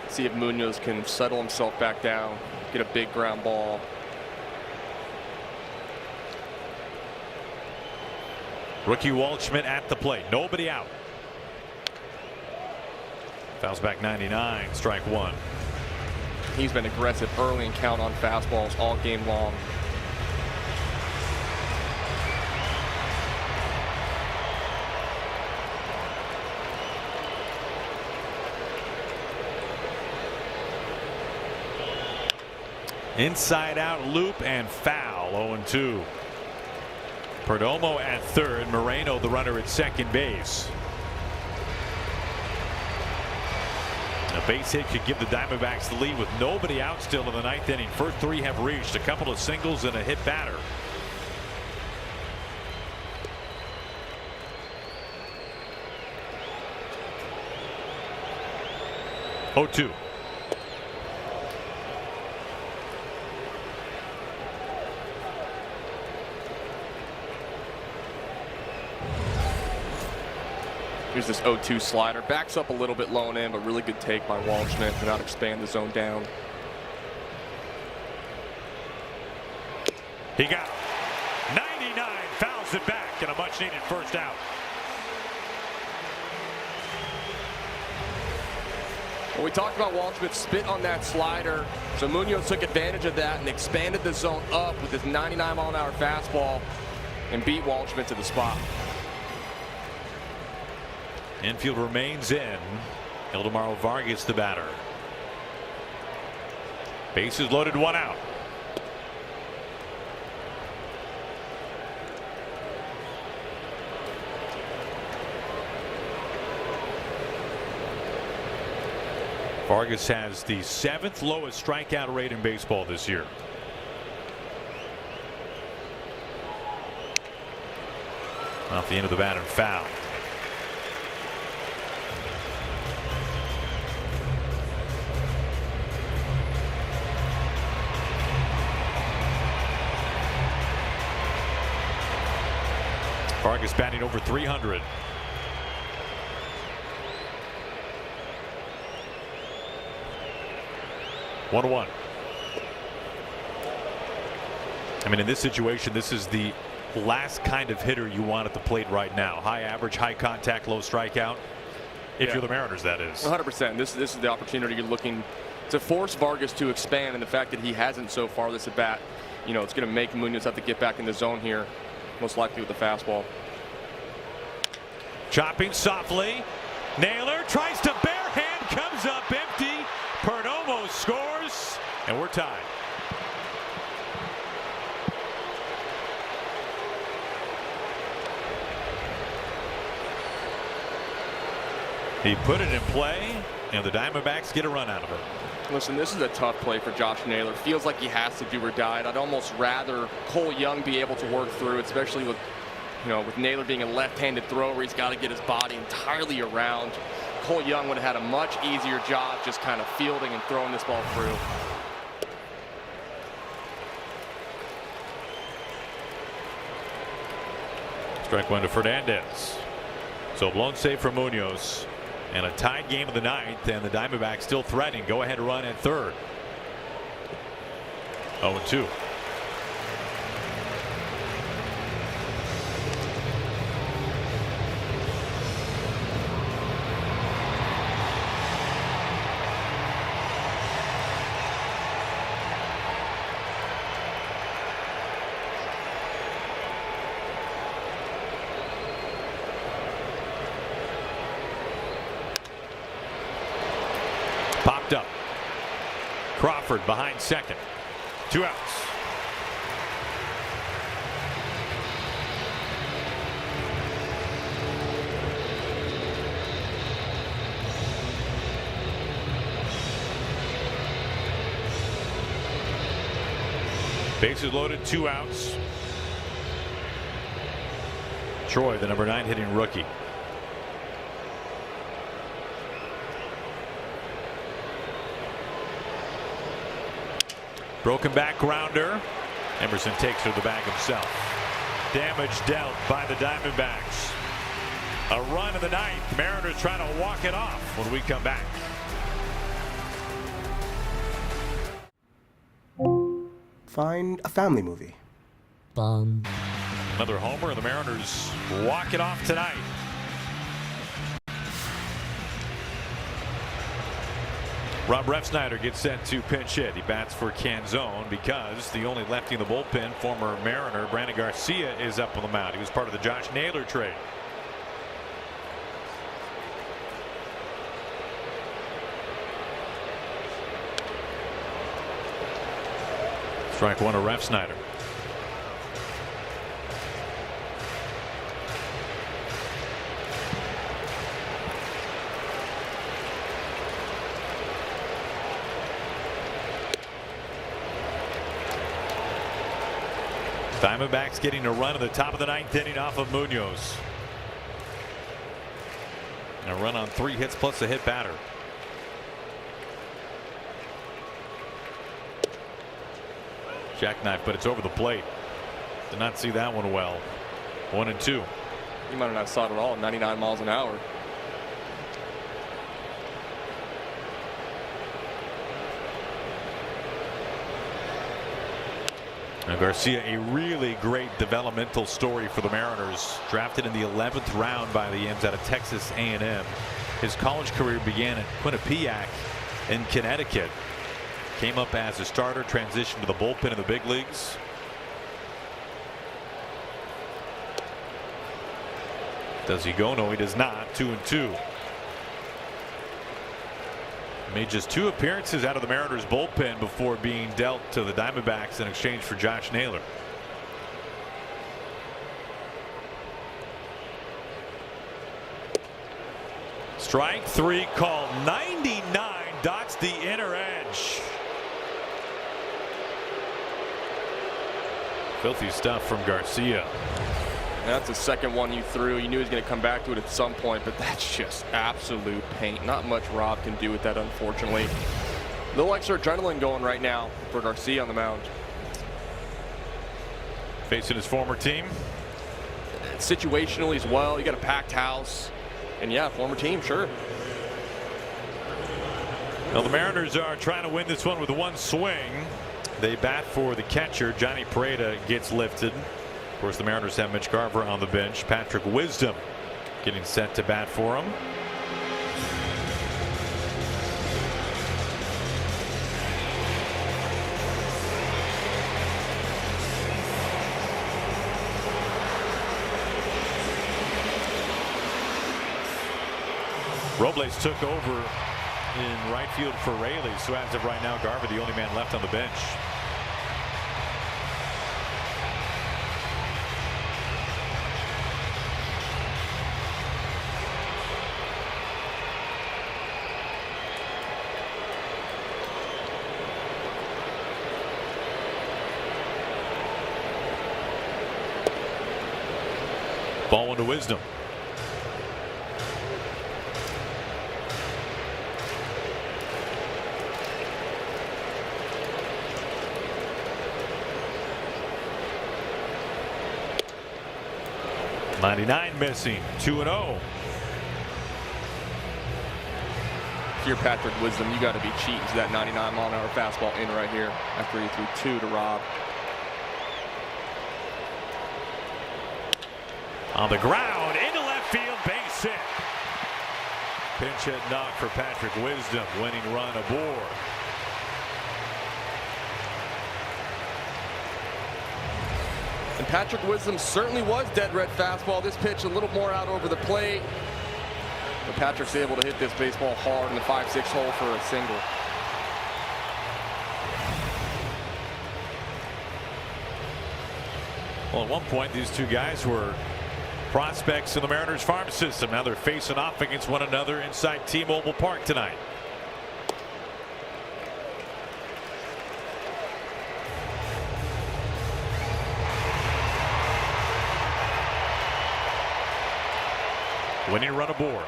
see if Munoz can settle himself back down, get a big ground ball. Rookie Waldschmidt at the plate. Nobody out. Fouls back 99, strike 1. He's been aggressive early and count on fastballs all game long. Inside out loop and foul. 0-2. Perdomo at third. Moreno the runner at second base. A base hit could give the Diamondbacks the lead with nobody out still in the ninth inning. First 3 have reached, a couple of singles and a hit batter. Oh, 2. Here's this 0-2 slider. Backs up a little bit low and in, but really good take by Waldschmidt to not expand the zone down. He got 99, fouls it back, and a much needed first out. Well, we talked about Waldschmidt's spit on that slider, so Munoz took advantage of that and expanded the zone up with his 99-mile-an-hour fastball and beat Waldschmidt to the spot. Infield remains in. Ildemaro Vargas the batter. Bases loaded, 1 out. Vargas has the 7th lowest strikeout rate in baseball this year. Off the end of the bat and foul. Vargas batting over 300. One. I mean, in this situation, this is the last kind of hitter you want at the plate right now. High average, high contact, low strikeout. If you're the Mariners, that is. 100%. This is the opportunity you're looking to force Vargas to expand, and the fact that he hasn't so far this at bat, you know, it's going to make Munoz have to get back in the zone here, most likely with the fastball. Chopping softly. Naylor tries to barehand, comes up empty. Perdomo scores, and we're tied. He put it in play, and the Diamondbacks get a run out of it. Listen, this is a tough play for Josh Naylor. Feels like he has to do or die. I'd almost rather Cole Young be able to work through it, especially with, you know, with Naylor being a left-handed thrower. He's got to get his body entirely around. Cole Young would have had a much easier job just kind of fielding and throwing this ball through. Strike one to Fernandez. So blown save for Munoz. And a tied game of the ninth, and the Diamondbacks still threatening. Go ahead run at third. 0-2. Popped up. Crawford behind second. 2 outs. Bases loaded, 2 outs. Troy, the number 9 hitting rookie. Broken back grounder. Emerson takes her to the bag himself. Damage dealt by the Diamondbacks. A run in the ninth. Mariners trying to walk it off when we come back. Find a family movie. Another homer, and the Mariners walk it off tonight. Rob Refsnyder gets set to pinch hit. He bats for Canzone because the only lefty in the bullpen, former Mariner Brandon Garcia, is up on the mound. He was part of the Josh Naylor trade. Strike one to Refsnyder. Diamondbacks getting a run at the top of the ninth inning off of Munoz. A run on 3 hits plus a hit batter. Jackknife, but it's over the plate. Did not see that one well. 1-2. You might have not saw it at all. 99 miles an hour. Now Garcia, a really great developmental story for the Mariners. Drafted in the 11th round by the M's out of Texas A&M. His college career began at Quinnipiac in Connecticut. Came up as a starter, transitioned to the bullpen in the big leagues. Does he go? No, he does not. 2-2. Made just 2 appearances out of the Mariners bullpen before being dealt to the Diamondbacks in exchange for Josh Naylor. Strike 3 called. 99 dots the inner edge. Filthy stuff from Garcia. That's the second one you threw. You knew he was going to come back to it at some point, but that's just absolute paint. Not much Rob can do with that, unfortunately. A little extra adrenaline going right now for Garcia on the mound. Facing his former team. situationally as well. You got a packed house. And yeah, former team, sure. Well, the Mariners are trying to win this one with one swing. They bat for the catcher. Johnny Pareda gets lifted. Of course, the Mariners have Mitch Garver on the bench. Patrick Wisdom getting set to bat for him. Robles took over in right field for Raley. So as of right now, Garver the only man left on the bench. Ball into Wisdom. '99 missing. 2-0. If you're Patrick Wisdom, you got to be cheating to that 99 mile-an-hour fastball in right here after he threw 2 to Rob. On the ground, into left field, base hit. Pinch hit knock for Patrick Wisdom, winning run aboard. And Patrick Wisdom certainly was dead red fastball. This pitch a little more out over the plate. But Patrick's able to hit this baseball hard in the 5-6 hole for a single. Well, at one point, these two guys were prospects in the Mariners farm system. Now they're facing off against one another inside T-Mobile Park tonight. Winning run aboard.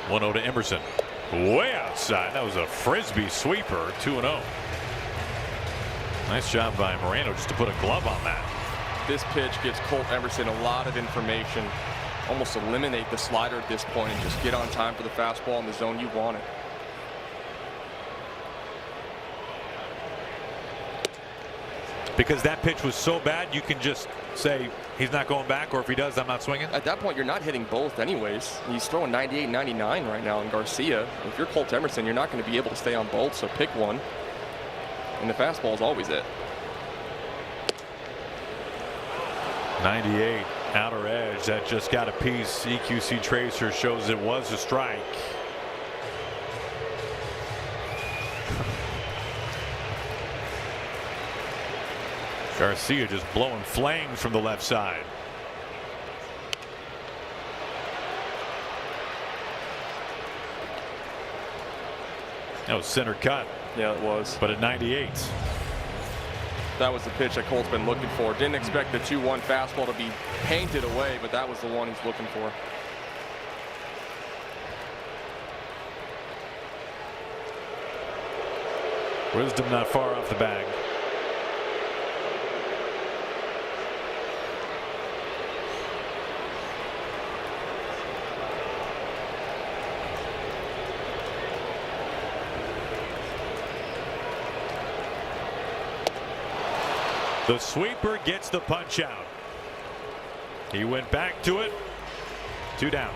1-0 to Emerson. Way outside. That was a frisbee sweeper. 2-0. Nice job by Moreno just to put a glove on that. This pitch gives Colt Emerson a lot of information. Almost eliminate the slider at this point and just get on time for the fastball in the zone you want it. Because that pitch was so bad, you can just say he's not going back, or if he does, I'm not swinging. At that point, you're not hitting both anyways. He's throwing 98, 99 right now in Garcia. If you're Colt Emerson, you're not going to be able to stay on both, so pick one. And the fastball is always it. 98 outer edge. That just got a piece. EQC tracer shows it was a strike. Garcia just blowing flames from the left side. That was center cut. Yeah, it was. But at 98. That was the pitch that Colt's been looking for. Didn't expect the 2-1 fastball to be painted away, but that was the one he's looking for. Wisdom not far off the bag. The sweeper gets the punch out. He went back to it. 2 down.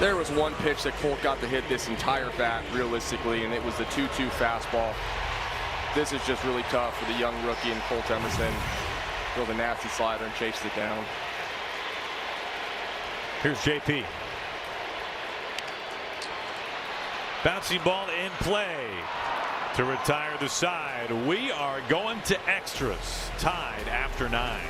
There was one pitch that Colt got to hit this entire bat realistically, and it was the 2-2 fastball. This is just really tough for the young rookie and Colt Emerson. Throw the nasty slider and chase it down. Here's JP. Bouncing ball in play. To retire the side. We are going to extras. Tied after 9.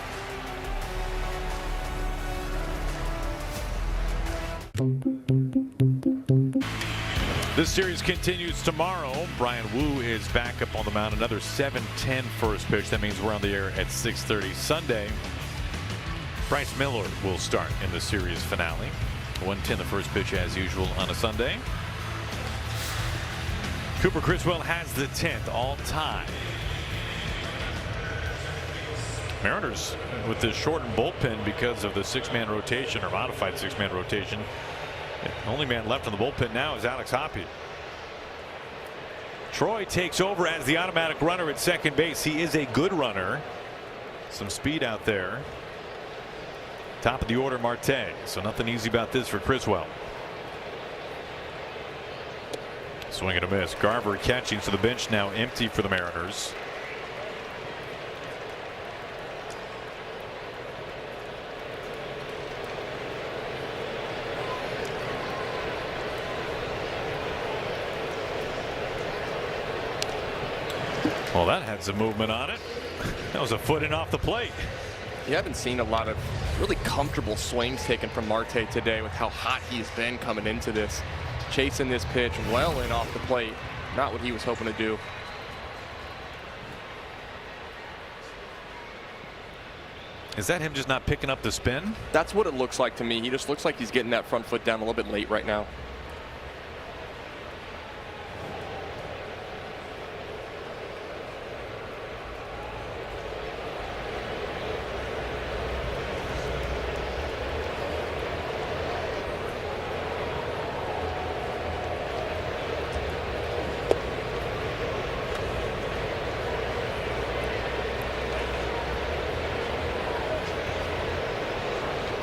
This series continues tomorrow. Brian Wu is back up on the mound. Another 7:10 first pitch. That means we're on the air at 6:30 Sunday. Bryce Miller will start in the series finale. 1:10 the first pitch as usual on a Sunday. Cooper Criswell has the 10th all time. Mariners with this shortened bullpen because of the 6-man rotation, or modified 6-man rotation. The only man left on the bullpen now is Alex Hoppe. Troy takes over as the automatic runner at second base. He is a good runner. Some speed out there. Top of the order, Marte. So nothing easy about this for Criswell. Swing and a miss. Garver catching, so the bench now empty for the Mariners. Well, that had some movement on it. That was a foot in off the plate. You haven't seen a lot of really comfortable swings taken from Marte today with how hot he's been coming into this. Chasing this pitch well in off the plate. Not what he was hoping to do. Is that him just not picking up the spin? That's what it looks like to me. He just looks like he's getting that front foot down a little bit late right now.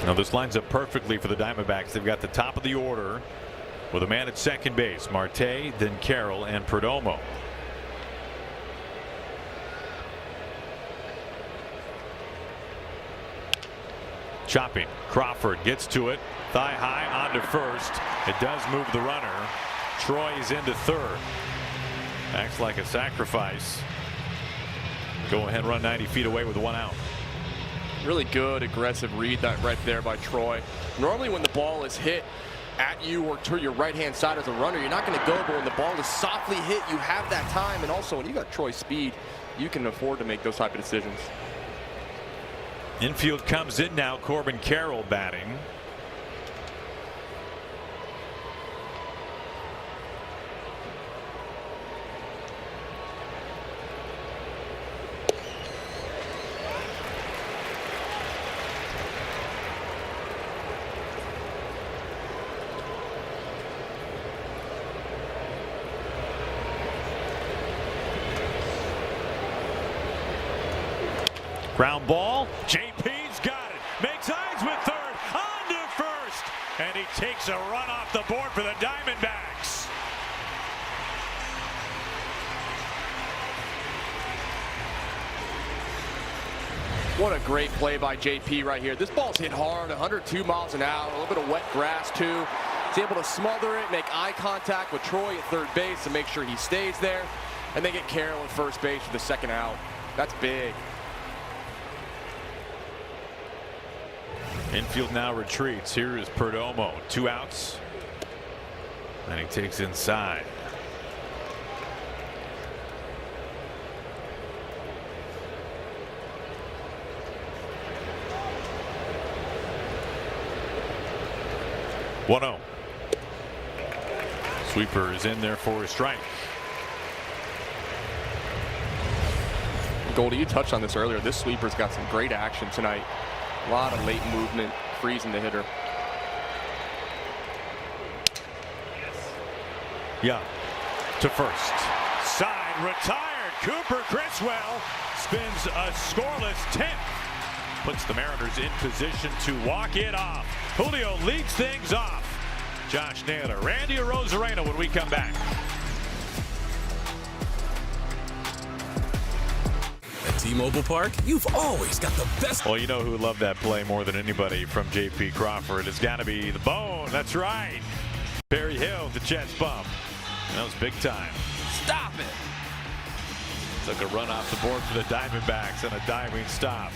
Now this lines up perfectly for the Diamondbacks. They've got the top of the order with a man at second base, Marte, then Carroll and Perdomo. Chopping. Crawford gets to it. Thigh high onto first. It does move the runner. Troy is into third. Acts like a sacrifice. Go ahead, run 90 feet away with 1 out. Really good aggressive read that right there by Troy. Normally when the ball is hit at you or to your right hand side as a runner, you're not going to go, but when the ball is softly hit, you have that time. And also when you got Troy's speed, you can afford to make those type of decisions. Infield comes in now. Corbin Carroll batting. Ground ball. JP's got it. Makes eyes with third. On to first. And he takes a run off the board for the Diamondbacks. What a great play by JP right here. This ball's hit hard, 102 miles an hour, a little bit of wet grass too. He's able to smother it, make eye contact with Troy at third base to make sure he stays there, and then get Carroll at first base for the second out. That's big. Infield now retreats. Here is Perdomo. 2 outs. And he takes inside. One-0. Sweeper is in there for a strike. Goldie, you touched on this earlier. This sweeper's got some great action tonight. A lot of late movement, freezing the hitter. Yeah, to first. Side retired. Cooper Criswell spins a scoreless 10th. Puts the Mariners in position to walk it off. Julio leads things off. Josh Naylor, Randy Arozarena when we come back. T-Mobile Park, you've always got the best. Well, you know who loved that play more than anybody from JP Crawford. It's got to be the Bone. That's right. Perry Hill, the chest bump. That was big time. Stop it. Took a run off the board for the Diamondbacks and a diving stop.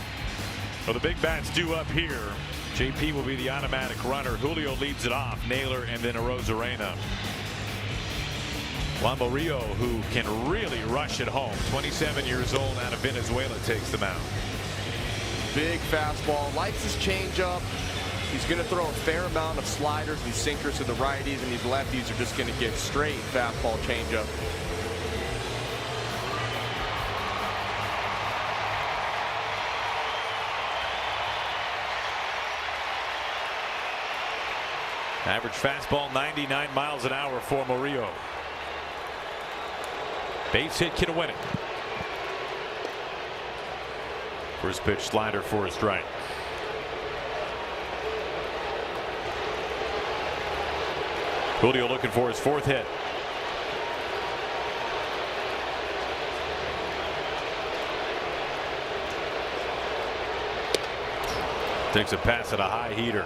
Well, the big bats due up here. JP will be the automatic runner. Julio leads it off. Naylor and then Arozarena. Juan Murillo, who can really rush it home. 27 years old, out of Venezuela, takes them out. Big fastball, likes his changeup. He's going to throw a fair amount of sliders and sinkers to the righties, and these lefties are just going to get straight fastball changeup. Average fastball 99 miles an hour for Murillo. Base hit can win it. First pitch slider for a strike. Julio looking for his 4th hit. Takes a pass at a high heater.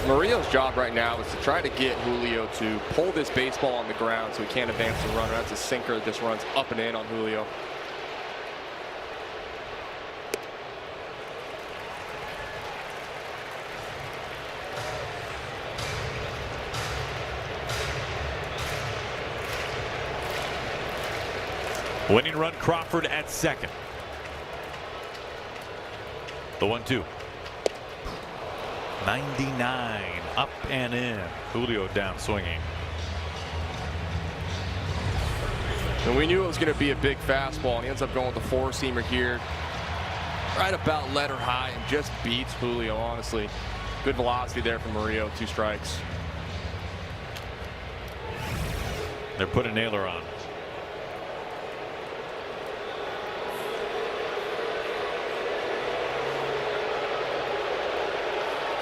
Murillo's job right now is to try to get Julio to pull this baseball on the ground so he can't advance the runner. That's a sinker that just runs up and in on Julio. Winning run Crawford at second. The 1-2. 99 up and in. Julio down swinging. And we knew it was going to be a big fastball, and he ends up going with the 4-seamer here. Right about letter high and just beats Julio, honestly. Good velocity there from Murillo. 2 strikes. They're putting Naylor on.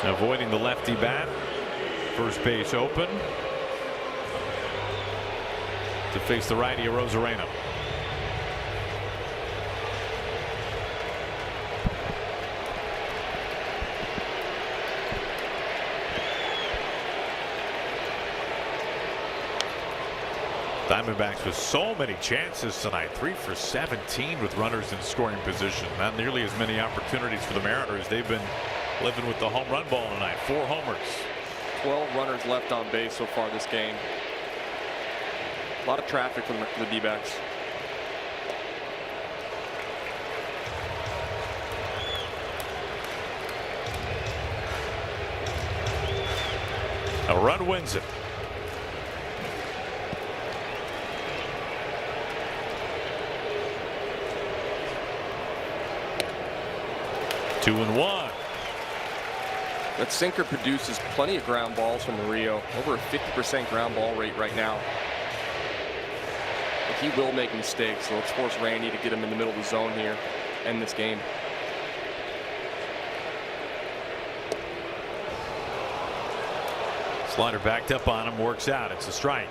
Avoiding the lefty bat. First base open. To face the righty Rosarena. Diamondbacks with so many chances tonight. 3 for 17 with runners in scoring position. Not nearly as many opportunities for the Mariners. They've been living with the home run ball tonight. 4 homers. 12 runners left on base so far this game. A lot of traffic for the D-backs. A run wins it. Two and 1. That sinker produces plenty of ground balls from Murillo. Over a 50% ground ball rate right now. But he will make mistakes, so let's force Randy to get him in the middle of the zone here. End this game. Slider backed up on him, works out. It's a strike.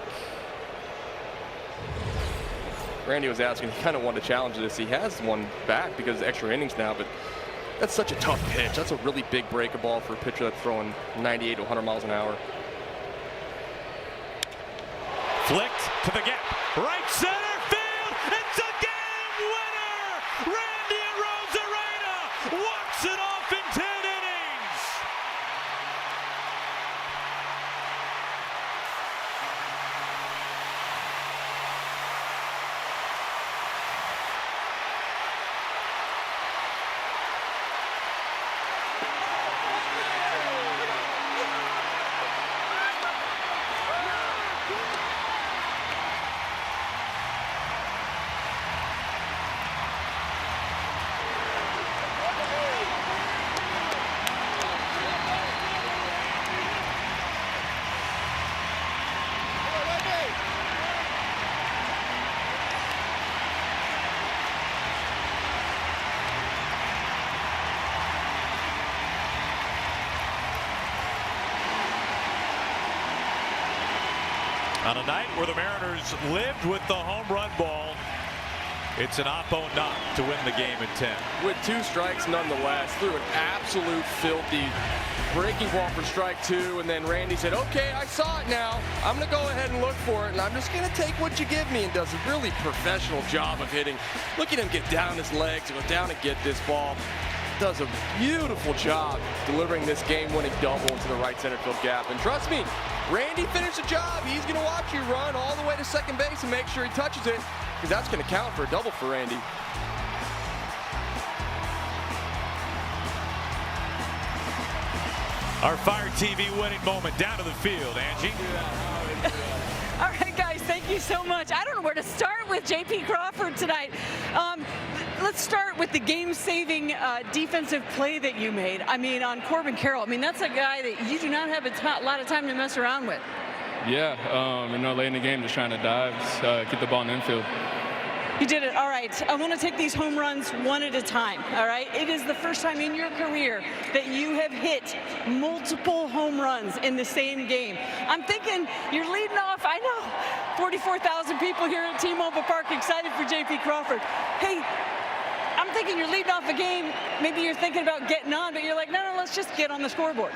Randy was asking, he kind of wanted to challenge this. He has one back because of extra innings now, but that's such a tough pitch. That's a really big breaker ball for a pitcher that's throwing 98 to 100 miles an hour. Flicked to the gap. Right center field. It's a game winner. Randy Rosarena walks it off in 10 innings. On a night where the Mariners lived with the home run ball, it's an oppo knock to win the game in 10. With 2 strikes nonetheless, threw an absolute filthy breaking ball for strike 2, and then Randy said, okay, I saw it now. I'm going to go ahead and look for it, and I'm just going to take what you give me, and does a really professional job of hitting. Look at him get down his legs, go down and get this ball. Does a beautiful job delivering this game-winning double into the right center field gap. And trust me, Randy finished the job. He's going to watch you run all the way to second base and make sure he touches it, because that's going to count for a double for Randy. Our Fire TV winning moment down to the field, Angie. All right, guys, thank you so much. I don't know where to start with J.P. Crawford tonight. let's start with the game-saving defensive play that you made. I mean, on Corbin Carroll. I mean, that's a guy that you do not have a lot of time to mess around with. Yeah, late in the game, just trying to dive, keep the ball in the infield. You did it. All right. I want to take these home runs one at a time. All right. It is the first time in your career that you have hit multiple home runs in the same game. I'm thinking you're leading off. I know 44,000 people here at T-Mobile Park excited for J.P. Crawford. Hey, I'm thinking you're leading off a game. Maybe you're thinking about getting on, but you're like, no, let's just get on the scoreboard.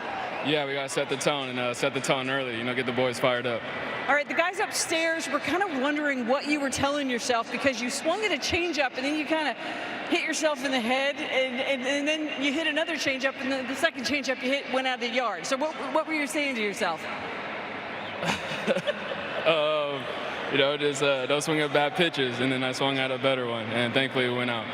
Yeah, we got to set the tone and set the tone early, get the boys fired up. All right, the guys upstairs were kind of wondering what you were telling yourself because you swung at a changeup and then you kind of hit yourself in the head and then you hit another changeup and the second changeup you hit went out of the yard. So what were you saying to yourself? Just don't swing at bad pitches, and then I swung at a better one, and thankfully it went out.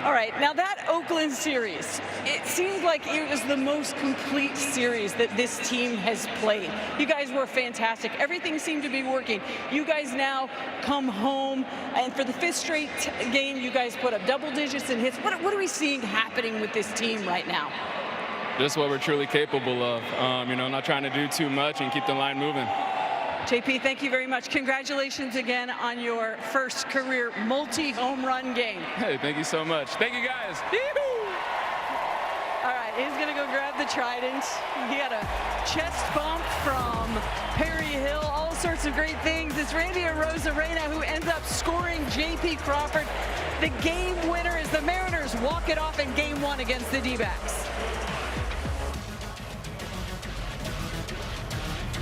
All right, now that Oakland series, it seemed like it was the most complete series that this team has played. You guys were fantastic. Everything seemed to be working. You guys now come home, and for the 5th straight game, you guys put up double digits in hits. What are we seeing happening with this team right now? Just what we're truly capable of. Not trying to do too much and keep the line moving. JP, thank you very much. Congratulations again on your first career multi-home run game. Hey, thank you so much. Thank you, guys. Yee-hoo! All right, he's going to go grab the trident. He got a chest bump from Perry Hill, all sorts of great things. It's Randy Arozarena who ends up scoring J.P. Crawford. The game winner is the Mariners walk it off in Game 1 against the D-backs.